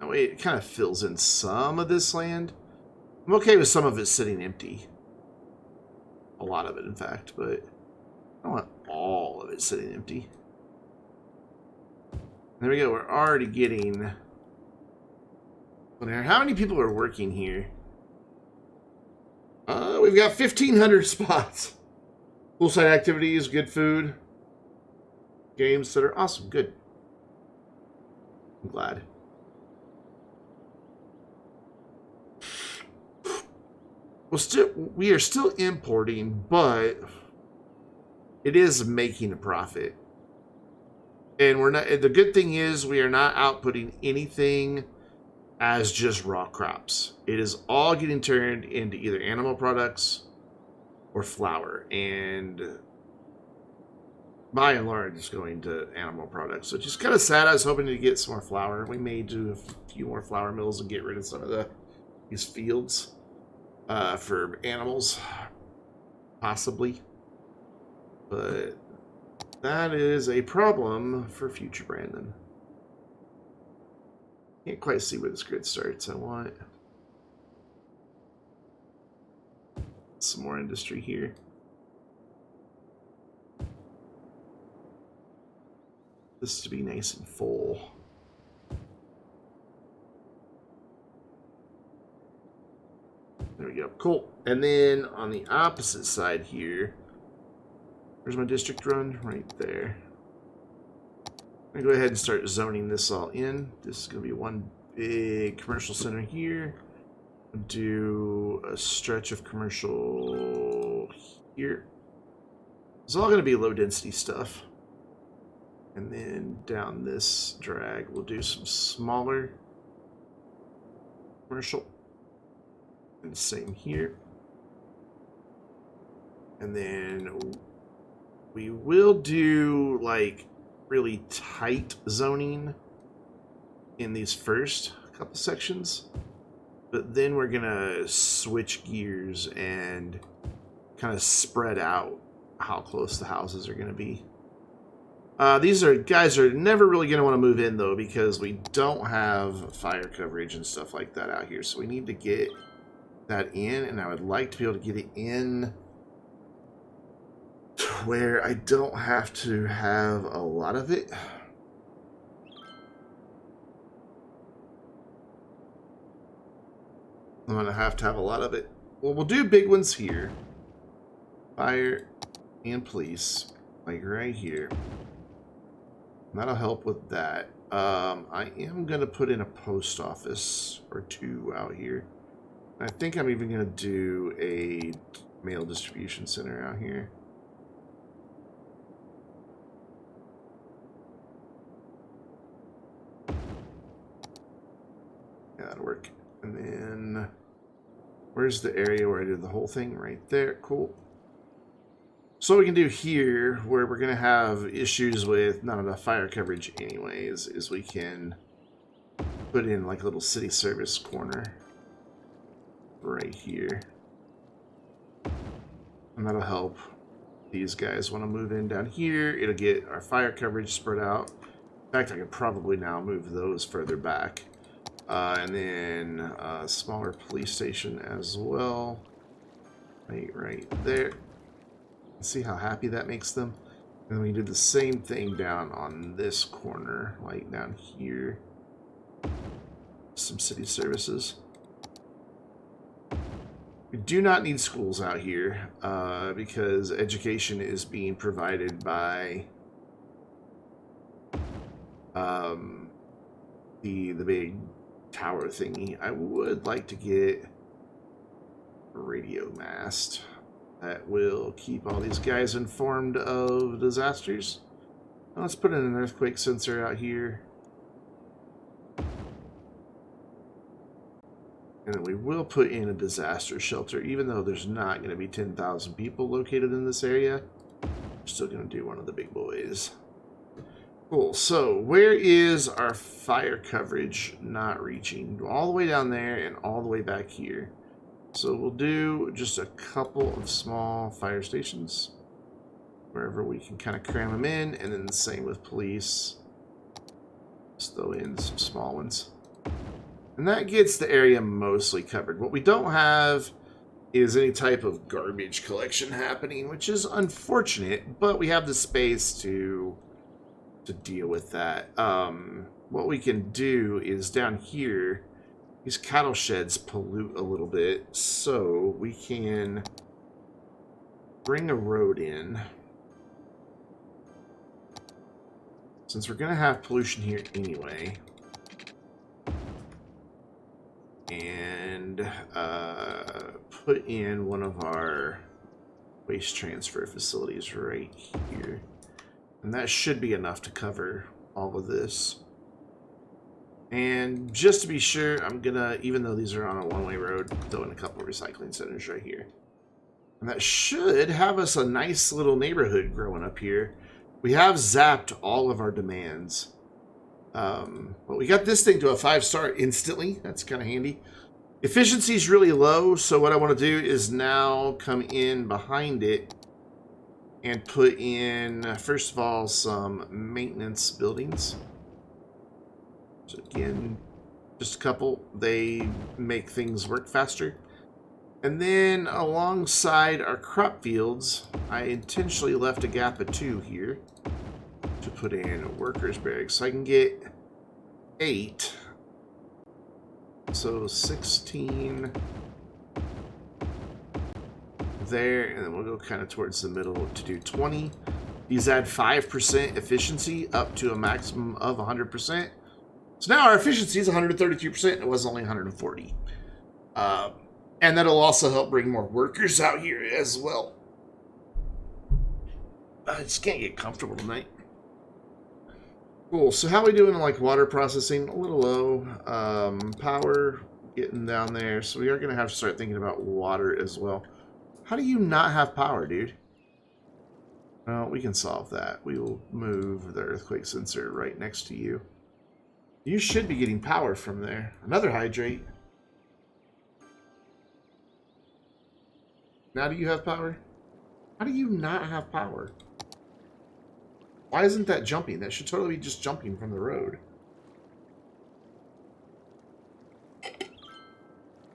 Oh wait, it kind of fills in some of this land. I'm okay with some of it sitting empty. A lot of it, in fact, but I don't want all of it sitting empty. There we go. We're already getting. How many people are working here? We've got 1,500 spots. Poolside activities, good food, games that are awesome. Good. I'm glad. We are still importing, but it is making a profit. And we're not. The good thing is we are not outputting anything as just raw crops. It is all getting turned into either animal products or flour, and by and large it's going to animal products, which is kind of sad. I was hoping to get some more flour. We may do a few more flour mills and get rid of some of these fields for animals, possibly, but that is a problem for future Brandon. Can't quite see where this grid starts. I want some more industry here. This to be nice and full. There we go. Cool. And then on the opposite side here, where's my district run? Right there. I'm going to go ahead and start zoning this all in. This is going to be one big commercial center here. Do a stretch of commercial here. It's all going to be low density stuff. And then down this drag, we'll do some smaller commercial. And same here. And then we will do like really tight zoning in these first couple sections. But then we're gonna switch gears and kind of spread out how close the houses are gonna be. These guys are never really going to want to move in, though, because we don't have fire coverage and stuff like that out here. So we need to get that in, and I would like to be able to get it in to where I don't have to have a lot of it. I'm going to have a lot of it. Well, we'll do big ones here. Fire and police, like right here. That'll help with that. I am going to put in a post office or two out here. I think I'm even going to do a mail distribution center out here. Yeah, that'll work. And then, where's the area where I did the whole thing? Right there. Cool. So what we can do here, where we're going to have issues with not enough fire coverage anyways, is we can put in like a little city service corner right here. And that'll help these guys want to move in down here. It'll get our fire coverage spread out. In fact, I could probably now move those further back. And then a smaller police station as well. Right there. See how happy that makes them? And we do the same thing down on this corner, like down here. Some city services. We do not need schools out here because education is being provided by the big tower thingy. I would like to get a radio mast that will keep all these guys informed of disasters. Let's put in an earthquake sensor out here. And then we will put in a disaster shelter, even though there's not going to be 10,000 people located in this area. We're still going to do one of the big boys. Cool, so where is our fire coverage not reaching? All the way down there and all the way back here. So we'll do just a couple of small fire stations wherever we can kind of cram them in, and then the same with police. Just throw in some small ones. And that gets the area mostly covered. What we don't have is any type of garbage collection happening, which is unfortunate, but we have the space to deal with that. What we can do is down here, these cattle sheds pollute a little bit, so we can bring a road in. Since we're going to have pollution here anyway. And put in one of our waste transfer facilities right here. And that should be enough to cover all of this. And just to be sure, I'm gonna, even though these are on a one-way road, throw in a couple of recycling centers right here. And that should have us a nice little neighborhood growing up here. We have zapped all of our demands. But we got this thing to a 5-star instantly. That's kind of handy. Efficiency is really low, so what I want to do is now come in behind it and put in, first of all, some maintenance buildings. So again, just a couple. They make things work faster. And then alongside our crop fields, I intentionally left a gap of 2 here to put in workers' barracks. So I can get 8. So 16 there, and then we'll go kind of towards the middle to do 20. These add 5% efficiency up to a maximum of 100%. So now our efficiency is 132%, and it was only 140. And that'll also help bring more workers out here as well. I just can't get comfortable tonight. Cool. So how are we doing in like water processing? A little low. Power getting down there. So we are going to have to start thinking about water as well. How do you not have power, dude? Well, we can solve that. We will move the earthquake sensor right next to you. You should be getting power from there. Another hydrate. Now do you have power? How do you not have power? Why isn't that jumping? That should totally be just jumping from the road.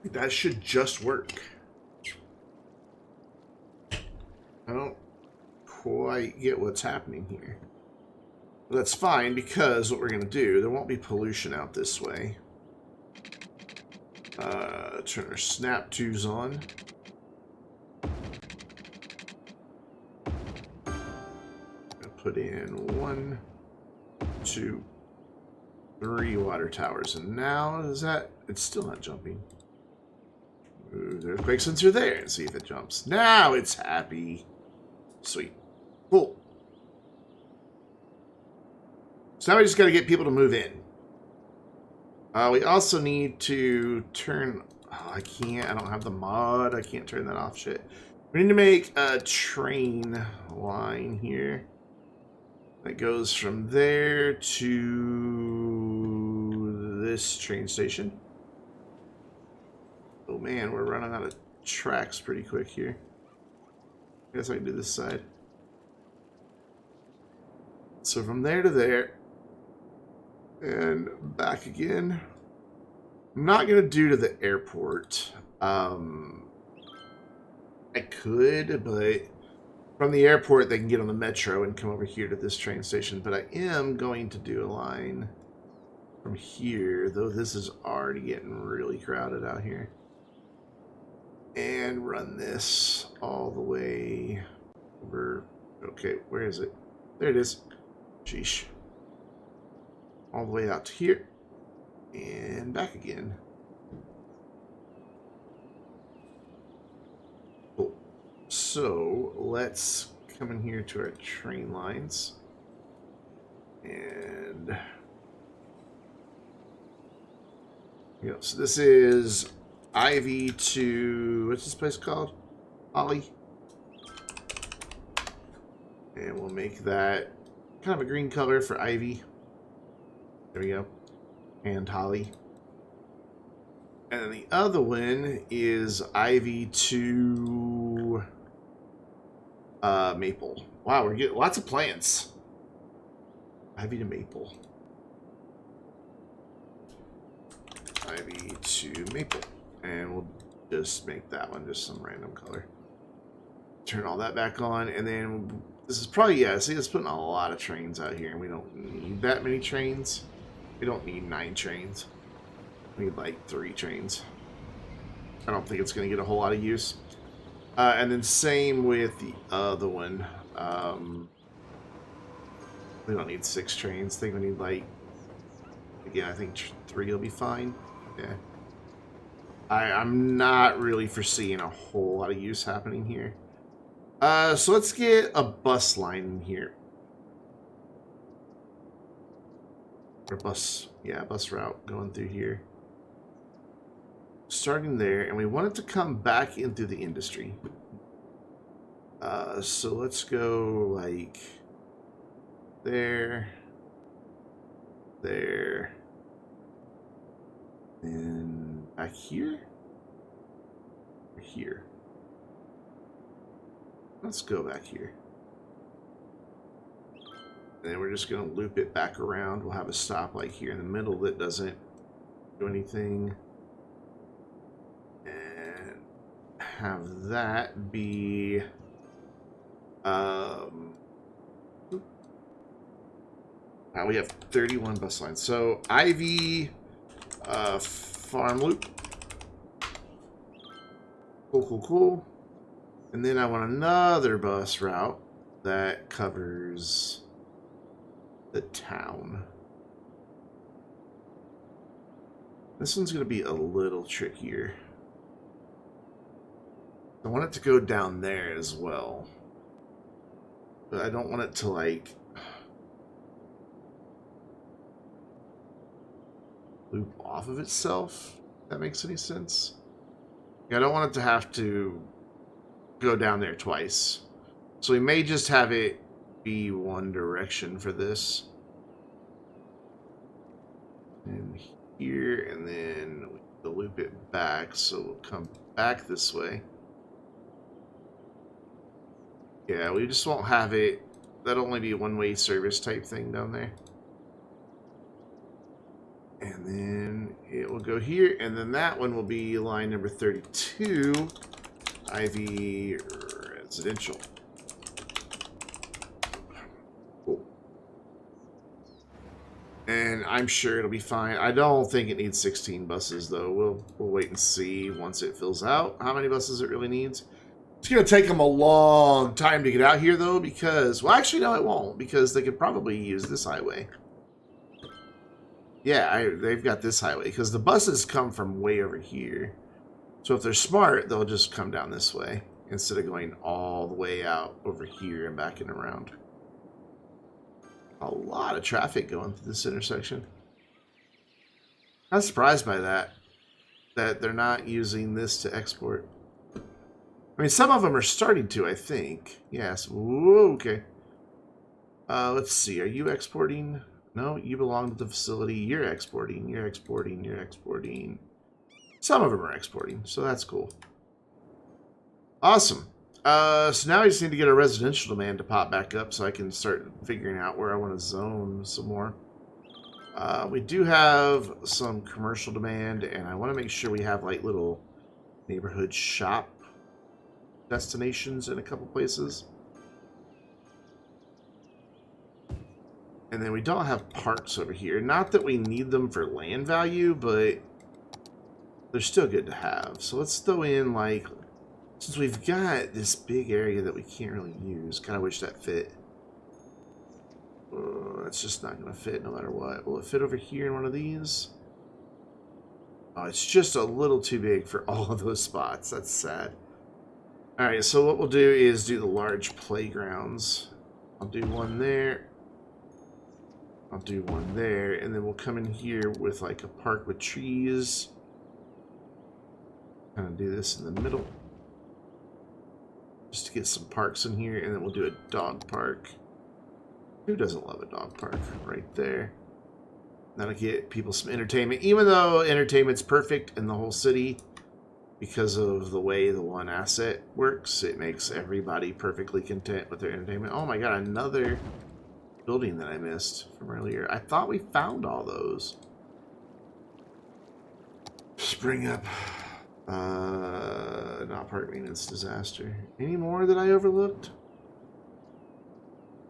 That should just work. I don't quite get what's happening here. But that's fine, because what we're going to do, there won't be pollution out this way. Turn our snap tubes on. Put in 1, 2, 3 water towers. And now, is that... It's still not jumping. Move the earthquake sensor there and see if it jumps. Now it's happy. Sweet. Cool. So now we just got to get people to move in. We also need to turn... Oh, I can't. I don't have the mod. I can't turn that off. Shit. We need to make a train line here. That goes from there to this train station. Oh man, we're running out of tracks pretty quick here. I guess I can do this side. So from there to there, and back again. I'm not going to do to the airport. I could, but from the airport they can get on the metro and come over here to this train station. But I am going to do a line from here, though this is already getting really crowded out here. And run this all the way over. Okay, where is it? There it is. Sheesh. All the way out to here. And back again. Cool. So, let's come in here to our train lines. And... yeah, so this is Ivy to... what's this place called? Holly. And we'll make that kind of a green color for Ivy. There we go. And Holly. And then the other one is Ivy to Maple. Wow, we're getting lots of plants. Ivy to Maple. Ivy to Maple. And we'll just make that one just some random color. Turn all that back on, and then this is probably, yeah, see, it's putting a lot of trains out here, and we don't need that many trains. We don't need 9 trains. We need like 3 trains. I don't think it's going to get a whole lot of use. And then same with the other one. We don't need 6 trains. I think we need like, again, I think 3 will be fine. Yeah. I'm not really foreseeing a whole lot of use happening here. So let's get a bus line in here. Or bus, yeah, bus route going through here. Starting there, and we want it to come back into the industry. So let's go like there, there, and back here, or here. Let's go back here. And then we're just going to loop it back around. We'll have a stop like here in the middle that doesn't do anything. And have that be... Wow, we have 31 bus lines. So, Ivy farm loop. Cool, cool, cool. And then I want another bus route that covers the town. This one's going to be a little trickier. I want it to go down there as well. But I don't want it to, like... loop off of itself. If that makes any sense. Yeah, I don't want it to have to go down there twice. So we may just have it be one direction for this. And here, and then we'll loop it back, so we'll come back this way. Yeah, we just won't have it. That'll only be a one-way service type thing down there. And then it will go here, and then that one will be line number 32, Ivy Residential. Cool. And I'm sure it'll be fine. I don't think it needs 16 buses, though. We'll wait and see once it fills out how many buses it really needs. It's going to take them a long time to get out here, though, because... Well, actually, no, it won't, because they could probably use this highway. Yeah, they've got this highway, because the buses come from way over here. So if they're smart, they'll just come down this way, instead of going all the way out over here and back and around. A lot of traffic going through this intersection. I'm surprised by that they're not using this to export. I mean, some of them are starting to, I think. Yes. Whoa, okay. Let's see. Are you exporting? No, you belong to the facility. You're exporting. You're exporting. You're exporting. Some of them are exporting, so that's cool. Awesome. So now I just need to get a residential demand to pop back up so I can start figuring out where I want to zone some more. We do have some commercial demand, and I want to make sure we have like little neighborhood shop destinations in a couple places. And then we don't have parks over here. Not that we need them for land value, but they're still good to have. So let's throw in, like, since we've got this big area that we can't really use, kind of wish that fit. That's just not going to fit no matter what. Will it fit over here in one of these? Oh, it's just a little too big for all of those spots. That's sad. Alright, so what we'll do is do the large playgrounds. I'll do one there. I'll do one there, and then we'll come in here with like a park with trees. Kind of do this in the middle. Just to get some parks in here, and then we'll do a dog park. Who doesn't love a dog park? Right there. That'll get people some entertainment. Even though entertainment's perfect in the whole city, because of the way the one asset works, it makes everybody perfectly content with their entertainment. Oh my god, another building that I missed from earlier. I thought we found all those. Spring up. Not park maintenance disaster. Any more that I overlooked?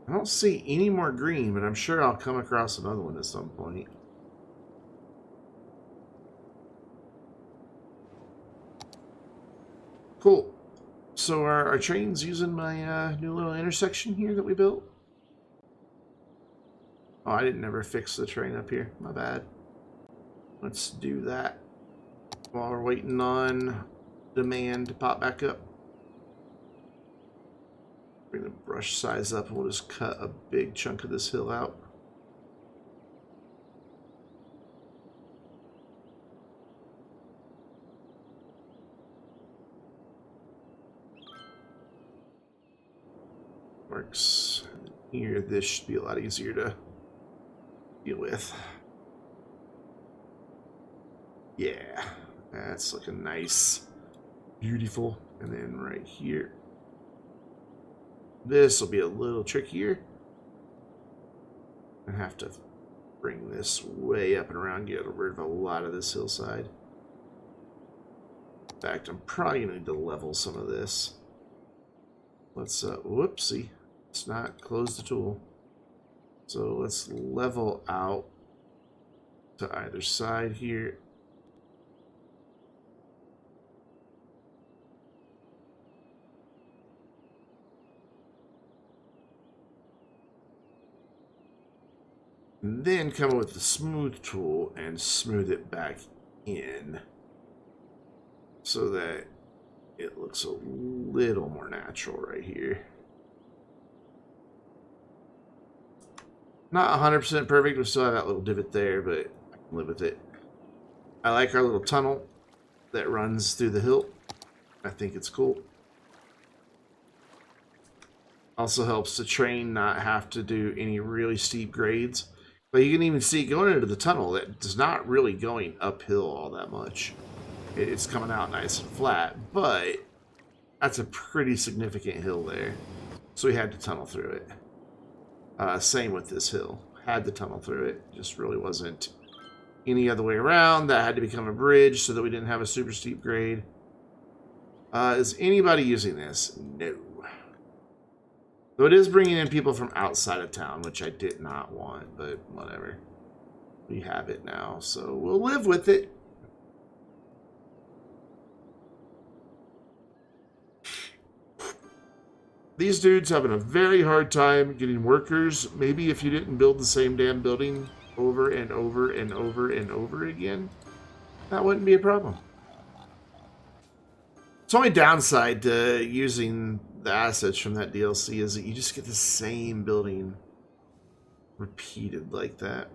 I don't see any more green, but I'm sure I'll come across another one at some point. Cool. So are our trains using my new little intersection here that we built? Oh, I didn't ever fix the train up here. My bad. Let's do that while we're waiting on demand to pop back up. Bring the brush size up and we'll just cut a big chunk of this hill out. Works. Here, this should be a lot easier to deal with. Yeah, that's looking nice. Beautiful. And then right here. This will be a little trickier. I have to bring this way up and around, get rid of a lot of this hillside. In fact, I'm probably going to need to level some of this. Let's, whoopsie. Let's not close the tool. So let's level out to either side here. And then come up with the smooth tool and smooth it back in so that it looks a little more natural right here. Not 100% perfect. We still have that little divot there, but I can live with it. I like our little tunnel that runs through the hill. I think it's cool. Also helps the train not have to do any really steep grades. But you can even see going into the tunnel that it's not really going uphill all that much. It's coming out nice and flat, but that's a pretty significant hill there. So we had to tunnel through it. Same with this hill. Had to tunnel through it. Just really wasn't any other way around. That had to become a bridge so that we didn't have a super steep grade. Is anybody using this? No. Though it is bringing in people from outside of town, which I did not want, but whatever. We have it now, so we'll live with it. These dudes having a very hard time getting workers. Maybe if you didn't build the same damn building over and over and over and over again, that wouldn't be a problem. It's only downside to using the assets from that DLC is that you just get the same building repeated like that.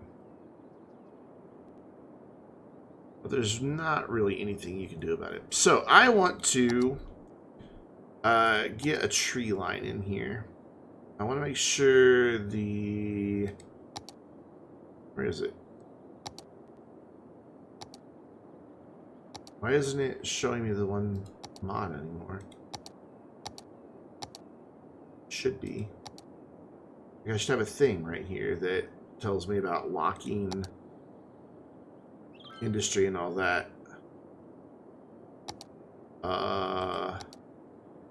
But there's not really anything you can do about it. So I want to get a tree line in here. I want to make sure the... Where is it? Why isn't it showing me the one mod anymore? Should be. I should have a thing right here that tells me about locking industry and all that.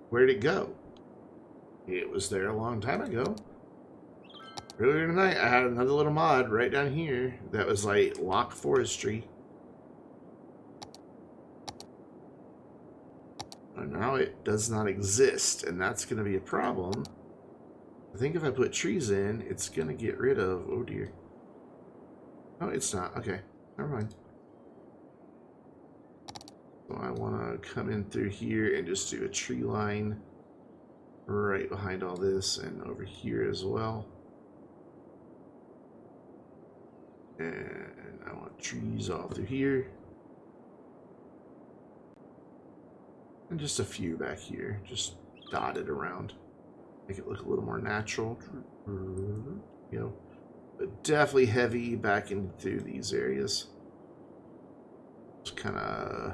Where'd it go? It was there a long time ago. Earlier tonight, I had another little mod right down here that was like lock forestry. And now it does not exist, and that's going to be a problem. I think if I put trees in, it's going to get rid of... Oh, dear. No, it's not. Okay. Never mind. So I want to come in through here and just do a tree line right behind all this and over here as well. And I want trees all through here. And just a few back here, just dotted around. Make it look a little more natural. You know, but definitely heavy back in through these areas. Just kind of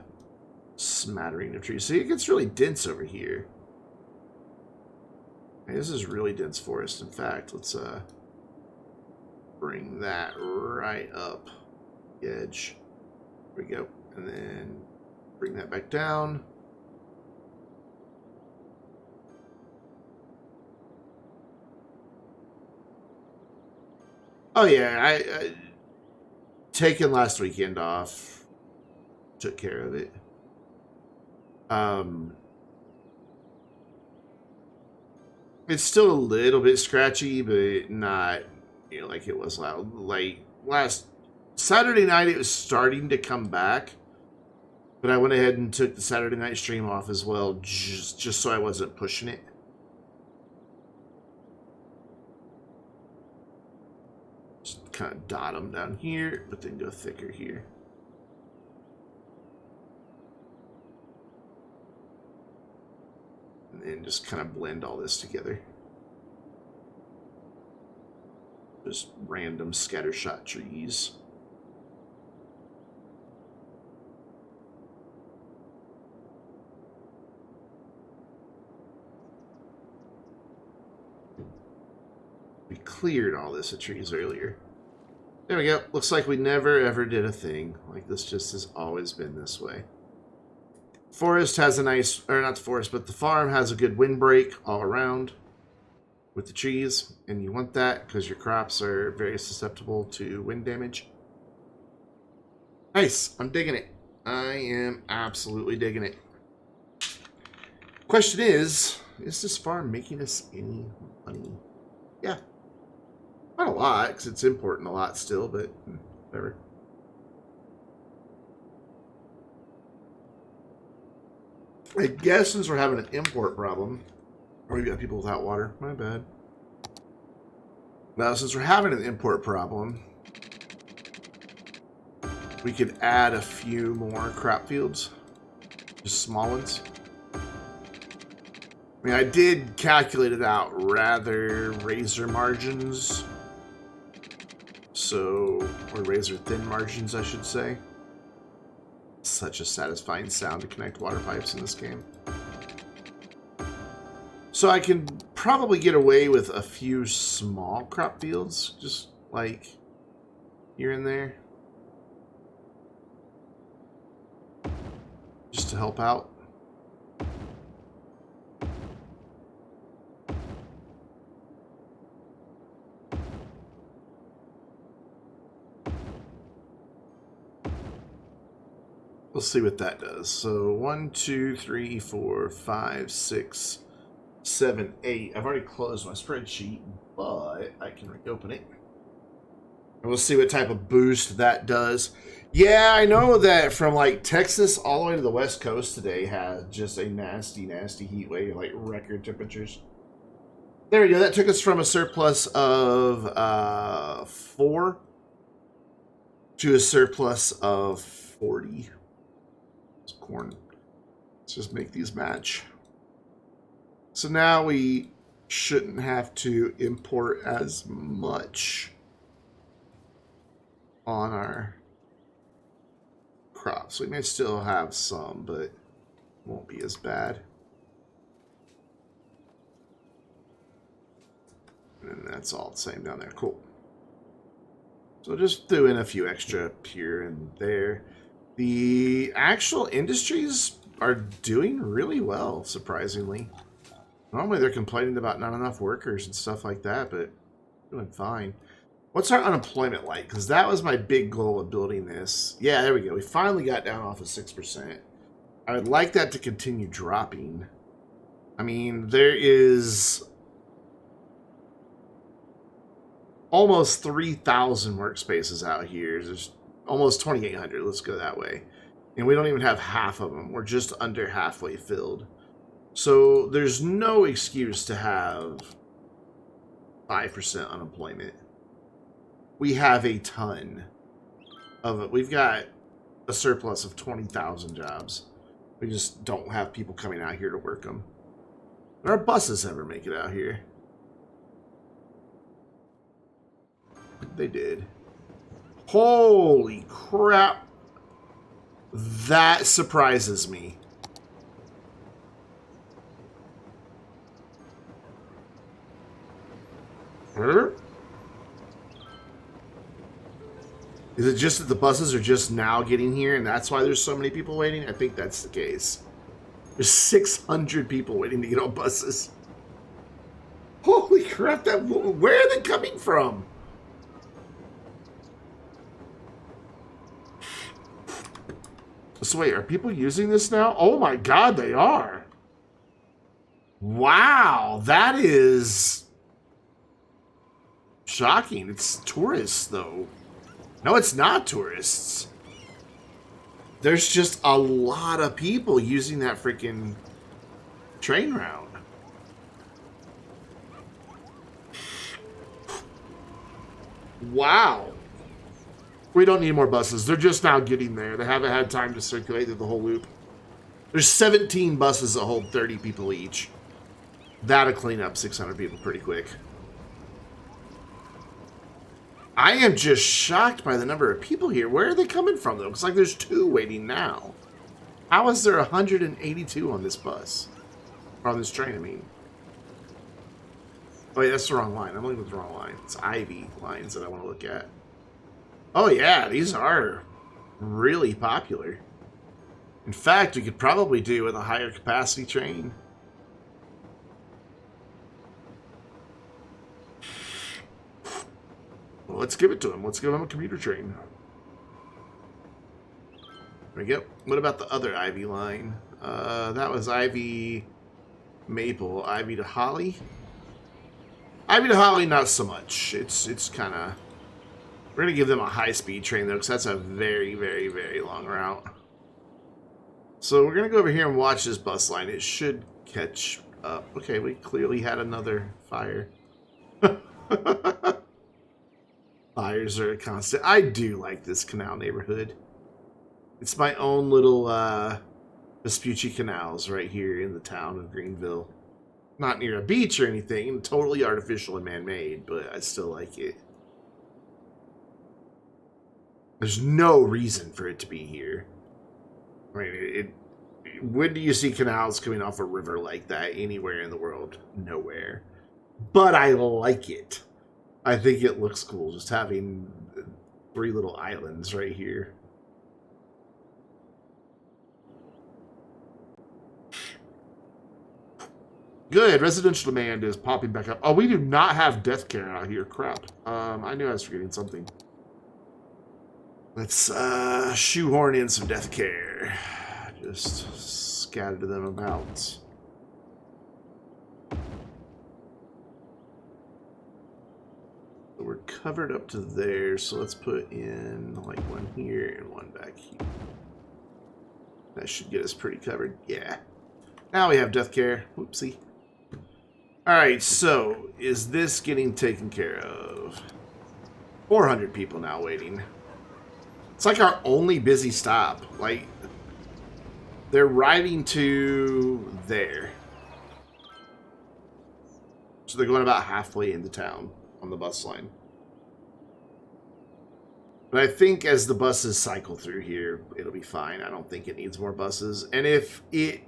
smattering of trees. See, it gets really dense over here. Okay, this is really dense forest. In fact, let's bring that right up the edge. There we go. And then bring that back down. Oh yeah, I taken last weekend off. Took care of it. It's still a little bit scratchy, but not, you know, like it was loud. Like last Saturday night, it was starting to come back, but I went ahead and took the Saturday night stream off as well, just so I wasn't pushing it. Just kind of dot them down here, but then go thicker here. And just kind of blend all this together. Just random scattershot trees. We cleared all this of trees earlier. There we go. Looks like we never ever did a thing. Like this just has always been this way. Forest has a nice, or not the forest, but the farm has a good windbreak all around with the trees, and you want that because your crops are very susceptible to wind damage. Nice. I'm digging it. I am absolutely digging it. Question is this farm making us any money? Yeah. Not a lot, because it's importing a lot still, but whatever. I guess since we're having an import problem, or we've got people without water, my bad. Now, since we're having an import problem, we could add a few more crop fields. Just small ones. I mean, I did calculate it out rather razor margins. So, or razor thin margins, I should say. Such a satisfying sound to connect water pipes in this game. So I can probably get away with a few small crop fields, just like here and there. Just to help out. We'll see what that does. So 1, 2, 3, 4, 5, 6, 7, 8. I've already closed my spreadsheet, but I can reopen it. And we'll see what type of boost that does. Yeah, I know that from like Texas all the way to the West Coast today has just a nasty, nasty heat wave, like record temperatures. There we go. That took us from a surplus of 4 to a surplus of 40. Corn. Let's just make these match. So now we shouldn't have to import as much on our crops. We may still have some, but it won't be as bad. And that's all the same down there. Cool. So just threw in a few extra up here and there. The actual industries are doing really well, surprisingly. Normally they're complaining about not enough workers and stuff like that, but doing fine. What's our unemployment like? Because that was my big goal of building this. Yeah, there we go. We finally got down off of 6%. I would like that to continue dropping. I mean, there is almost 3,000 workspaces out here. There's almost 2,800, let's go that way. And we don't even have half of them. We're just under halfway filled. So there's no excuse to have 5% unemployment. We have a ton of it. We've got a surplus of 20,000 jobs. We just don't have people coming out here to work them. Did our buses ever make it out here? They did. Holy crap. That surprises me. Is it just that the buses are just now getting here and that's why there's so many people waiting? I think that's the case. There's 600 people waiting to get on buses. Holy crap, where are they coming from? So wait, are people using this now? Oh my god, they are. Wow, that is shocking. It's tourists, though. No, it's not tourists. There's just a lot of people using that freaking train route. Wow. We don't need more buses. They're just now getting there. They haven't had time to circulate through the whole loop. There's 17 buses that hold 30 people each. That'll clean up 600 people pretty quick. I am just shocked by the number of people here. Where are they coming from, though? It's like there's 2 waiting now. How is there 182 on this bus? Or on this train, I mean. Oh, yeah, that's the wrong line. I'm looking at the wrong line. It's Ivy lines that I want to look at. Oh, yeah, these are really popular. In fact, we could probably do with a higher capacity train. Well, let's give it to him. Let's give him a commuter train. There we go. What about the other Ivy line? That was Ivy Maple. Ivy to Holly? Ivy to Holly, not so much. It's kind of... We're going to give them a high-speed train, though, because that's a very, very, very long route. So we're going to go over here and watch this bus line. It should catch up. Okay, we clearly had another fire. Fires are a constant. I do like this canal neighborhood. It's my own little Vespucci canals right here in the town of Greenville. Not near a beach or anything, totally artificial and man-made, but I still like it. There's no reason for it to be here. I mean, when do you see canals coming off a river like that anywhere in the world? Nowhere. But I like it. I think it looks cool just having 3 little islands right here. Good. Residential demand is popping back up. Oh, we do not have death care out here. Crap. I knew I was forgetting something. Let's shoehorn in some death care. Just scatter them about. So we're covered up to there, so let's put in like one here and one back here. That should get us pretty covered. Yeah. Now we have death care. Whoopsie. Alright, so is this getting taken care of? 400 people now waiting. It's like our only busy stop. Like, they're riding to there. So they're going about halfway into town on the bus line. But I think as the buses cycle through here, it'll be fine. I don't think it needs more buses. And if it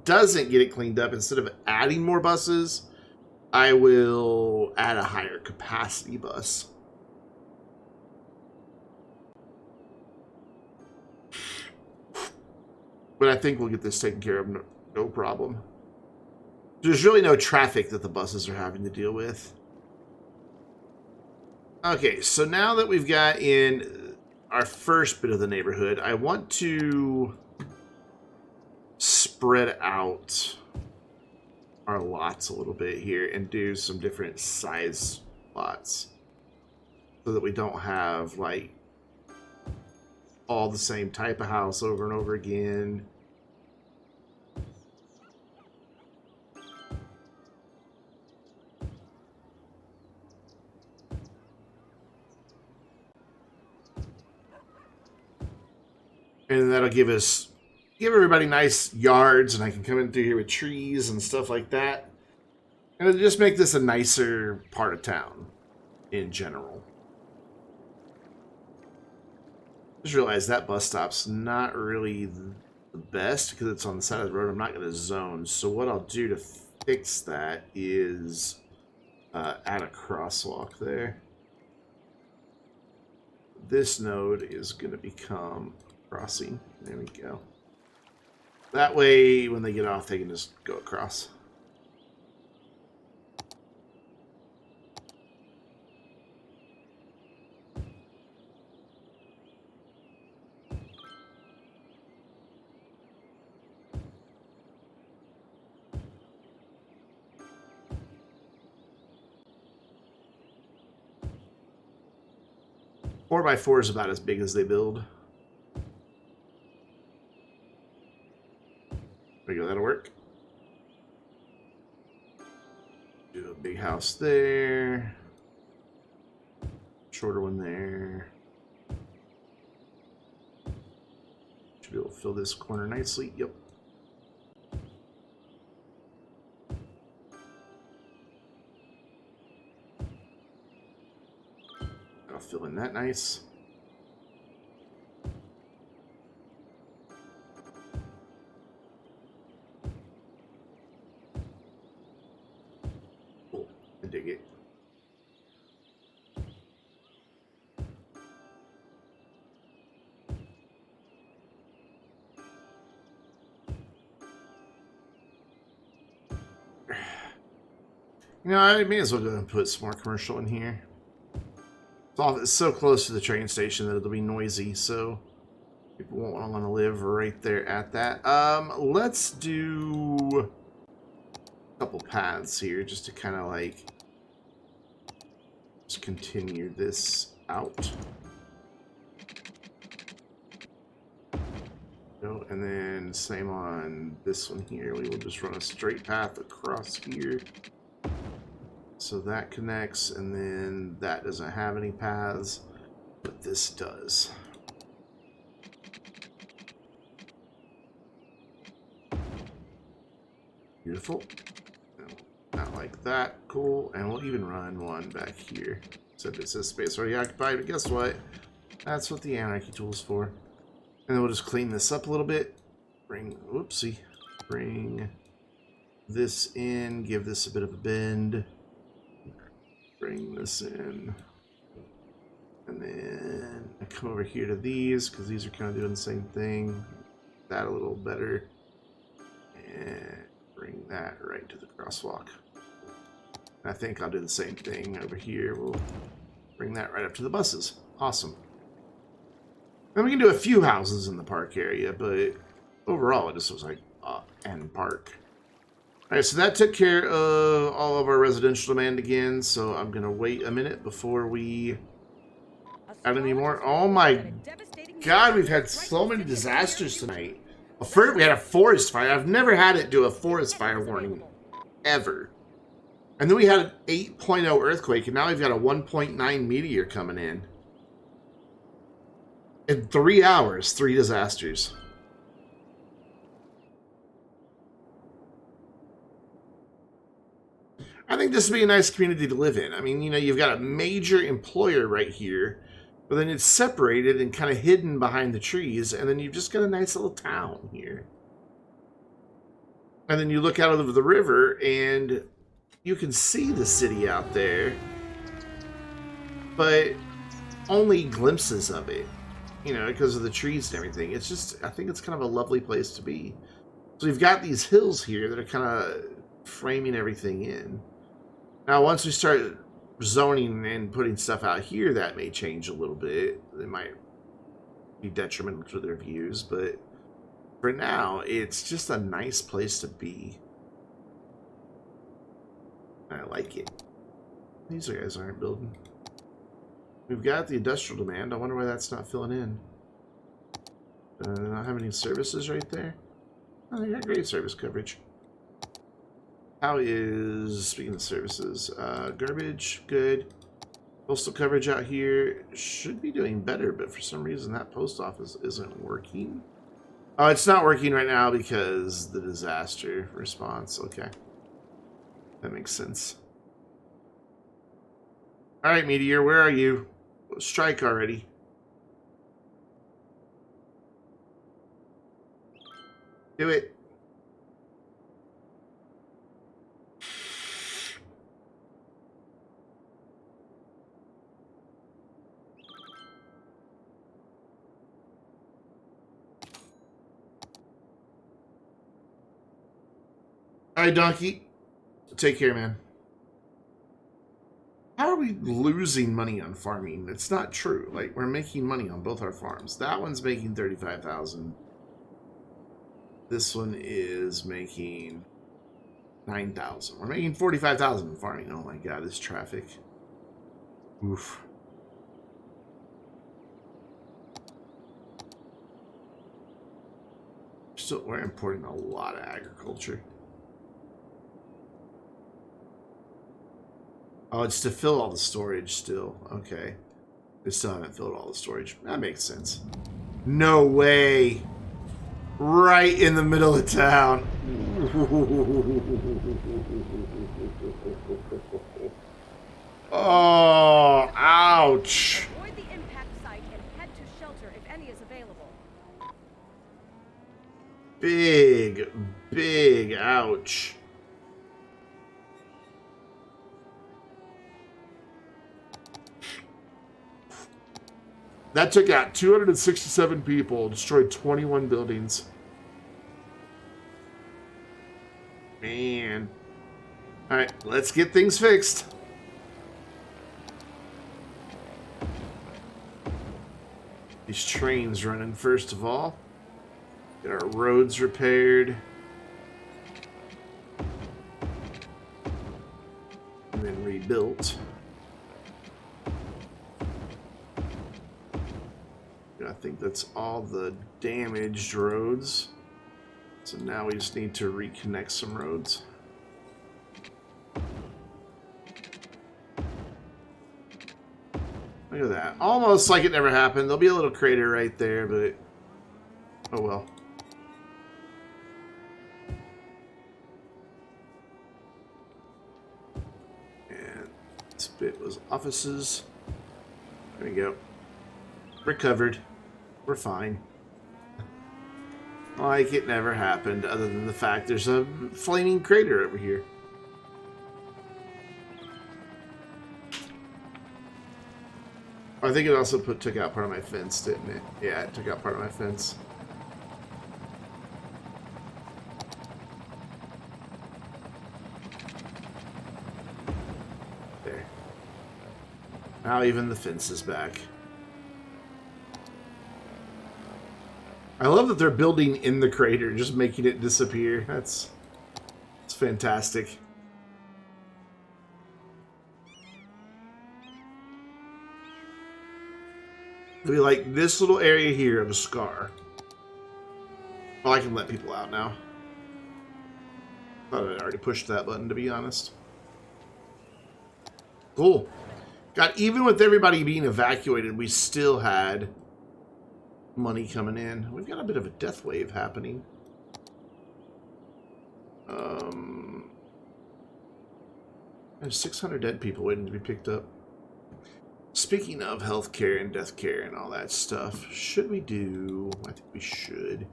doesn't get it cleaned up, instead of adding more buses, I will add a higher capacity bus. But I think we'll get this taken care of, no problem. There's really no traffic that the buses are having to deal with. Okay, so now that we've got in our first bit of the neighborhood, I want to spread out our lots a little bit here and do some different size lots so that we don't have like all the same type of house over and over again. And that'll give everybody nice yards, and I can come in through here with trees and stuff like that. And it'll just make this a nicer part of town in general. Just realized that bus stop's not really the best because it's on the side of the road. I'm not going to zone. So what I'll do to fix that is add a crosswalk there. This node is going to become crossing. There we go. That way, when they get off, they can just go across. Four by four is about as big as they build. There we go, that'll work. Do a big house there. Shorter one there. Should be able to fill this corner nicely. Yep. I'll fill in that nice. Cool. I dig it. You know, I may as well go and put some more commercial in here. It's so close to the train station that it'll be noisy, so people won't want to live right there at that. Let's do a couple paths here just to kind of like just continue this out. And then same on this one here. We will just run a straight path across here. So that connects, and then that doesn't have any paths, but this does. Beautiful. Not like that. Cool. And we'll even run one back here. Except it says space already occupied, but guess what? That's what the anarchy tool's for. And then we'll just clean this up a little bit. Whoopsie. Bring this in. Give this a bit of a bend. Bring this in. And then I come over here to these, because these are kind of doing the same thing. That a little better. And bring that right to the crosswalk. I think I'll do the same thing over here. We'll bring that right up to the buses. Awesome. Then we can do a few houses in the park area, but overall it just looks like end park. Alright, so that took care of all of our residential demand again, so I'm going to wait a minute before we add any more. Oh my god, we've had so many disasters tonight. Well, first we had a forest fire. I've never had it do a forest fire warning, ever. And then we had an 8.0 earthquake, and now we've got a 1.9 meteor coming in. In 3 hours, 3 disasters. I think this would be a nice community to live in. I mean, you know, you've got a major employer right here, but then it's separated and kind of hidden behind the trees, and then you've just got a nice little town here. And then you look out over the river, and you can see the city out there, but only glimpses of it, you know, because of the trees and everything. It's just, I think it's kind of a lovely place to be. So you've got these hills here that are kind of framing everything in. Now, once we start zoning and putting stuff out here, that may change a little bit. It might be detrimental to their views, but for now, it's just a nice place to be. I like it. These guys aren't building. We've got the industrial demand. I wonder why that's not filling in. Not have any services right there. Oh, they got great service coverage. How is, speaking of services, garbage, good. Postal coverage out here should be doing better, but for some reason that post office isn't working. Oh, it's not working right now because the disaster response. Okay. That makes sense. Alright, Meteor, where are you? Strike already. Do it. Alright, Donkey. Take care, man. How are we losing money on farming? It's not true. Like, we're making money on both our farms. That one's making 35,000. This one is making 9,000. We're making 45,000 in farming. Oh my god, this traffic. Oof. We're importing a lot of agriculture. Oh, it's to fill all the storage still. Okay. They still haven't filled all the storage. That makes sense. No way. Right in the middle of town. Oh, ouch. Avoid the impact site and head to shelter if any is available. Big, big ouch. That took out 267 people, destroyed 21 buildings. Man. Alright, let's get things fixed. These trains running first of all. Get our roads repaired. And then rebuilt. I think that's all the damaged roads. So now we just need to reconnect some roads. Look at that. Almost like it never happened. There'll be a little crater right there, but oh well. bit was offices. There we go. Recovered. We're fine. Like it never happened, other than the fact there's a flaming crater over here. I think it also took out part of my fence, didn't it? Yeah, it took out part of my fence. There. Now even the fence is back. I love that they're building in the crater, just making it disappear. It's fantastic. It'll be like this little area here of a scar. Well, I can let people out now. Thought I'd already pushed that button, to be honest. Cool. God, even with everybody being evacuated, we still had money coming in. We've got a bit of a death wave happening. There's 600 dead people waiting to be picked up. Speaking of healthcare and death care and all that stuff, should we do... I think we should.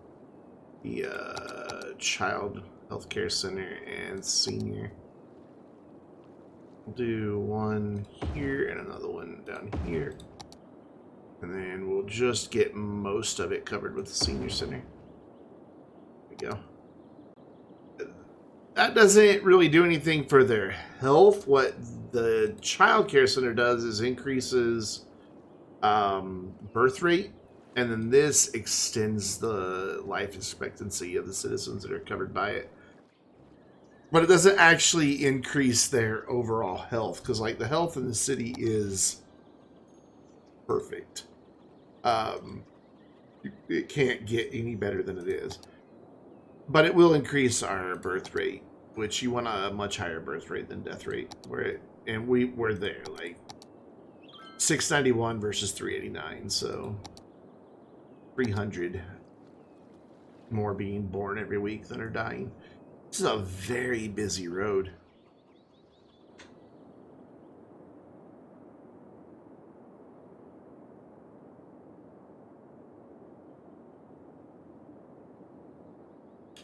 The child healthcare center and senior. We'll do one here and another one down here. And then we'll just get most of it covered with the senior center. There we go. That doesn't really do anything for their health. What the child care center does is increases birth rate. And then this extends the life expectancy of the citizens that are covered by it. But it doesn't actually increase their overall health. Because like the health in the city is perfect. It can't get any better than it is. But it will increase our birth rate, which you want a much higher birth rate than death rate. And we're there, like 691 versus 389, so 300 more being born every week than are dying. This is a very busy road.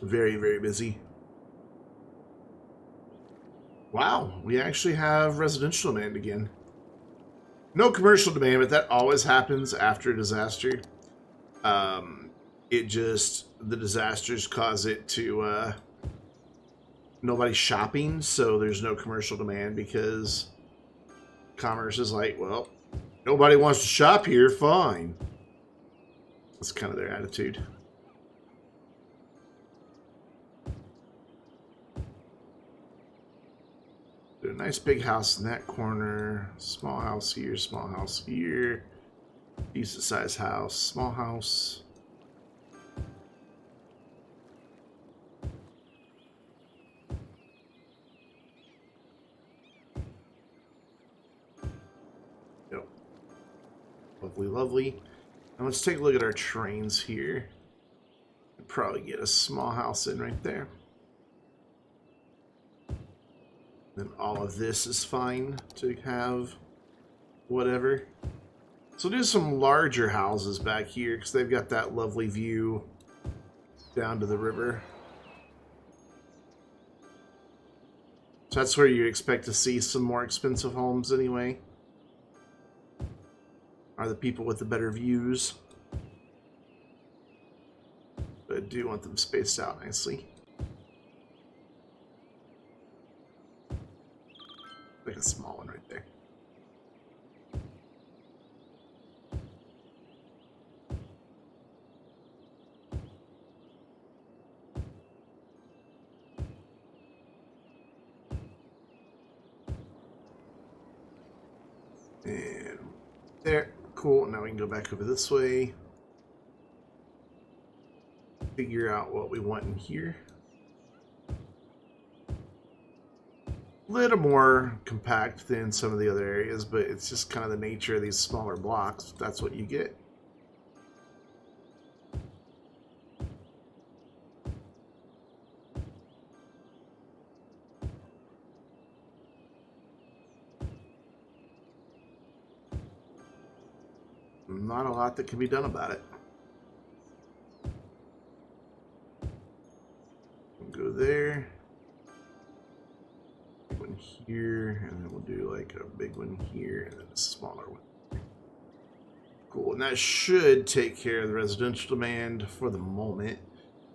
Very, very busy. Wow, we actually have residential demand again. No commercial demand, but that always happens after a disaster. The disasters cause it to, nobody's shopping, so there's no commercial demand because commerce is like, well, nobody wants to shop here, fine. That's kind of their attitude. Do a nice big house in that corner. Small house here, small house here. Decent size house, small house. Yep. Lovely, lovely. Now let's take a look at our trains here. Probably get a small house in right there. Then all of this is fine to have whatever. So do some larger houses back here because they've got that lovely view down to the river. So that's where you expect to see some more expensive homes anyway. Are the people with the better views. But I do want them spaced out nicely. Like a small one right there. And there. Cool. Now we can go back over this way. Figure out what we want in here. A little more compact than some of the other areas, but it's just kind of the nature of these smaller blocks. That's what you get. not a lot that can be done about it. We'll go there. One here, and then we'll do like a big one here, and then a smaller one. Cool, and that should take care of the residential demand for the moment.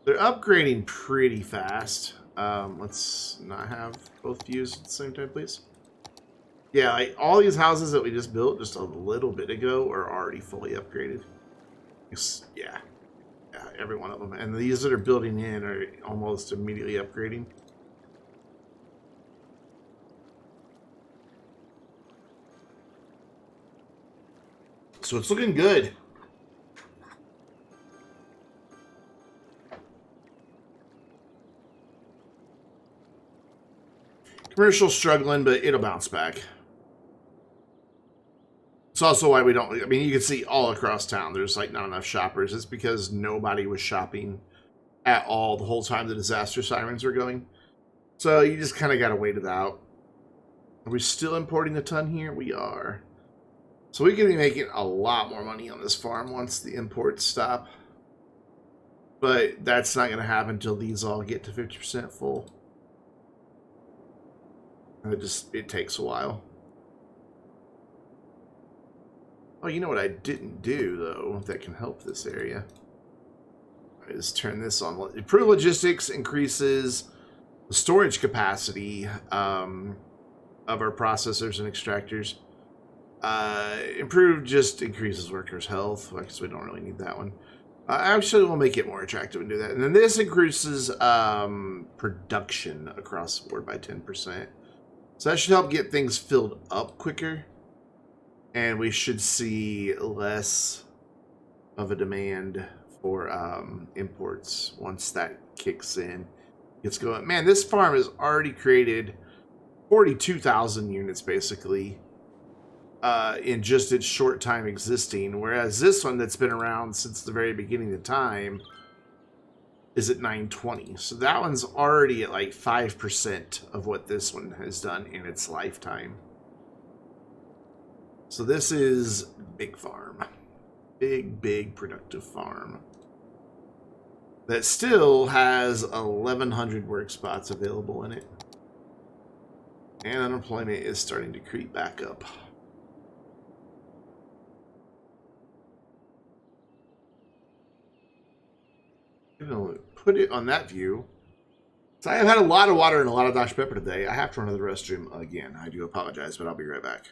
They're upgrading pretty fast. Let's not have both views at the same time, please. Yeah, like all these houses that we just built just a little bit ago are already fully upgraded. Yeah, every one of them. And these that are building in are almost immediately upgrading. So it's looking good. Commercial struggling, but it'll bounce back. It's also why we don't... I mean, you can see all across town, there's like not enough shoppers. It's because nobody was shopping at all the whole time the disaster sirens were going. So you just kind of got to wait it out. Are we still importing a ton here? We are. So we can be making a lot more money on this farm once the imports stop. But that's not going to happen until these all get to 50% full. And it takes a while. Oh, you know what I didn't do, though, that can help this area? Is turn this on. Improve logistics increases the storage capacity of our processors and extractors. Improve just increases workers' health, because we don't really need that one. Actually, we'll make it more attractive and do that. And then this increases production across the board by 10%. So that should help get things filled up quicker. And we should see less of a demand for imports once that kicks in. Gets going. Man, this farm has already created 42,000 units, basically. In just its short time existing, whereas this one that's been around since the very beginning of time is at 920. So that one's already at like 5% of what this one has done in its lifetime. So this is big farm. Big productive farm. That still has 1,100 work spots available in it. And unemployment is starting to creep back up. Put it on that view. So I have had a lot of water and a lot of Dr. Pepper today. I have to run to the restroom again. I do apologize, but I'll be right back.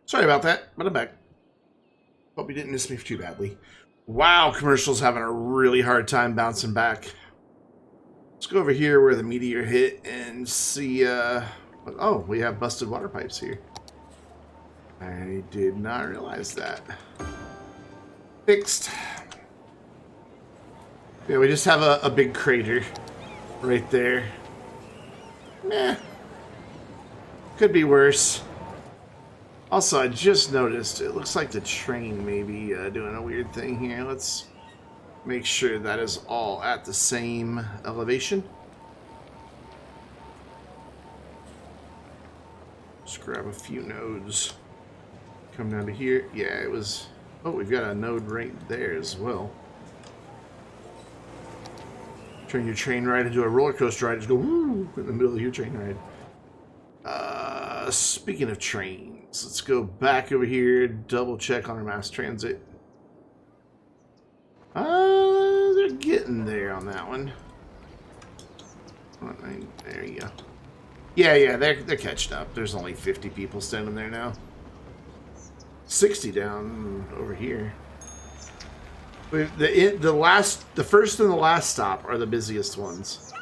Sorry about that, but I'm back. Hope you didn't miss me too badly. Wow, commercial's having a really hard time bouncing back. Let's go over here where the meteor hit and see, oh, we have busted water pipes here. I did not realize that. Fixed. Yeah, we just have a big crater right there. Meh. Could be worse. Also, I just noticed it looks like the train may be doing a weird thing here. Let's make sure that is all at the same elevation. Just grab a few nodes. Come down to here. Yeah, it was... Oh, we've got a node right there as well. Turn your train ride into a roller coaster ride. Just go woo in the middle of your train ride. Speaking of trains, let's go back over here, double check on our mass transit. They're getting there on that one. There you go. Yeah, they're catching up. There's only 50 people standing there now. 60 down over here. The first and the last stop are the busiest ones.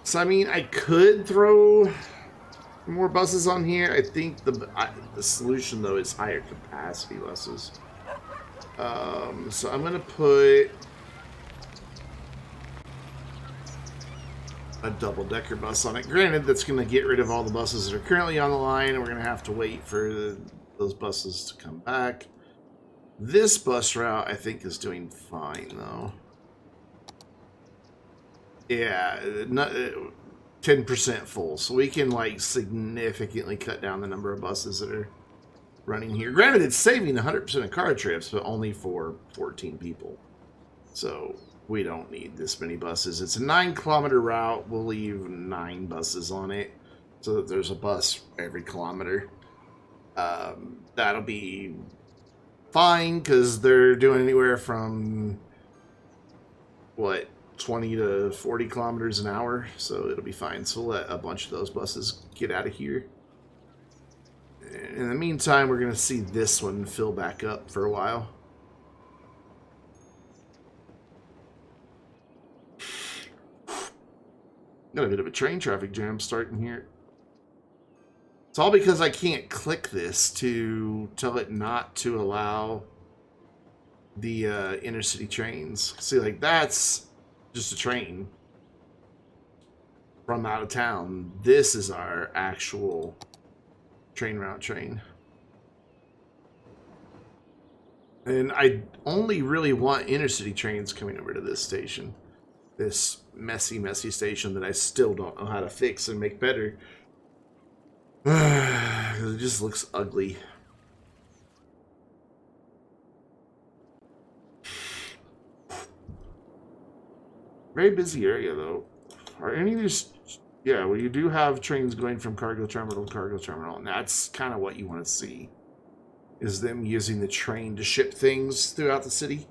So I mean, I could throw more buses on here. I think the solution though is higher capacity buses. So I'm gonna put a double-decker bus on it. Granted, that's gonna get rid of all the buses that are currently on the line, and we're gonna have to wait for those buses to come back. This bus route, I think, is doing fine though. Yeah, 10% full, so we can like significantly cut down the number of buses that are running here. Granted, it's saving 100% of car trips, but only for 14 people. So we don't need this many buses. It's a 9-kilometer route. We'll leave 9 buses on it so that there's a bus every kilometer. That'll be fine because they're doing anywhere from, what, 20 to 40 kilometers an hour, so it'll be fine. So we'll let a bunch of those buses get out of here. In the meantime, we're going to see this one fill back up for a while. Got a bit of a train traffic jam starting here. It's all because I can't click this to tell it not to allow the intercity trains. See, like, that's just a train from out of town. This is our actual train route train. And I only really want intercity trains coming over to this station. This messy, messy station that I still don't know how to fix and make better. It just looks ugly. Very busy area, though. Are any of these... Yeah, well, you do have trains going from cargo terminal to cargo terminal, and that's kind of what you want to see. Is them using the train to ship things throughout the city.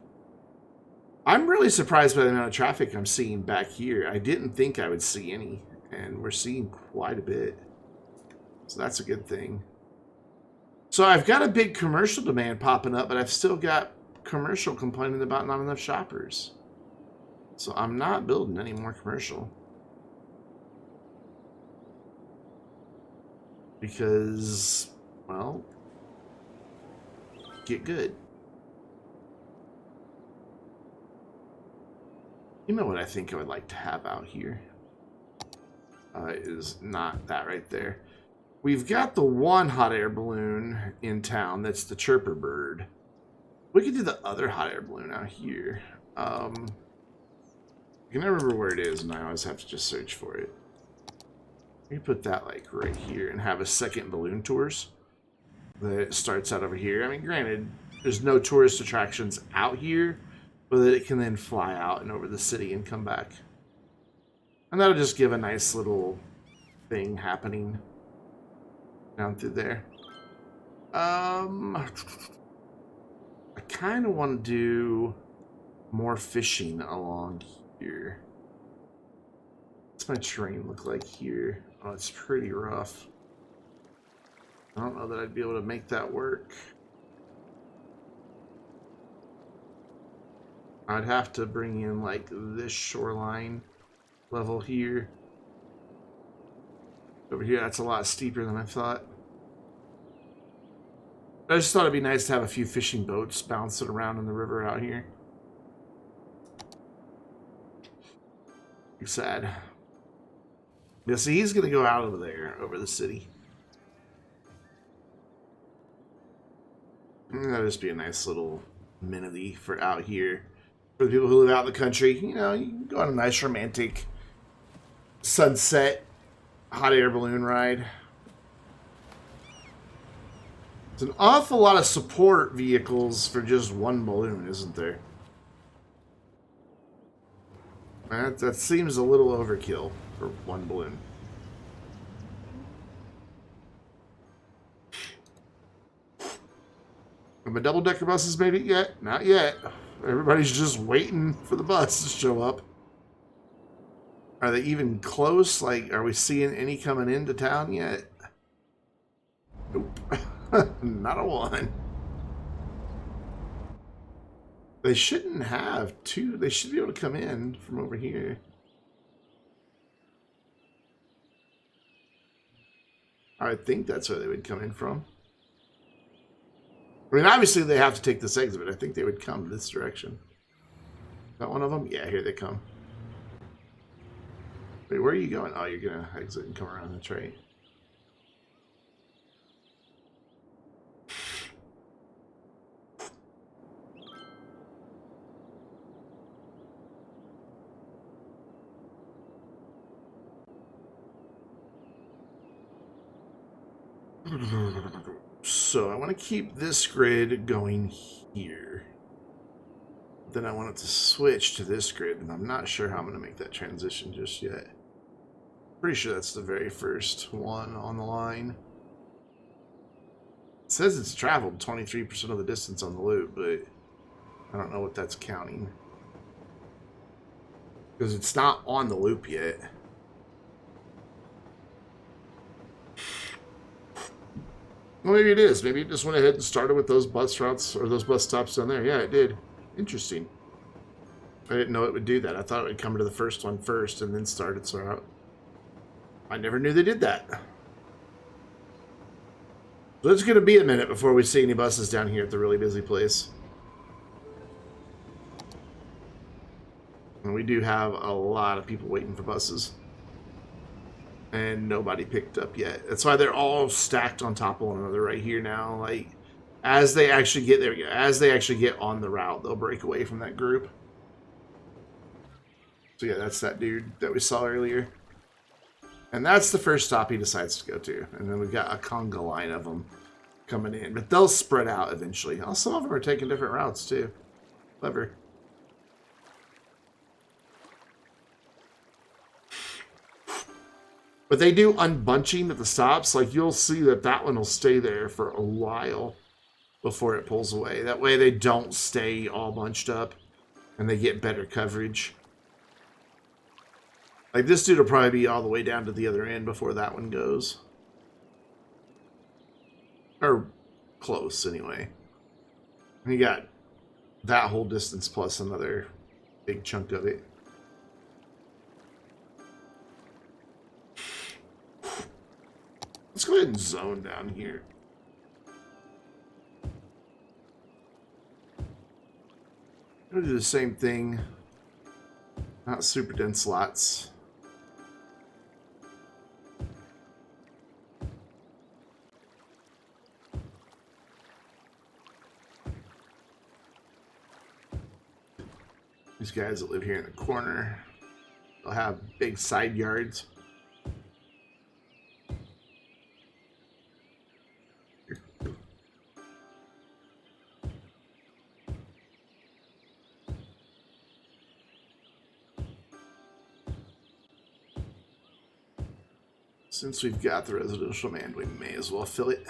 I'm really surprised by the amount of traffic I'm seeing back here. I didn't think I would see any, and we're seeing quite a bit. So that's a good thing. So I've got a big commercial demand popping up, but I've still got commercial complaining about not enough shoppers. So I'm not building any more commercial. Because, well, get good. You know what I think I would like to have out here? Is not that right there. We've got the one hot air balloon in town. That's the chirper bird. We could do the other hot air balloon out here. I can never remember where it is, and I always have to just search for it. We put that like right here and have a second balloon tours that starts out over here. I mean, granted, there's no tourist attractions out here, but that it can then fly out and over the city and come back. And that'll just give a nice little thing happening down through there. I kind of want to do more fishing along here. What's my terrain look like here? Oh, it's pretty rough. I don't know that I'd be able to make that work. I'd have to bring in like this shoreline level here. Over here, that's a lot steeper than I thought. I just thought it'd be nice to have a few fishing boats bouncing around in the river out here. Sad. Yeah, see, he's gonna go out over there, over the city. That'd just be a nice little amenity for out here. For the people who live out in the country, you know, you can go on a nice romantic sunset hot air balloon ride. It's an awful lot of support vehicles for just one balloon, isn't there? That seems a little overkill for one balloon. Have my double-decker buses made it yet? Not yet. Everybody's just waiting for the bus to show up. Are they even close? Like, are we seeing any coming into town yet? Nope. Not a one. They shouldn't have two. They should be able to come in from over here. I think that's where they would come in from. I mean, obviously they have to take this exit, but I think they would come this direction. Is that one of them? Yeah, here they come. Wait, where are you going? Oh, you're going to exit and come around. That's right. So I want to keep this grid going here. Then I want it to switch to this grid, and I'm not sure how I'm going to make that transition just yet. Pretty sure that's the very first one on the line. It says it's traveled 23% of the distance on the loop, but I don't know what that's counting. Because it's not on the loop yet. Well, maybe it is. Maybe it just went ahead and started with those bus routes or those bus stops down there. Yeah, it did. Interesting. I didn't know it would do that. I thought it would come to the first one first and then start its route. I never knew they did that. So it's going to be a minute before we see any buses down here at the really busy place. And we do have a lot of people waiting for buses. And nobody picked up yet. That's why they're all stacked on top of one another right here now. Like, as they actually get there, as they actually get on the route, they'll break away from that group. So yeah, that's that dude that we saw earlier. And that's the first stop he decides to go to. And then we've got a conga line of them coming in. But they'll spread out eventually. Oh, some of them are taking different routes too. Clever. But they do unbunching at the stops. Like, you'll see that that one will stay there for a while before it pulls away. That way they don't stay all bunched up and they get better coverage. Like, this dude will probably be all the way down to the other end before that one goes. Or close, anyway. And you got that whole distance plus another big chunk of it. Let's go ahead and zone down here. I'm gonna do the same thing. Not super dense lots. These guys that live here in the corner, they'll have big side yards. Since we've got the residential demand, we may as well fill it.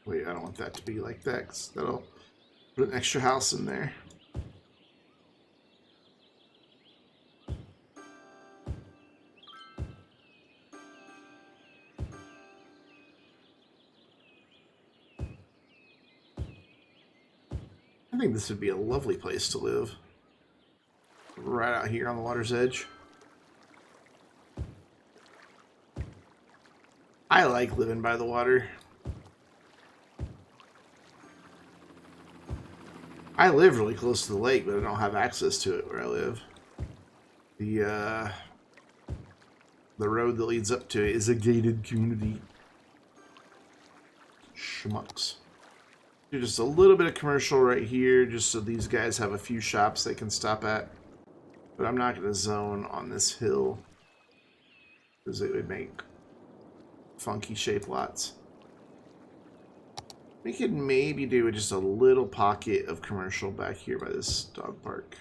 Wait, I don't want that to be like that, 'cause that'll put an extra house in there. I think this would be a lovely place to live. Right out here on the water's edge. I like living by the water. I live really close to the lake, but I don't have access to it where I live. The road that leads up to it is a gated community. Schmucks. Do just a little bit of commercial right here, just so these guys have a few shops they can stop at. But I'm not going to zone on this hill, because it would make funky shaped lots. We could maybe do just a little pocket of commercial back here by this dog park.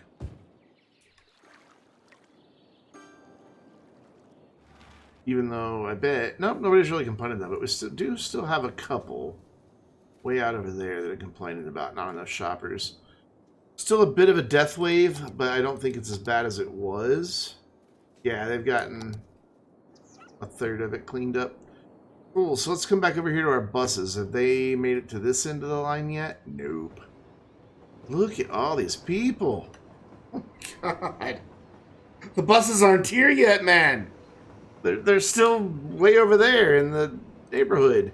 Even though I bet... Nope, nobody's really complaining that, but we still have a couple way out over there that are complaining about not enough shoppers. Still a bit of a death wave, but I don't think it's as bad as it was. Yeah, they've gotten a third of it cleaned up. Cool, so let's come back over here to our buses. Have they made it to this end of the line yet? Nope. Look at all these people. Oh, God. The buses aren't here yet, man. They're still way over there in the neighborhood.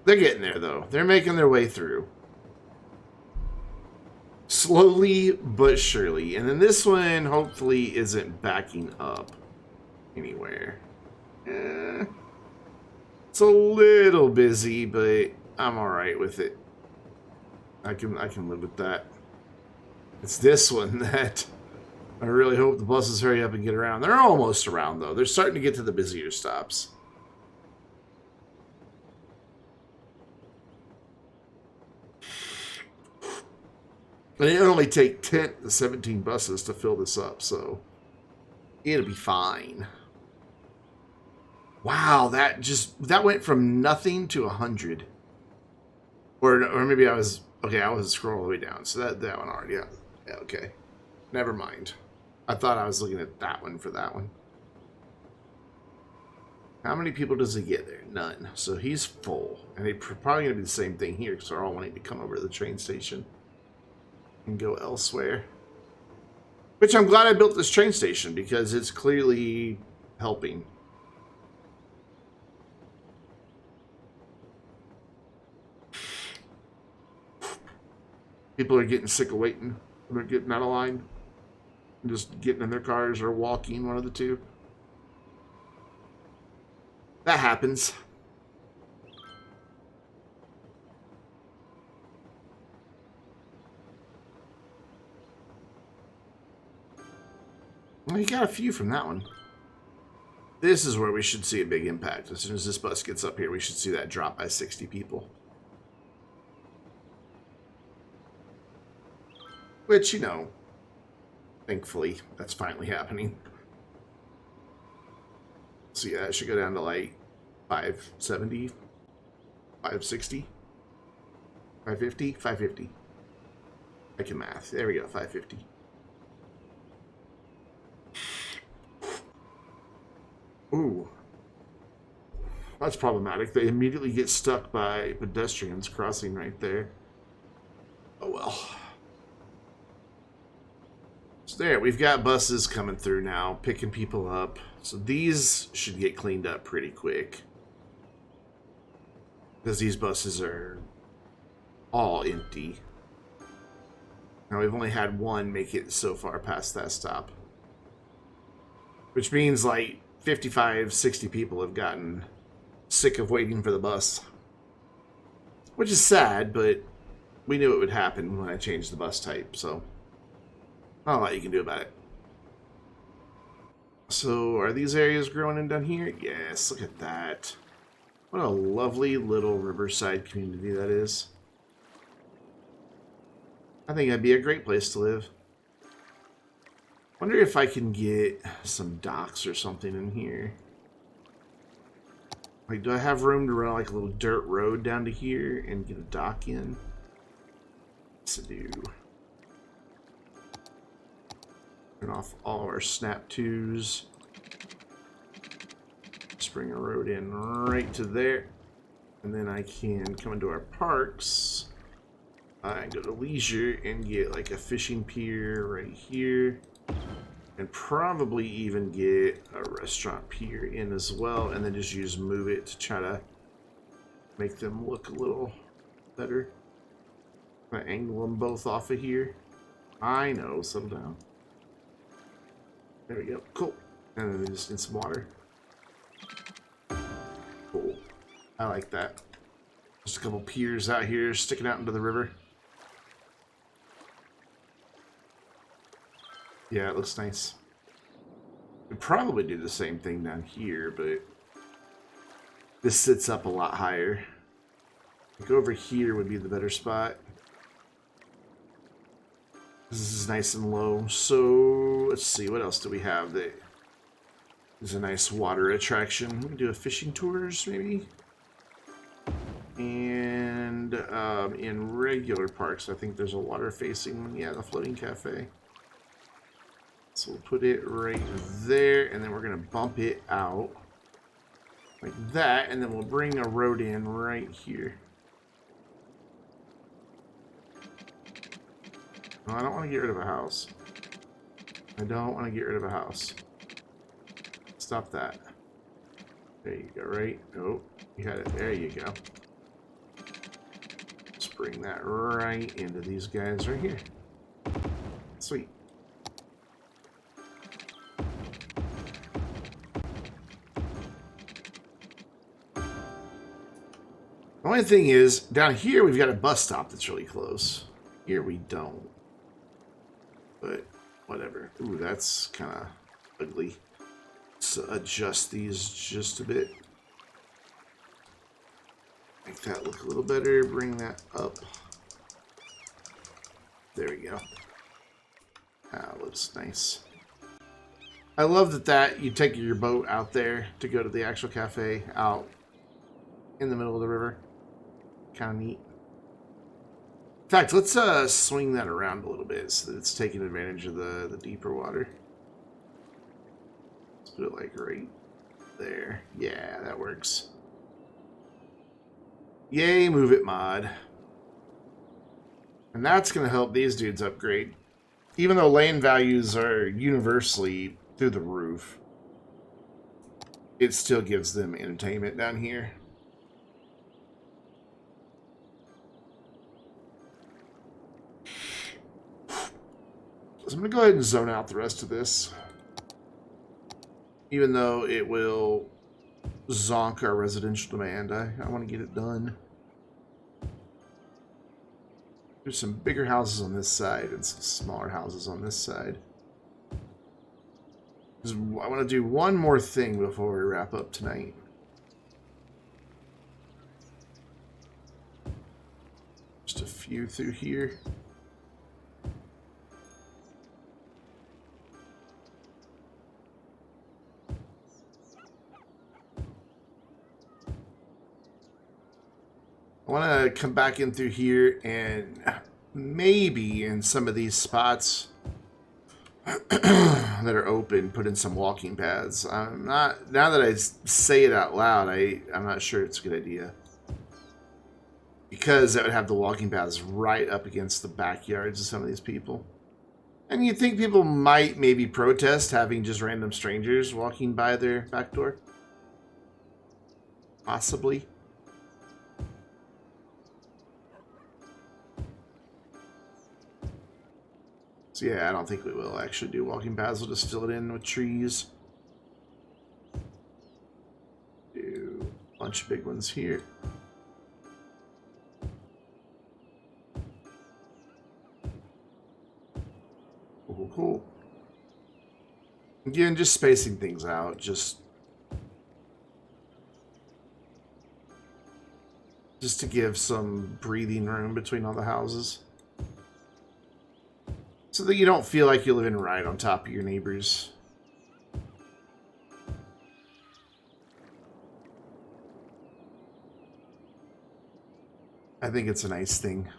They're getting there, though. They're making their way through. Slowly but surely. And then this one, hopefully, isn't backing up anywhere. It's a little busy, but I'm alright with it. I can live with that. It's this one that I really hope the buses hurry up and get around. They're almost around, though. They're starting to get to the busier stops. And it'll only take 10 to 17 buses to fill this up, so it'll be fine. Wow, that went from nothing to 100. Or maybe I was scrolling all the way down. So that one already, yeah, okay. Never mind. I thought I was looking at that one for that one. How many people does he get there? None. So he's full. And they're probably going to be the same thing here because they're all wanting to come over to the train station and go elsewhere. Which I'm glad I built this train station because it's clearly helping. People are getting sick of waiting. They're getting out of line. Just getting in their cars or walking, one of the two. That happens. Well, you got a few from that one. This is where we should see a big impact. As soon as this bus gets up here, we should see that drop by 60 people. Which, you know, thankfully, that's finally happening. So yeah, it should go down to like 570, 560, 550, 550. I can math. There we go, 550. Ooh. That's problematic. They immediately get stuck by pedestrians crossing right there. Oh well. So there, we've got buses coming through now, picking people up. So these should get cleaned up pretty quick. Because these buses are all empty. Now we've only had one make it so far past that stop. Which means like 55, 60 people have gotten sick of waiting for the bus. Which is sad, but we knew it would happen when I changed the bus type, so not a lot you can do about it. So, are these areas growing in down here? Yes, look at that. What a lovely little riverside community that is. I think that'd be a great place to live. Wonder if I can get some docks or something in here. Like, do I have room to run like a little dirt road down to here and get a dock in? Yes, I do. Turn off all our snap twos. Just bring a road in right to there. And then I can come into our parks and go to leisure and get like a fishing pier right here. And probably even get a restaurant pier in as well. And then just use move it to try to make them look a little better. I'm gonna angle them both off of here. I know, settle down. There we go, cool. And then just in some water. Cool. I like that. Just a couple piers out here sticking out into the river. Yeah, it looks nice. We'd probably do the same thing down here, but this sits up a lot higher. Like over here would be the better spot. This is nice and low. So let's see, what else do we have that is a nice water attraction? We can do a fishing tours maybe. And in regular parks, I think there's a water facing one. Yeah, the floating cafe. So we'll put it right there, and then we're gonna bump it out like that, and then we'll bring a road in right here. No, I don't want to get rid of a house. I don't want to get rid of a house. Stop that. There you go, right? Oh, you had it. There you go. Let's bring that right into these guys right here. Sweet. The only thing is, down here we've got a bus stop that's really close. Here we don't. But whatever. Ooh, that's kind of ugly. Let's adjust these just a bit. Make that look a little better. Bring that up. There we go. That looks nice. I love that you take your boat out there to go to the actual cafe out in the middle of the river. Kind of neat. In fact, let's swing that around a little bit so that it's taking advantage of the deeper water. Let's put it like right there. Yeah, that works. Yay, move it mod. And that's going to help these dudes upgrade. Even though land values are universally through the roof, it still gives them entertainment down here. So I'm going to go ahead and zone out the rest of this. Even though it will zonk our residential demand, I want to get it done. There's some bigger houses on this side and some smaller houses on this side. I want to do one more thing before we wrap up tonight. Just a few through here. I want to come back in through here and maybe in some of these spots that are open, put in some walking paths. I'm not, now that I say it out loud, I'm not sure it's a good idea. Because that would have the walking paths right up against the backyards of some of these people. And you'd think people might maybe protest having just random strangers walking by their back door. Possibly. So yeah, I don't think we will actually do walking paths. We'll just fill it in with trees. Do a bunch of big ones here. Cool, cool. Again, just spacing things out. Just to give some breathing room between all the houses. So that you don't feel like you're living right on top of your neighbors. I think it's a nice thing.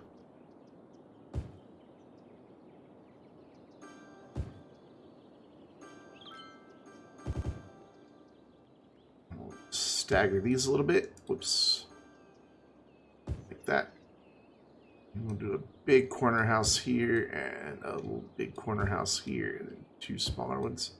We'll stagger these a little bit. Whoops. corner house here and a little big corner house here, and then 2 smaller ones.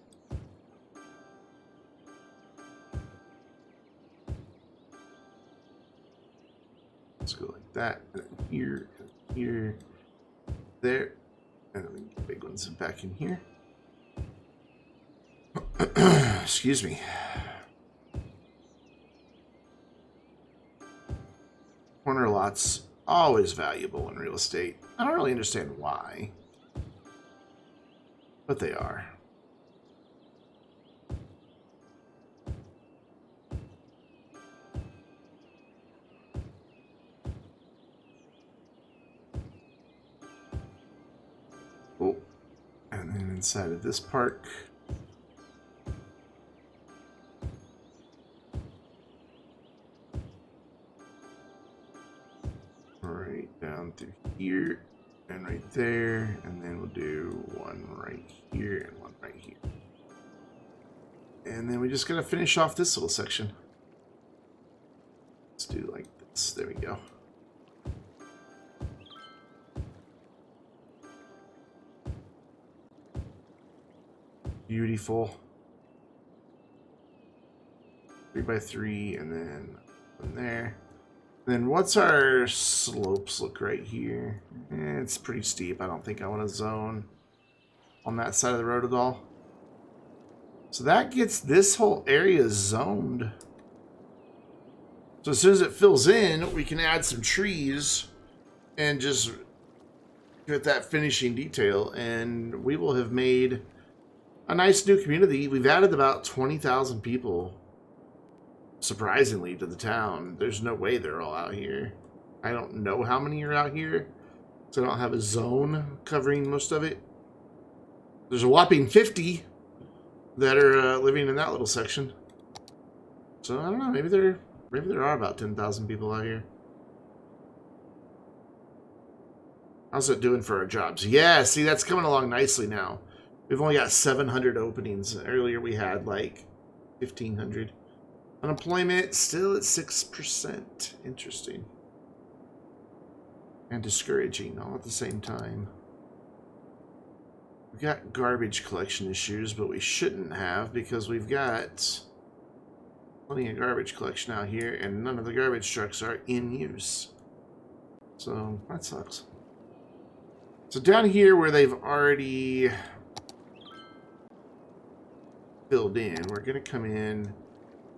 Let's go like that, and then here, and here, there, and then the big ones back in here. Excuse me. Corner lots, always valuable in real estate. I don't really understand why, but they are. Oh, and then inside of this park, right down through here and right there, and then we'll do one right here and one right here. And then we just gotta finish off this little section. Let's do like this. There we go. Beautiful. 3x3, and then from there. And then what's our slopes look right here? It's pretty steep. I don't think I want to zone on that side of the road at all. So that gets this whole area zoned. So as soon as it fills in, we can add some trees and just get that finishing detail, and we will have made a nice new community. We've added about 20,000 people, surprisingly, to the town. There's no way they're all out here. I don't know how many are out here, so I don't have a zone covering most of it. There's a whopping 50 that are living in that little section. So I don't know, maybe there are about 10,000 people out here. How's it doing for our jobs? Yeah, see, that's coming along nicely now. We've only got 700 openings. Earlier we had like 1,500. Unemployment still at 6%. Interesting. And discouraging all at the same time. We've got garbage collection issues, but we shouldn't have, because we've got plenty of garbage collection out here, and none of the garbage trucks are in use. So that sucks. So down here where they've already filled in, we're going to come in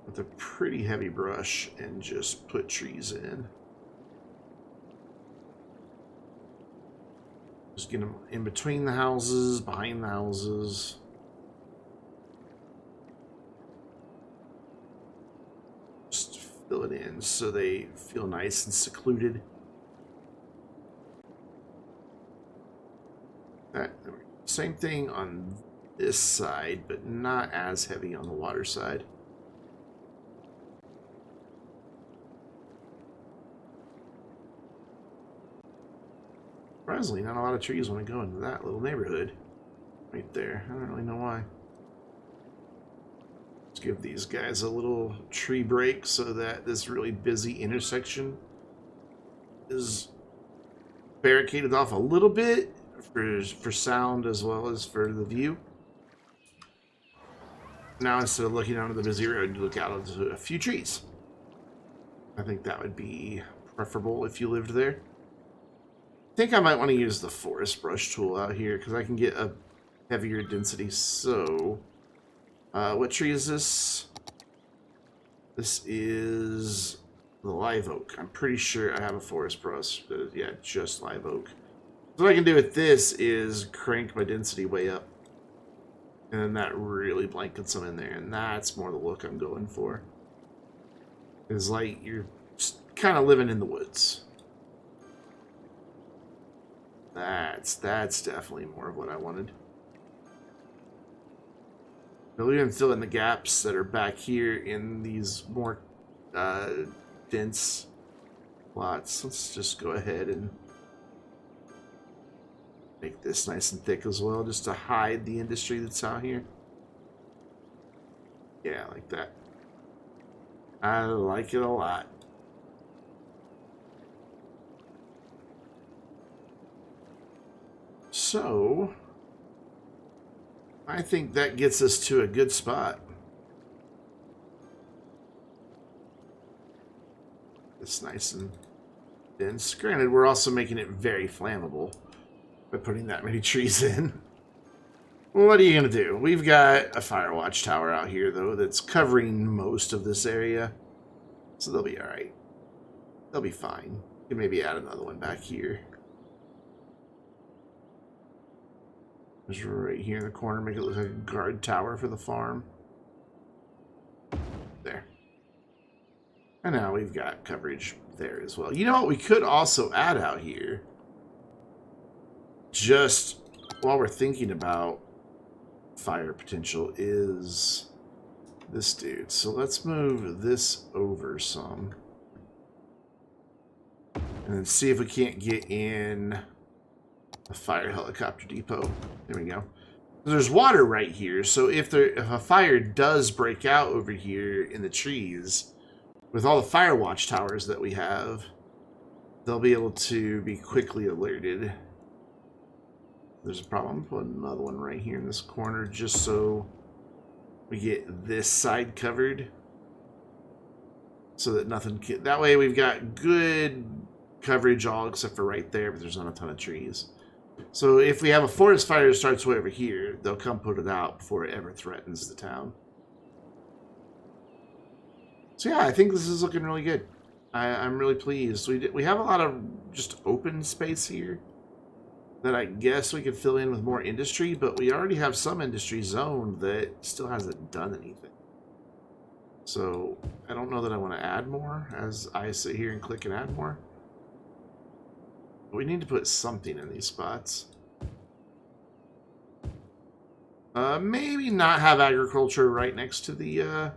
with a pretty heavy brush and just put trees in. Just get them in between the houses, behind the houses. Just fill it in so they feel nice and secluded. Same thing on this side, but not as heavy on the water side. Surprisingly, not a lot of trees want to go into that little neighborhood right there. I don't really know why. Let's give these guys a little tree break so that this really busy intersection is barricaded off a little bit for sound as well as for the view. Now, instead of looking onto the busy road, you look out onto a few trees. I think that would be preferable if you lived there. I think I might want to use the forest brush tool out here because I can get a heavier density. So, what tree is this? This is the live oak. I'm pretty sure I have a forest brush. Yeah, just live oak. So what I can do with this is crank my density way up. And then that really blankets them in there. And that's more the look I'm going for. It's like you're kind of living in the woods. That's definitely more of what I wanted. We'll even fill in the gaps that are back here in these more dense lots. Let's just go ahead and make this nice and thick as well, just to hide the industry that's out here. Yeah, like that. I like it a lot. So, I think that gets us to a good spot. It's nice and dense. Granted, we're also making it very flammable by putting that many trees in. Well, what are you going to do? We've got a fire watch tower out here, though, that's covering most of this area. So they'll be alright. They'll be fine. You can maybe add another one back here. Just right here in the corner, make it look like a guard tower for the farm. There. And now we've got coverage there as well. You know what we could also add out here? Just while we're thinking about fire potential is this dude. So let's move this over some. And then see if we can't get in a fire helicopter depot. There we go. There's water right here, so if a fire does break out over here in the trees, with all the fire watch towers that we have, they'll be able to be quickly alerted. There's a problem. Put another one right here in this corner just so we get this side covered. So that nothing can... That way we've got good coverage all except for right there, but there's not a ton of trees. So if we have a forest fire that starts way over here, they'll come put it out before it ever threatens the town. So yeah, I think this is looking really good. I'm really pleased. We have a lot of just open space here that I guess we could fill in with more industry, but we already have some industry zoned that still hasn't done anything. So I don't know that I want to add more as I sit here and click and add more. We need to put something in these spots. Maybe not have agriculture right next to the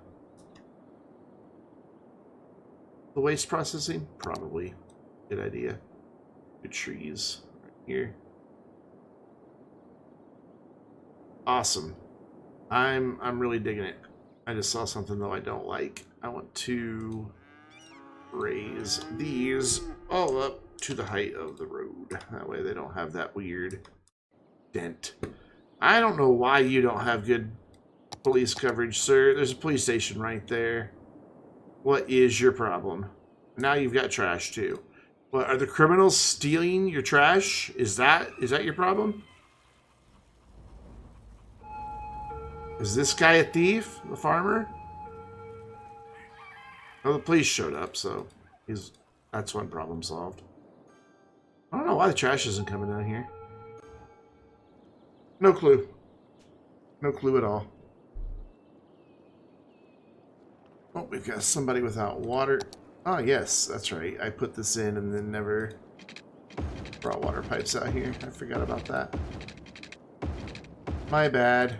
waste processing. Probably. Good idea. Good trees right here. Awesome. I'm really digging it. I just saw something though I don't like. I want to raise these all up to the height of the road. That way they don't have that weird dent. I don't know why you don't have good police coverage, sir. There's a police station right there. What is your problem? Now you've got trash too. What, are the criminals stealing your trash? Is that your problem? Is this guy a thief? The farmer? Well, the police showed up, so that's one problem solved. I don't know why the trash isn't coming down here. No clue. No clue at all. Oh, we've got somebody without water. Oh, yes, that's right. I put this in and then never brought water pipes out here. I forgot about that. My bad.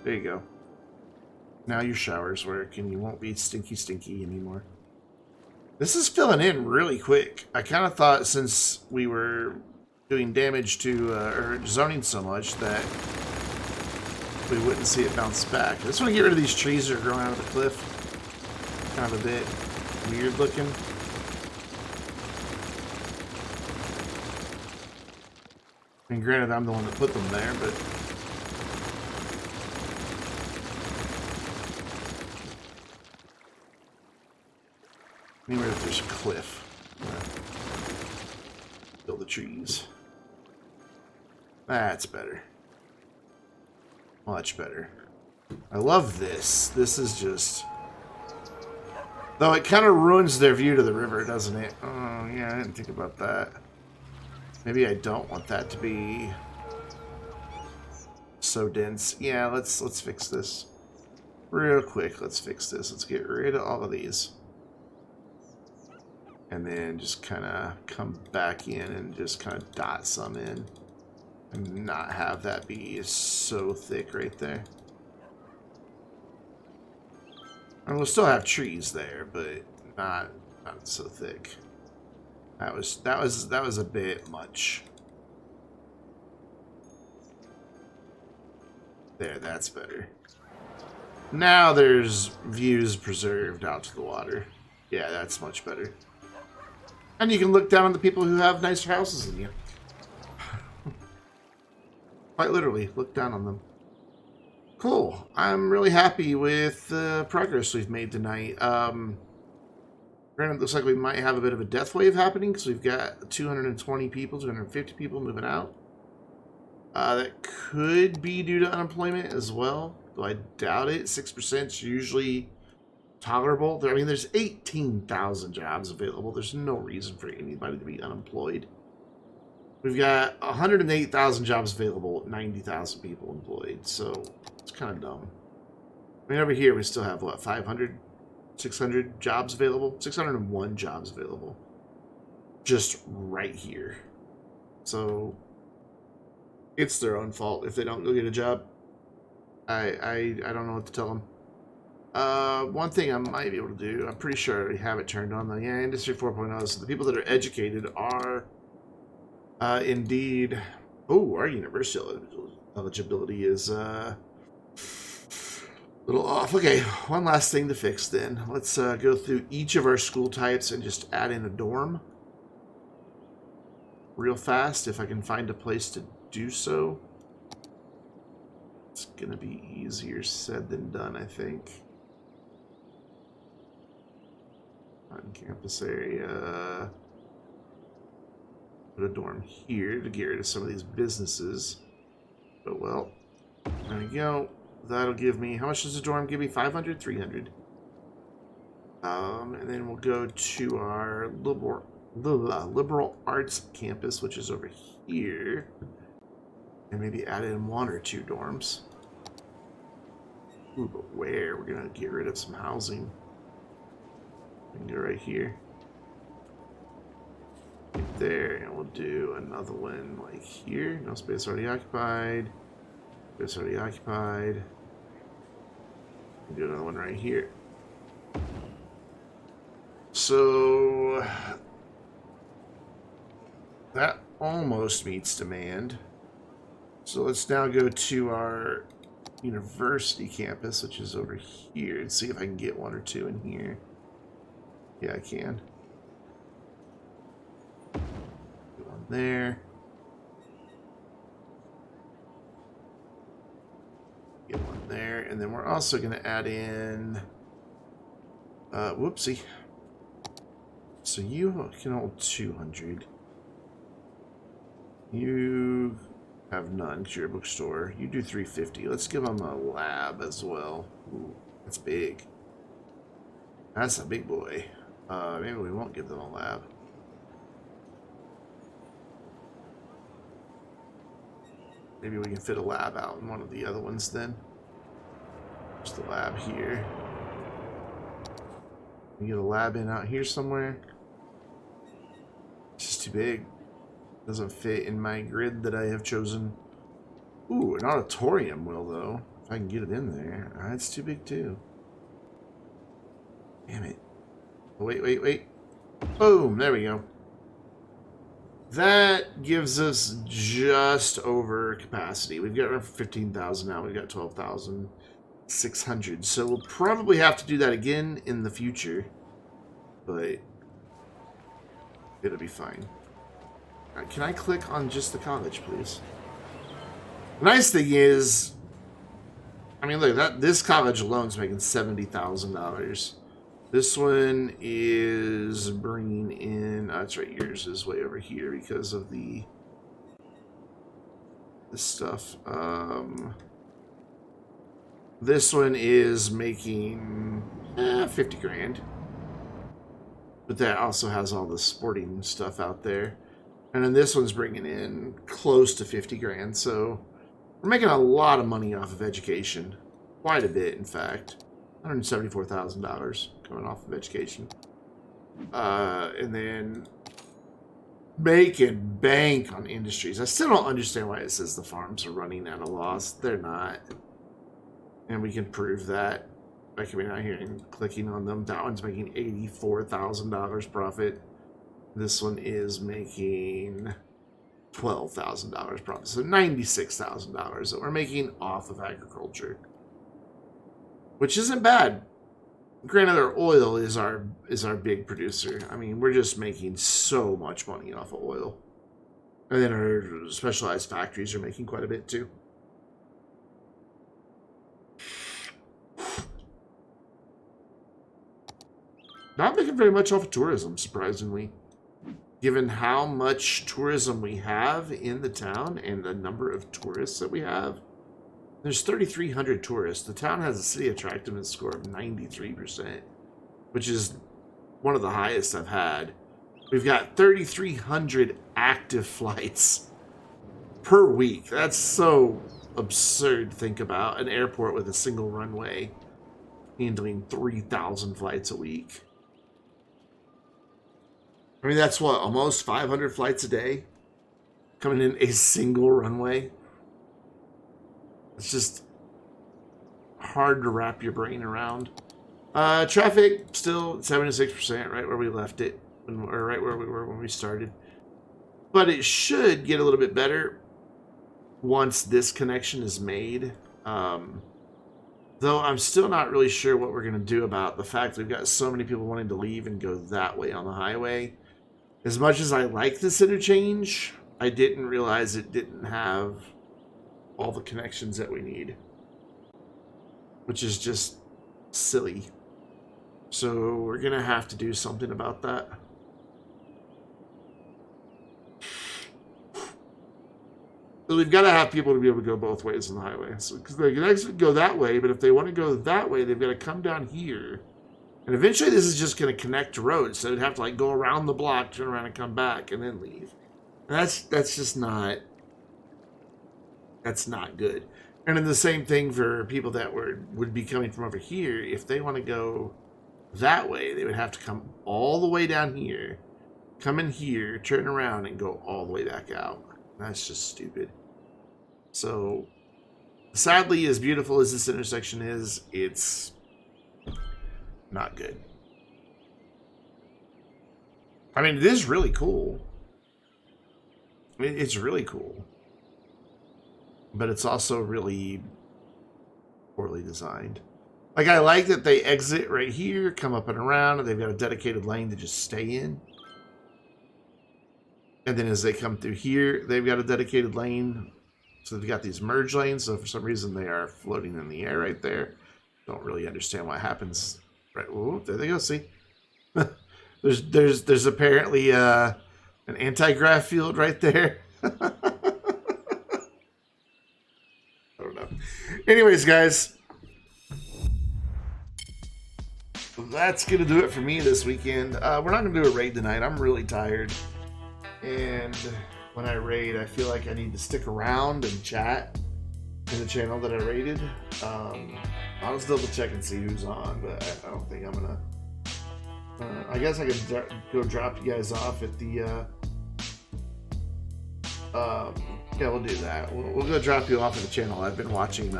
There you go. Now your showers work and you won't be stinky anymore. This is filling in really quick. I kind of thought since we were doing damage to, or zoning so much that we wouldn't see it bounce back. I just want to get rid of these trees that are growing out of the cliff. Kind of a bit weird looking. I mean, granted, I'm the one that put them there, but... Anywhere if there's a cliff. Build the trees. That's better. Much better. I love this. This is just... Though it kind of ruins their view to the river, doesn't it? Oh, yeah, I didn't think about that. Maybe I don't want that to be so dense. Yeah, let's fix this. Real quick, let's fix this. Let's get rid of all of these. And then just kind of come back in and just kind of dot some in. And not have that be so thick right there. And we'll still have trees there, but not so thick. That was a bit much. There, that's better. Now there's views preserved out to the water. Yeah, that's much better. And you can look down on the people who have nicer houses than you. Quite literally, look down on them. Cool. I'm really happy with the progress we've made tonight. Granted, it looks like we might have a bit of a death wave happening because we've got 220 people, 250 people moving out. That could be due to unemployment as well, though I doubt it. 6% is usually tolerable. I mean, there's 18,000 jobs available. There's no reason for anybody to be unemployed. We've got 108,000 jobs available, 90,000 people employed, so it's kind of dumb. I mean, over here we still have, what, 500, 600 jobs available? 601 jobs available. Just right here. So, it's their own fault if they don't go get a job. I don't know what to tell them. One thing I might be able to do, I'm pretty sure I already have it turned on, though. Yeah, Industry 4.0, so the people that are educated are... indeed. Oh, our university eligibility is a little off. Okay, one last thing to fix then. Let's go through each of our school types and just add in a dorm real fast if I can find a place to do so. It's gonna be easier said than done, I think. On campus area. Put a dorm here to get rid of some of these businesses. But well, there we go. That'll give me, how much does the dorm give me? 500, 300. And then we'll go to our liberal arts campus, which is over here, and maybe add in 1 or 2 dorms. Ooh, but where? We're gonna get rid of some housing. We can go right here. Right there, and we'll do another one like here. No space already occupied. Space already occupied. We'll do another one right here. So that almost meets demand. So let's now go to our university campus, which is over here, and see if I can get 1 or 2 in here. Yeah, I can. There. Get 1 there, and then we're also going to add in whoopsie. So you can hold 200. You have none because you're a bookstore. You do 350. Let's give them a lab as well. Ooh, that's big. That's a big boy. Maybe we won't give them a lab. Maybe we can fit a lab out in one of the other ones then. There's the lab here. We get a lab in out here somewhere. It's just too big. Doesn't fit in my grid that I have chosen. Ooh, an auditorium will though. If I can get it in there. It's too big too. Damn it. Oh, wait. Boom, there we go. That gives us just over capacity. We've got around 15,000 now. We've got 12,600. So we'll probably have to do that again in the future. But it'll be fine. Can I click on just the college, please? The nice thing is, I mean, look, this college alone is making $70,000. This one is bringing in, that's right, yours is way over here because of this stuff. This one is making 50 grand. But that also has all the sporting stuff out there. And then this one's bringing in close to 50 grand. So we're making a lot of money off of education. Quite a bit, in fact. $174,000 coming off of education. And then making bank on industries. I still don't understand why it says the farms are running at a loss. They're not. And we can prove that by coming out here and clicking on them. That one's making $84,000 profit. This one is making $12,000 profit. So $96,000 that we're making off of agriculture. Which isn't bad. Granted, our oil is our big producer. I mean, we're just making so much money off of oil. And then our specialized factories are making quite a bit too. Not making very much off of tourism, surprisingly. Given how much tourism we have in the town and the number of tourists that we have. There's 3,300 tourists. The town has a city attractiveness score of 93%, which is one of the highest I've had. We've got 3,300 active flights per week. That's so absurd to think about. An airport with a single runway handling 3,000 flights a week. I mean, that's what, almost 500 flights a day coming in a single runway. It's just hard to wrap your brain around. Traffic still 76%, right where we left it, or right where we were when we started. But it should get a little bit better once this connection is made. Though I'm still not really sure what we're going to do about the fact that we've got so many people wanting to leave and go that way on the highway. As much as I like this interchange, I didn't realize it didn't have all the connections that we need, which is just silly. So we're going to have to do something about that. So we've got to have people to be able to go both ways on the highway. So, because they can actually go that way, but if they want to go that way, they've got to come down here. And eventually this is just going to connect to roads. So they'd have to like go around the block, turn around and come back, and then leave. And that's just not... That's not good. And then the same thing for people that would be coming from over here. If they want to go that way, they would have to come all the way down here, come in here, turn around, and go all the way back out. That's just stupid. So, sadly, as beautiful as this intersection is, it's not good. I mean, it is really cool. It's really cool. But it's also really poorly designed. Like, I like that they exit right here, come up and around, and they've got a dedicated lane to just stay in. And then as they come through here, they've got a dedicated lane. So they've got these merge lanes. So for some reason, they are floating in the air right there. Don't really understand what happens. Right, oh, there they go, see? there's apparently an anti-grav field right there. I don't know. Anyways, guys, that's going to do it for me this weekend. We're not going to do a raid tonight. I'm really tired. And when I raid, I feel like I need to stick around and chat in the channel that I raided. I'll just double check and see who's on, but I don't think I'm going to. I guess I could go drop you guys off at the... yeah, we'll do that. We'll go drop you off at the channel I've been watching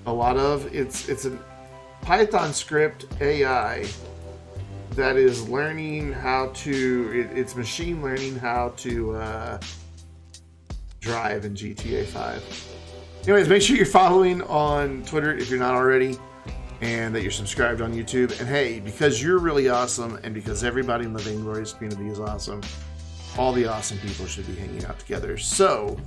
a lot of. It's a Python script AI that is learning how to... It's machine learning how to drive in GTA 5. Anyways, make sure you're following on Twitter if you're not already, and that you're subscribed on YouTube. And hey, because you're really awesome, and because everybody in the Vainglorious community is awesome, all the awesome people should be hanging out together. So,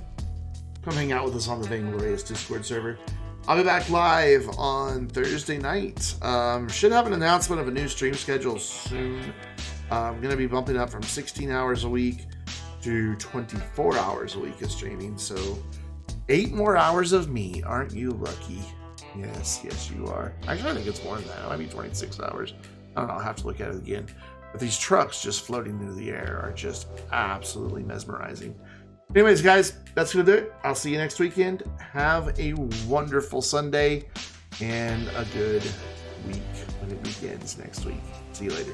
come hang out with us on the Vainglorious Discord server. I'll be back live on Thursday night. Should have an announcement of a new stream schedule soon. I'm going to be bumping up from 16 hours a week to 24 hours a week of streaming. So, 8 more hours of me. Aren't you lucky? Yes, yes you are. Actually, I think it's more than that. It might be 26 hours. I don't know. I'll have to look at it again. But these trucks just floating into the air are just absolutely mesmerizing. Anyways, guys, that's going to do it. I'll see you next weekend. Have a wonderful Sunday and a good week when it begins next week. See you later.